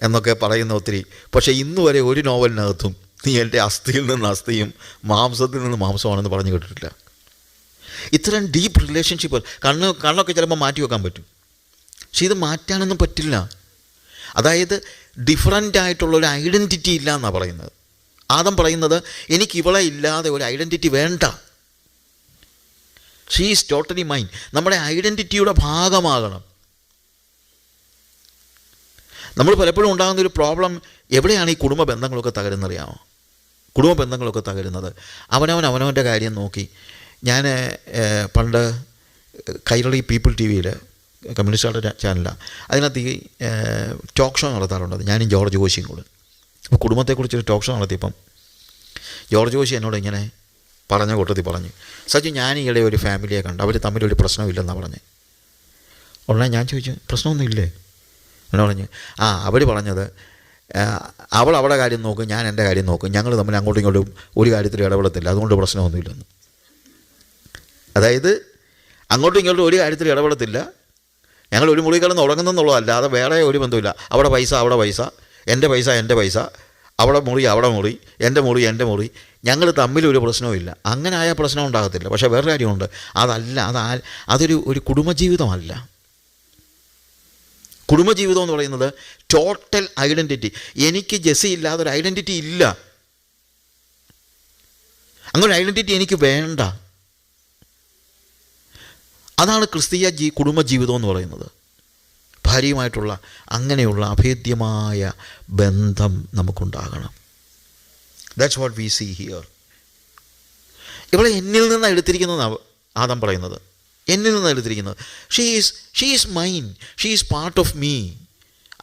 എന്നൊക്കെ പറയുന്ന ഒത്തിരി. പക്ഷേ ഇന്ന് വരെ ഒരു നോവലിനകത്തും നീ എൻ്റെ അസ്ഥിയിൽ നിന്ന് അസ്ഥിയും മാംസത്തിൽ നിന്ന് മാംസമാണെന്ന് പറഞ്ഞു കേട്ടിട്ടില്ല. ഇത്തരം ഡീപ്പ് റിലേഷൻഷിപ്പ് കണ്ണൊക്കെ ചിലപ്പോൾ മാറ്റി വെക്കാൻ പറ്റും, പക്ഷെ ഇത് മാറ്റാനൊന്നും പറ്റില്ല. അതായത് ഡിഫറൻ്റ് ആയിട്ടുള്ളൊരു ഐഡൻറ്റിറ്റി ഇല്ല എന്നാണ് പറയുന്നത്. ആദം പറയുന്നത് എനിക്ക് ഇവളെ ഇല്ലാതെ ഒരു ഐഡൻറ്റിറ്റി വേണ്ട. She is totally mine. നമ്മുടെ ഐഡൻറ്റിറ്റിയുടെ ഭാഗമാകണം. നമ്മൾ പലപ്പോഴും ഉണ്ടാകുന്നൊരു പ്രോബ്ലം എവിടെയാണ് ഈ കുടുംബ ബന്ധങ്ങളൊക്കെ തകരുന്നറിയാമോ? കുടുംബ ബന്ധങ്ങളൊക്കെ തകരുന്നത് അവനവൻ്റെ കാര്യം നോക്കി. ഞാൻ പണ്ട് കൈരളി പീപ്പിൾ ടി വിയിൽ കമ്മ്യൂണിസ്റ്റുകളുടെ ചാനലാണ്, അതിനകത്ത് ഈ ടോക്ക് ഷോ നടത്താറുണ്ട്. ഞാനും ജോർജ് കോശിയും കൂടെ. അപ്പോൾ കുടുംബത്തെക്കുറിച്ചൊരു ടോക്ക് ഷോ നടത്തിയപ്പം ജോർജ് കോശി എന്നോട് ഇങ്ങനെ പറഞ്ഞ കൂട്ടത്തിൽ പറഞ്ഞു, സജു ഞാൻ ഈയിടെ ഒരു ഫാമിലിയെ കണ്ടു, അവർ തമ്മിലൊരു പ്രശ്നമില്ലെന്നാണ് പറഞ്ഞത്. ഉടനെ ഞാൻ ചോദിച്ചു പ്രശ്നമൊന്നും ഇല്ലേ? എന്നെ പറഞ്ഞു അവർ പറഞ്ഞത് അവൾ അവളുടെ കാര്യം നോക്കും, ഞാൻ എൻ്റെ കാര്യം നോക്കും, ഞങ്ങൾ തമ്മിൽ അങ്ങോട്ടും ഇങ്ങോട്ടും ഒരു കാര്യത്തിൽ ഇടപെടത്തില്ല, അതുകൊണ്ട് പ്രശ്നമൊന്നുമില്ലെന്ന്. അതായത് അങ്ങോട്ടും ഇങ്ങോട്ടും ഒരു കാര്യത്തിൽ ഇടപെടത്തില്ല, ഞങ്ങൾ ഒരു മുറി കിടന്ന് ഉറങ്ങുന്നെന്നുള്ളതല്ല, അത് വേറെ ഒരു ബന്ധമില്ല. അവിടെ പൈസ അവിടെ പൈസ, എൻ്റെ പൈസ എൻ്റെ പൈസ, അവിടെ മുറി അവിടെ മുറി, എൻ്റെ മുറി എൻ്റെ മുറി, ഞങ്ങൾ തമ്മിലൊരു പ്രശ്നവുമില്ല. അങ്ങനെ ആയ പ്രശ്നം ഉണ്ടാകത്തില്ല. പക്ഷേ വേറെ കാര്യമുണ്ട്, അതൊരു കുടുംബജീവിതമല്ല. കുടുംബജീവിതം എന്ന് പറയുന്നത് ടോട്ടൽ ഐഡൻറ്റിറ്റി. എനിക്ക് ജെസ്സി ഇല്ലാതെ ഒരു ഐഡൻറ്റിറ്റി ഇല്ല, അങ്ങനെ ഐഡൻറ്റിറ്റി എനിക്ക് വേണ്ട. അതാണ് ക്രിസ്തീയ കുടുംബജീവിതം എന്ന് പറയുന്നത്. ഭാര്യയുമായിട്ടുള്ള അങ്ങനെയുള്ള അഭേദ്യമായ ബന്ധം നമുക്കുണ്ടാകണം. That's what we see here. ഇവിടെ എന്നിൽ നിന്നാണ് എടുത്തിരിക്കുന്നതാണ് ആദം പറയുന്നത്, എന്നിൽ നിന്നാണ് എടുത്തിരിക്കുന്നത്. She is mine, she is part of me.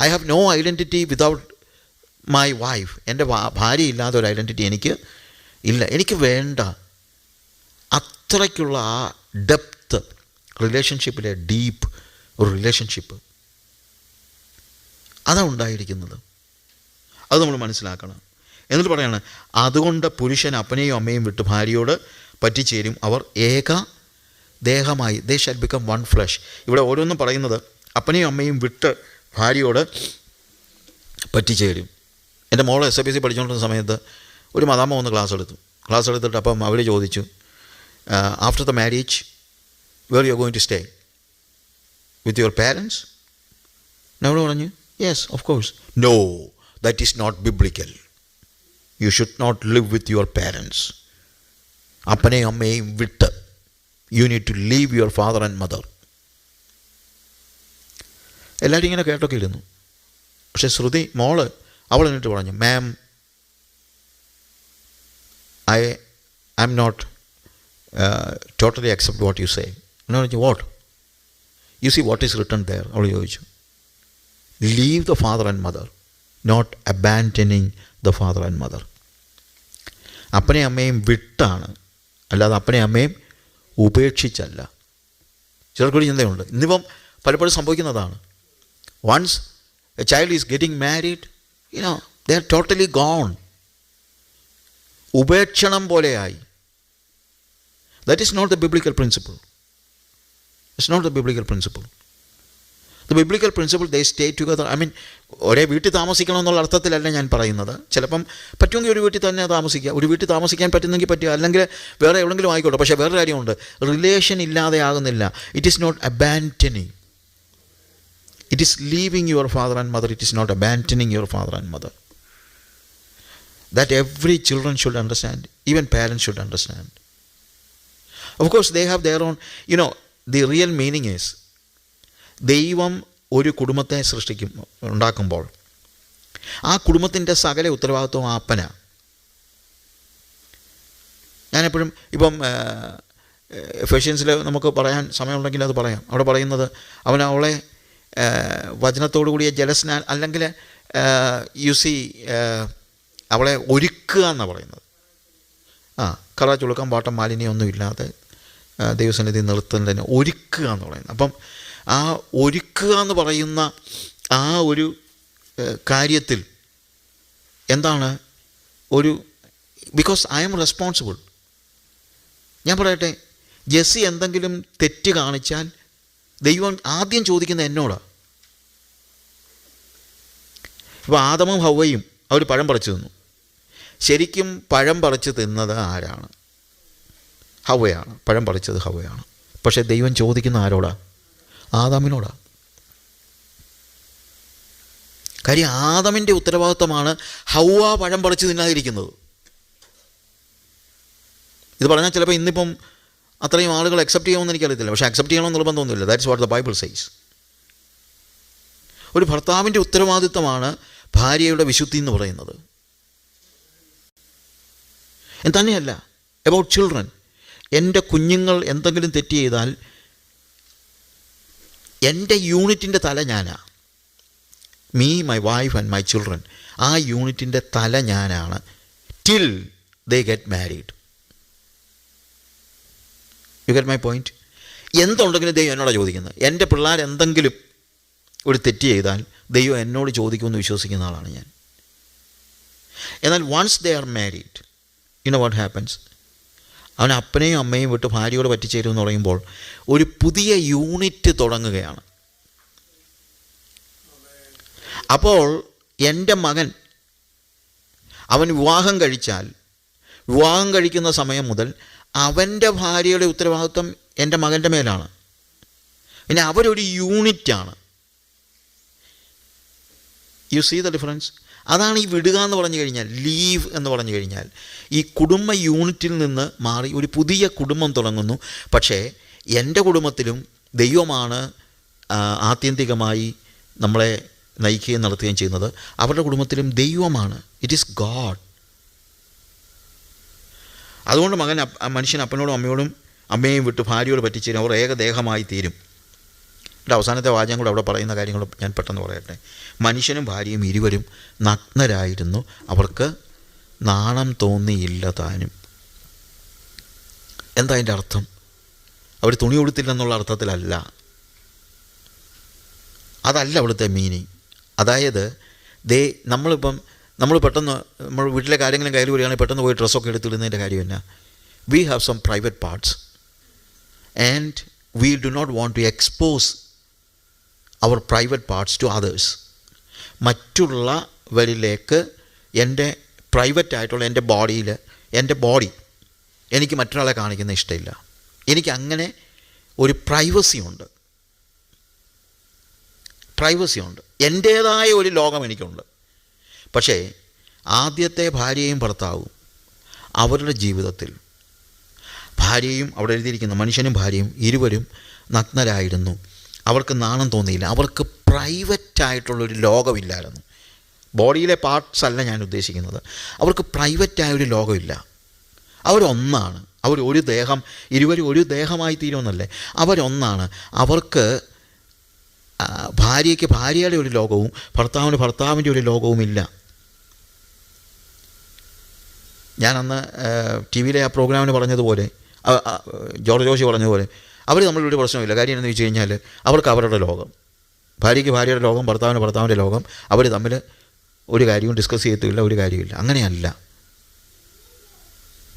I have no identity without my wife. എൻ്റെ ഭാര്യ ഇല്ലാത്ത ഒരു ഐഡൻറ്റിറ്റി എനിക്ക് ഇല്ല, എനിക്ക് വേണ്ട. അത്രയ്ക്കുള്ള ആ ഡെപ്ത്ത് റിലേഷൻഷിപ്പിലെ ഡീപ്പ് ഒരു റിലേഷൻഷിപ്പ് അതാണ് ഉണ്ടായിരിക്കുന്നത്. അത് നമ്മൾ മനസ്സിലാക്കണം. എന്നിട്ട് പറയാണ്, അതുകൊണ്ട് പുരുഷൻ അപ്പനെയും അമ്മയും വിട്ട് ഭാര്യയോട് പറ്റിച്ചേരും, അവർ ഏക ദേഹമായി, they shall become one flesh. ഇവിടെ ഓരോന്നും പറയുന്നത് അപ്പനെയും അമ്മയും വിട്ട് ഭാര്യയോട് പറ്റിച്ചേരും. എൻ്റെ മോള് SAPC പഠിച്ചുകൊണ്ടിരുന്ന സമയത്ത് ഒരു മദാമ്മ വന്ന് ക്ലാസ് എടുത്തിട്ട് അപ്പം അവർ ചോദിച്ചു, after the marriage where you are going to stay? With your parents? അവൾ പറഞ്ഞു, yes, of course. No, that is not biblical. You should not live with your parents. അപ്പനെയും അമ്മയെയും വിട്ട് you need to leave your father and mother. എല്ലാവരും ഇങ്ങനെ കേട്ടൊക്കെ ഇരുന്നു. പക്ഷെ ശ്രുതി അവൾ എന്നിട്ട് പറഞ്ഞു, മാം, I am not totally accept what you say. എന്നോട് ചോദിച്ചു, what you see what is written there? അവൾ ചോദിച്ചു. Leave the father and mother, not abandoning the father and mother. അപ്പനെയും അമ്മയും വിട്ടാണ്, അല്ലാതെ അപ്പനെയും അമ്മയും ഉപേക്ഷിച്ചല്ല. ചിലർക്കൊരു ചിന്തയുണ്ട്, ഇന്നിപ്പം പലപ്പോഴും സംഭവിക്കുന്നതാണ്. Once a child is getting married, they are totally gone. ഉപേക്ഷണം പോലെയായി. That is not the biblical principle. It's not the biblical principle. The biblical principle, they stay together. I mean, ഒരേ വീട്ടിൽ താമസിക്കണം എന്നുള്ള അർത്ഥത്തിലല്ല ഞാൻ പറയുന്നത്. ചിലപ്പം പറ്റുമെങ്കിൽ ഒരു വീട്ടിൽ തന്നെ താമസിക്കുക, ഒരു വീട്ടിൽ താമസിക്കാൻ പറ്റുന്നെങ്കിൽ പറ്റുക, അല്ലെങ്കിൽ വേറെ എവിടെയെങ്കിലും ആയിക്കോട്ടെ. പക്ഷേ വേറെ കാര്യമുണ്ട്, റിലേഷൻ ഇല്ലാതെ ആകുന്നില്ല. It is not abandoning. It is leaving your father and mother. It is not abandoning your father and mother. That every children should understand. Even parents should understand. Of course, they have their own, the real meaning is, ദൈവം ഒരു കുടുംബത്തെ ഉണ്ടാക്കുമ്പോൾ ആ കുടുംബത്തിൻ്റെ സകല ഉത്തരവാദിത്വം ആ അപ്പനാ. ഞാനെപ്പോഴും ഇപ്പം എഫേഷ്യൻസിൽ നമുക്ക് പറയാൻ സമയമുണ്ടെങ്കിൽ അത് പറയാം. അവിടെ പറയുന്നത് അവളെ വചനത്തോടു കൂടിയ ജലസ്നാനം, അല്ലെങ്കിൽ അവളെ ഒരുക്കുക എന്നാണ് പറയുന്നത്. കറ ചുളുക്കം പാട്ടം മാലിന്യമൊന്നും ഇല്ലാതെ ദൈവസന്നിധി നിർത്തുന്നതിന് ഒരുക്കുക എന്ന് പറയുന്നത്. അപ്പം ആ ഒരുക്കുക എന്ന് പറയുന്ന ആ ഒരു കാര്യത്തിൽ എന്താണ് ബിക്കോസ് ഐ എം റെസ്പോൺസിബിൾ. ഞാൻ പറയട്ടെ, ജെസ്സി എന്തെങ്കിലും തെറ്റ് കാണിച്ചാൽ ദൈവം ആദ്യം ചോദിക്കുന്നത് എന്നോടാണ്. ഇപ്പോൾ ആദമും ഹവ്വയും അവർ പഴം പറിച്ചു തിന്നു. ശരിക്കും പഴം പറിച്ച് തിന്നത് ആരാണ്? ഹവ്വയാണ്. പഴം പറിച്ചത് ഹവ്വയാണ്. പക്ഷേ ദൈവം ചോദിക്കുന്ന ആരോടാ? ആദാമിനോടാ. കാര്യം ആദമിൻ്റെ ഉത്തരവാദിത്തമാണ് ഹവ്വ പഴം പറിച്ച് തിന്നാതിരിക്കുന്നത്. ഇത് പറഞ്ഞാൽ ചിലപ്പോൾ ഇന്നിപ്പം അത്രയും ആളുകൾ അക്സെപ്റ്റ് ചെയ്യുമെന്ന് എനിക്കറിയത്തില്ല, പക്ഷേ അക്സെപ്റ്റ് ചെയ്യണമെന്ന് നിർബന്ധമൊന്നുമില്ല. That's what the Bible says. ഒരു ഭർത്താവിൻ്റെ ഉത്തരവാദിത്തമാണ് ഭാര്യയുടെ വിശുദ്ധി എന്ന് പറയുന്നത്. തന്നെയല്ല, അബൌട്ട് ചിൽഡ്രൻ. എൻ്റെ കുഞ്ഞുങ്ങൾ എന്തെങ്കിലും തെറ്റ് ചെയ്താൽ എൻ്റെ യൂണിറ്റിൻ്റെ തല ഞാനാണ്. Me, my wife and my children, ആ യൂണിറ്റിൻ്റെ തല ഞാനാണ് till they get married. You get my point? എന്തുണ്ടെങ്കിലും ദൈവം എന്നോടാണ് ചോദിക്കുന്നത്. എൻ്റെ പിള്ളേർ എന്തെങ്കിലും ഒരു തെറ്റ് ചെയ്താൽ ദൈവം എന്നോട് ചോദിക്കുമെന്ന് വിശ്വസിക്കുന്ന ആളാണ് ഞാൻ. എന്നാൽ once they are married, what happens? അവൻ അപ്പനെയും അമ്മയും വിട്ട് ഭാര്യയോട് പറ്റിച്ചേരുമെന്ന് പറയുമ്പോൾ ഒരു പുതിയ യൂണിറ്റ് തുടങ്ങുകയാണ്. അപ്പോൾ എൻ്റെ മകൻ അവൻ വിവാഹം കഴിച്ചാൽ, വിവാഹം കഴിക്കുന്ന സമയം മുതൽ അവൻ്റെ ഭാര്യയുടെ ഉത്തരവാദിത്വം എൻ്റെ മകൻ്റെ മേലാണ്. പിന്നെ അവരൊരു യൂണിറ്റാണ്. You see the difference? അതാണ് ഈ വിടുക എന്ന് പറഞ്ഞു കഴിഞ്ഞാൽ, ലീവ് എന്ന് പറഞ്ഞു കഴിഞ്ഞാൽ, ഈ കുടുംബ യൂണിറ്റിൽ നിന്ന് മാറി ഒരു പുതിയ കുടുംബം തുടങ്ങുന്നു. പക്ഷേ എൻ്റെ കുടുംബത്തിലും ദൈവമാണ് ആത്യന്തികമായി നമ്മളെ നയിക്കുകയും നടത്തുകയും ചെയ്യുന്നത്. അവരുടെ കുടുംബത്തിലും ദൈവമാണ്. It is God. അതുകൊണ്ട് മനുഷ്യൻ അപ്പനോടും അമ്മയെയും വിട്ട് ഭാര്യയോട് പറ്റിച്ചേരും, അവർ ഏകദേഹമായി തീരും. എൻ്റെ അവസാനത്തെ വാചകം കൂടെ അവിടെ പറയുന്ന കാര്യങ്ങൾ ഞാൻ പെട്ടെന്ന് പറയട്ടെ. മനുഷ്യനും ഭാര്യയും ഇരുവരും നഗ്നരായിരുന്നു, അവർക്ക് നാണം തോന്നിയില്ല താനും. എന്താ അതിൻ്റെ അർത്ഥം? അവർ തുണി ഉടുത്തില്ലെന്നുള്ള അർത്ഥത്തിലല്ല. അതല്ല അവിടുത്തെ മീനിങ്. അതായത് നമ്മൾ പെട്ടെന്ന് നമ്മൾ വീട്ടിലെ കാര്യങ്ങളും കയ്യിൽ വരികയാണെങ്കിൽ പെട്ടെന്ന് പോയി ഡ്രസ്സൊക്കെ എടുത്തിടുന്നതിൻ്റെ കാര്യമില്ല. We have some private parts and we do not want to expose our private parts to others. മറ്റുള്ളവരിലേക്ക് എൻ്റെ പ്രൈവറ്റായിട്ടുള്ള എൻ്റെ ബോഡി എനിക്ക് മറ്റൊരാളെ കാണിക്കുന്ന ഇഷ്ടമില്ല. എനിക്ക് അങ്ങനെ ഒരു പ്രൈവസി ഉണ്ട്. എൻ്റേതായ ഒരു ലോകം എനിക്കുണ്ട്. പക്ഷേ ആദ്യത്തെ ഭാര്യയും ഭർത്താവും അവരുടെ ജീവിതത്തിൽ, ഭാര്യയും അവിടെ എഴുതിയിരിക്കുന്ന മനുഷ്യനും ഭാര്യയും ഇരുവരും നഗ്നരായിരുന്നു, അവർക്ക് നാണം തോന്നിയില്ല. അവർക്ക് പ്രൈവറ്റായിട്ടുള്ളൊരു ലോകമില്ലായിരുന്നു. ബോഡിയിലെ പാർട്സ് അല്ല ഞാൻ ഉദ്ദേശിക്കുന്നത്. അവർക്ക് പ്രൈവറ്റായൊരു ലോകമില്ല. അവരൊന്നാണ്. ഒരു ദേഹം, ഇരുവരും ഒരു ദേഹമായി തീരുമെന്നല്ലേ. അവരൊന്നാണ്. അവർക്ക് ഭാര്യയ്ക്ക് ഭാര്യയുടെ ഒരു ലോകവും ഭർത്താവിന് ഭർത്താവിൻ്റെ ഒരു ലോകവുമില്ല. ഞാനന്ന് ടി വിയിലെ ആ പ്രോഗ്രാമിന് പറഞ്ഞതുപോലെ, ജോർജ് ജോഷി പറഞ്ഞതുപോലെ, അവർ തമ്മിലൊരു പ്രശ്നമില്ല. കാര്യം എന്താണെന്ന് വെച്ച് കഴിഞ്ഞാൽ അവർക്ക് അവരുടെ ലോകം, ഭാര്യയ്ക്ക് ഭാര്യയുടെ ലോകം, ഭർത്താവിന് ഭർത്താവിൻ്റെ ലോകം. അവർ തമ്മിൽ ഒരു കാര്യവും ഡിസ്കസ് ചെയ്യത്തില്ല, ഒരു കാര്യമില്ല. അങ്ങനെയല്ല.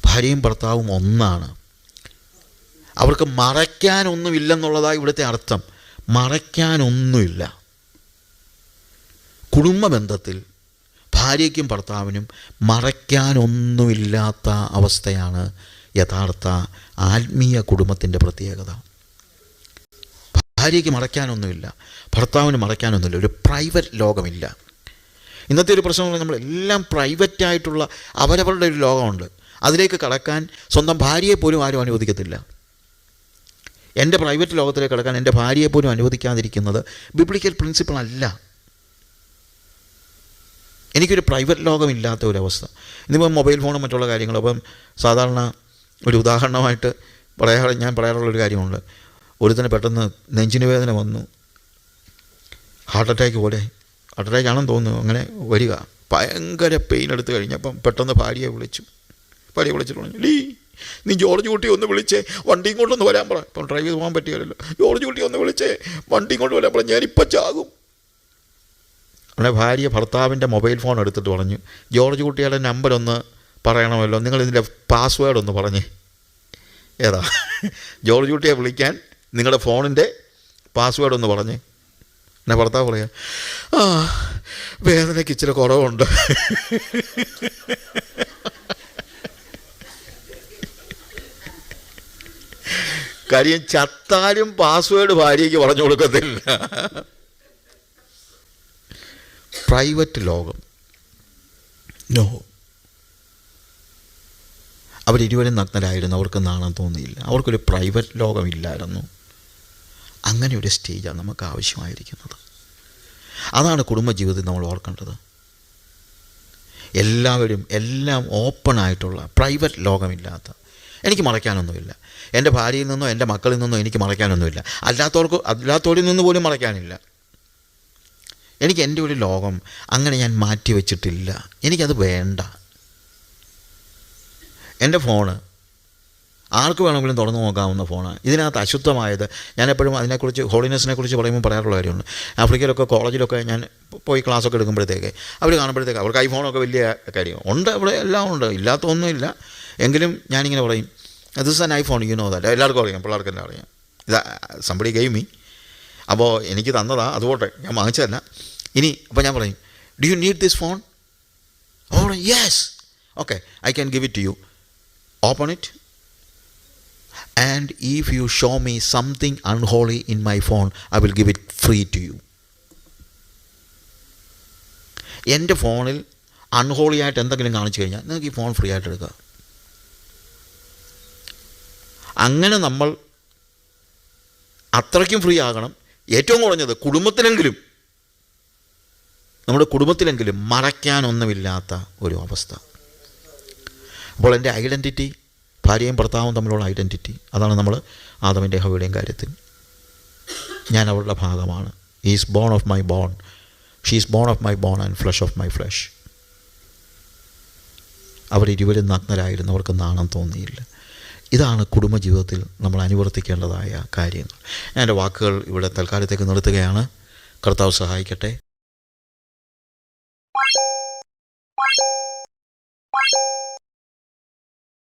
ഭാര്യയും ഭർത്താവും ഒന്നാണ്. അവർക്ക് മറയ്ക്കാനൊന്നുമില്ലെന്നുള്ളതാണ് ഇവിടുത്തെ അർത്ഥം. മറയ്ക്കാനൊന്നുമില്ല. കുടുംബ ബന്ധത്തിൽ ഭാര്യയ്ക്കും ഭർത്താവിനും മറയ്ക്കാനൊന്നുമില്ലാത്ത അവസ്ഥയാണ് യഥാർത്ഥ ആത്മീയ കുടുംബത്തിൻ്റെ പ്രത്യേകത. ഭാര്യയ്ക്ക് മറയ്ക്കാനൊന്നുമില്ല, ഭർത്താവിന് മറയ്ക്കാനൊന്നുമില്ല. ഒരു പ്രൈവറ്റ് ലോകമില്ല. ഇന്നത്തെ ഒരു പ്രശ്നം നമ്മളെല്ലാം പ്രൈവറ്റായിട്ടുള്ള അവരവരുടെ ഒരു ലോകമുണ്ട്. അതിലേക്ക് കടക്കാൻ സ്വന്തം ഭാര്യയെപ്പോലും ആരും അനുവദിക്കത്തില്ല. എൻ്റെ പ്രൈവറ്റ് ലോകത്തിലേക്ക് കടക്കാൻ എൻ്റെ ഭാര്യയെപ്പോലും അനുവദിക്കാതിരിക്കുന്നത് ബിബ്ലിക്കൽ പ്രിൻസിപ്പിൾ അല്ല. എനിക്കൊരു പ്രൈവറ്റ് ലോകമില്ലാത്ത ഒരവസ്ഥ. ഇന്നിപ്പം മൊബൈൽ ഫോണും മറ്റുള്ള കാര്യങ്ങളും. അപ്പം സാധാരണ ഒരു ഉദാഹരണമായിട്ട് ഞാൻ പറയാറുള്ളൊരു കാര്യമുണ്ട്. ഒരുത്തന് പെട്ടെന്ന് നെഞ്ചിന് വേദന വന്നു, ഹാർട്ട് അറ്റാക്ക് പോലെ, ഹാർട്ട് അറ്റാക്ക് ആണെന്ന് തോന്നുന്നു, അങ്ങനെ വരിക. ഭയങ്കര പെയിൻ എടുത്ത് കഴിഞ്ഞപ്പം പെട്ടെന്ന് ഭാര്യയെ വിളിച്ചിട്ട് പറഞ്ഞു, നീ ജോർജ് കുട്ടി ഒന്ന് വിളിച്ചേ, വണ്ടിയും കൊണ്ടൊന്ന് വരാൻ പറ. ഇപ്പം ഡ്രൈവ് ചെയ്ത് പോകാൻ പറ്റിയല്ലോ. ജോർജ് കുട്ടി ഒന്ന് വിളിച്ചേ, വണ്ടിയും കൊണ്ട് വരാൻ പറ, ഞാനിപ്പം ചാകും. അവിടെ ഭാര്യ ഭർത്താവിൻ്റെ മൊബൈൽ ഫോൺ എടുത്തിട്ട് പറഞ്ഞു, ജോർജ് കുട്ടിയുടെ നമ്പരൊന്ന് പറയണമല്ലോ, നിങ്ങളിതിൻ്റെ പാസ്വേഡ് ഒന്ന് പറഞ്ഞേ. ഏതാ? ജോർജ് കുട്ടിയെ വിളിക്കാൻ നിങ്ങളുടെ ഫോണിൻ്റെ പാസ്വേഡ് ഒന്ന് പറഞ്ഞേ. എന്നെ ഭർത്താവ് പറയാം, വേദനയ്ക്ക് ഇച്ചിരി കുറവുണ്ട്. കാര്യം ചത്താലും പാസ്വേഡ് ഭാര്യയ്ക്ക് പറഞ്ഞു കൊടുക്കത്തില്ല. പ്രൈവറ്റ് ലോകം നോ. അവരിരുവരും നഗ്നരായിരുന്നു, അവർക്ക് നാണം തോന്നിയില്ല. അവർക്കൊരു പ്രൈവറ്റ് ലോകമില്ലായിരുന്നു. അങ്ങനെ ഒരു സ്റ്റേജാണ് നമുക്ക് ആവശ്യമായിരിക്കുന്നത്. അതാണ് കുടുംബജീവിതത്തിൽ നമ്മൾ ഓർക്കേണ്ടത്. എല്ലാവരും എല്ലാം ഓപ്പണായിട്ടുള്ള പ്രൈവറ്റ് ലോകമില്ലാത്ത. എനിക്ക് മറയ്ക്കാനൊന്നുമില്ല. എൻ്റെ ഭാര്യയിൽ നിന്നോ എൻ്റെ മക്കളിൽ നിന്നോ എനിക്ക് മറയ്ക്കാനൊന്നുമില്ല. അല്ലാത്തവരിൽ നിന്ന് പോലും മറയ്ക്കാനില്ല. എനിക്ക് എൻ്റെ ഒരു ലോകം അങ്ങനെ ഞാൻ മാറ്റി വച്ചിട്ടില്ല. എനിക്കത് വേണ്ട. എൻ്റെ ഫോണ് ആർക്ക് വേണമെങ്കിലും തുറന്നു നോക്കാവുന്ന ഫോണാണ്. ഇതിനകത്ത് അശുദ്ധമായത്, ഞാനെപ്പോഴും അതിനെക്കുറിച്ച് ഹോളിനെസ്സിനെ കുറിച്ച് പറയുമ്പോൾ പറയാറുള്ള കാര്യമുണ്ട്. ആഫ്രിക്കയിലൊക്കെ കോളേജിലൊക്കെ ഞാൻ പോയി ക്ലാസ്സൊക്കെ എടുക്കുമ്പോഴത്തേക്ക് അവർ കാണുമ്പോഴത്തേക്ക് അവർക്ക് ഐഫോണൊക്കെ വലിയ കാര്യം ഉണ്ട്. അവിടെ എല്ലാം ഉണ്ട്, ഇല്ലാത്തൊന്നുമില്ല. എങ്കിലും ഞാനിങ്ങനെ പറയും, this is an iPhone, you know that. എല്ലാവർക്കും അറിയാം, പിള്ളേർക്കെല്ലാം അറിയാം. ഇതാ സംബഡി ഗേവ് മീ. അപ്പോൾ എനിക്ക് തന്നതാ, അതുപോട്ടെ, ഞാൻ വാങ്ങിച്ചതല്ല. ഇനി അപ്പോൾ ഞാൻ പറയും, do you need this phone? Oh yes, okay, I can give it to you. Open it and if you show me something unholy in my phone, I will give it free to you. എൻ്റെ ഫോണിൽ unholy ആയിട്ട് എന്തെങ്കിലും കാണിച്ചു കഴിഞ്ഞാൽ നിങ്ങൾക്ക് ഈ phone free ആയിട്ട് എടുക്കുക. അങ്ങനെ നമ്മൾ അത്രയ്ക്കും ഫ്രീ ആകണം. ഏറ്റവും കുറഞ്ഞത് നമ്മുടെ കുടുംബത്തിലെങ്കിലും മറയ്ക്കാനൊന്നുമില്ലാത്ത ഒരു അവസ്ഥ. അപ്പോൾ എൻ്റെ ഐഡൻറ്റിറ്റി, ഭാര്യയും ഭർത്താവും തമ്മിലുള്ള ഐഡൻറ്റിറ്റി, അതാണ് നമ്മൾ ആദമിൻ്റെ ഹവ്വയുടെയും കാര്യത്തിൽ. ഞാൻ അവളുടെ ഭാഗമാണ്. He is bone of my bone, she is bone of my bone and flesh of my flesh. അവരിരുവരും നഗ്നരായിരുന്നു, അവർക്ക് നാണം തോന്നിയില്ല. ഇതാണ് കുടുംബജീവിതത്തിൽ നമ്മൾ അനുവർത്തിക്കേണ്ടതായ കാര്യങ്ങൾ. ഞാൻ എൻ്റെ വാക്കുകൾ ഇവിടെ തൽക്കാലത്തേക്ക് നിർത്തുകയാണ്. കർത്താവ് സഹായിക്കട്ടെ.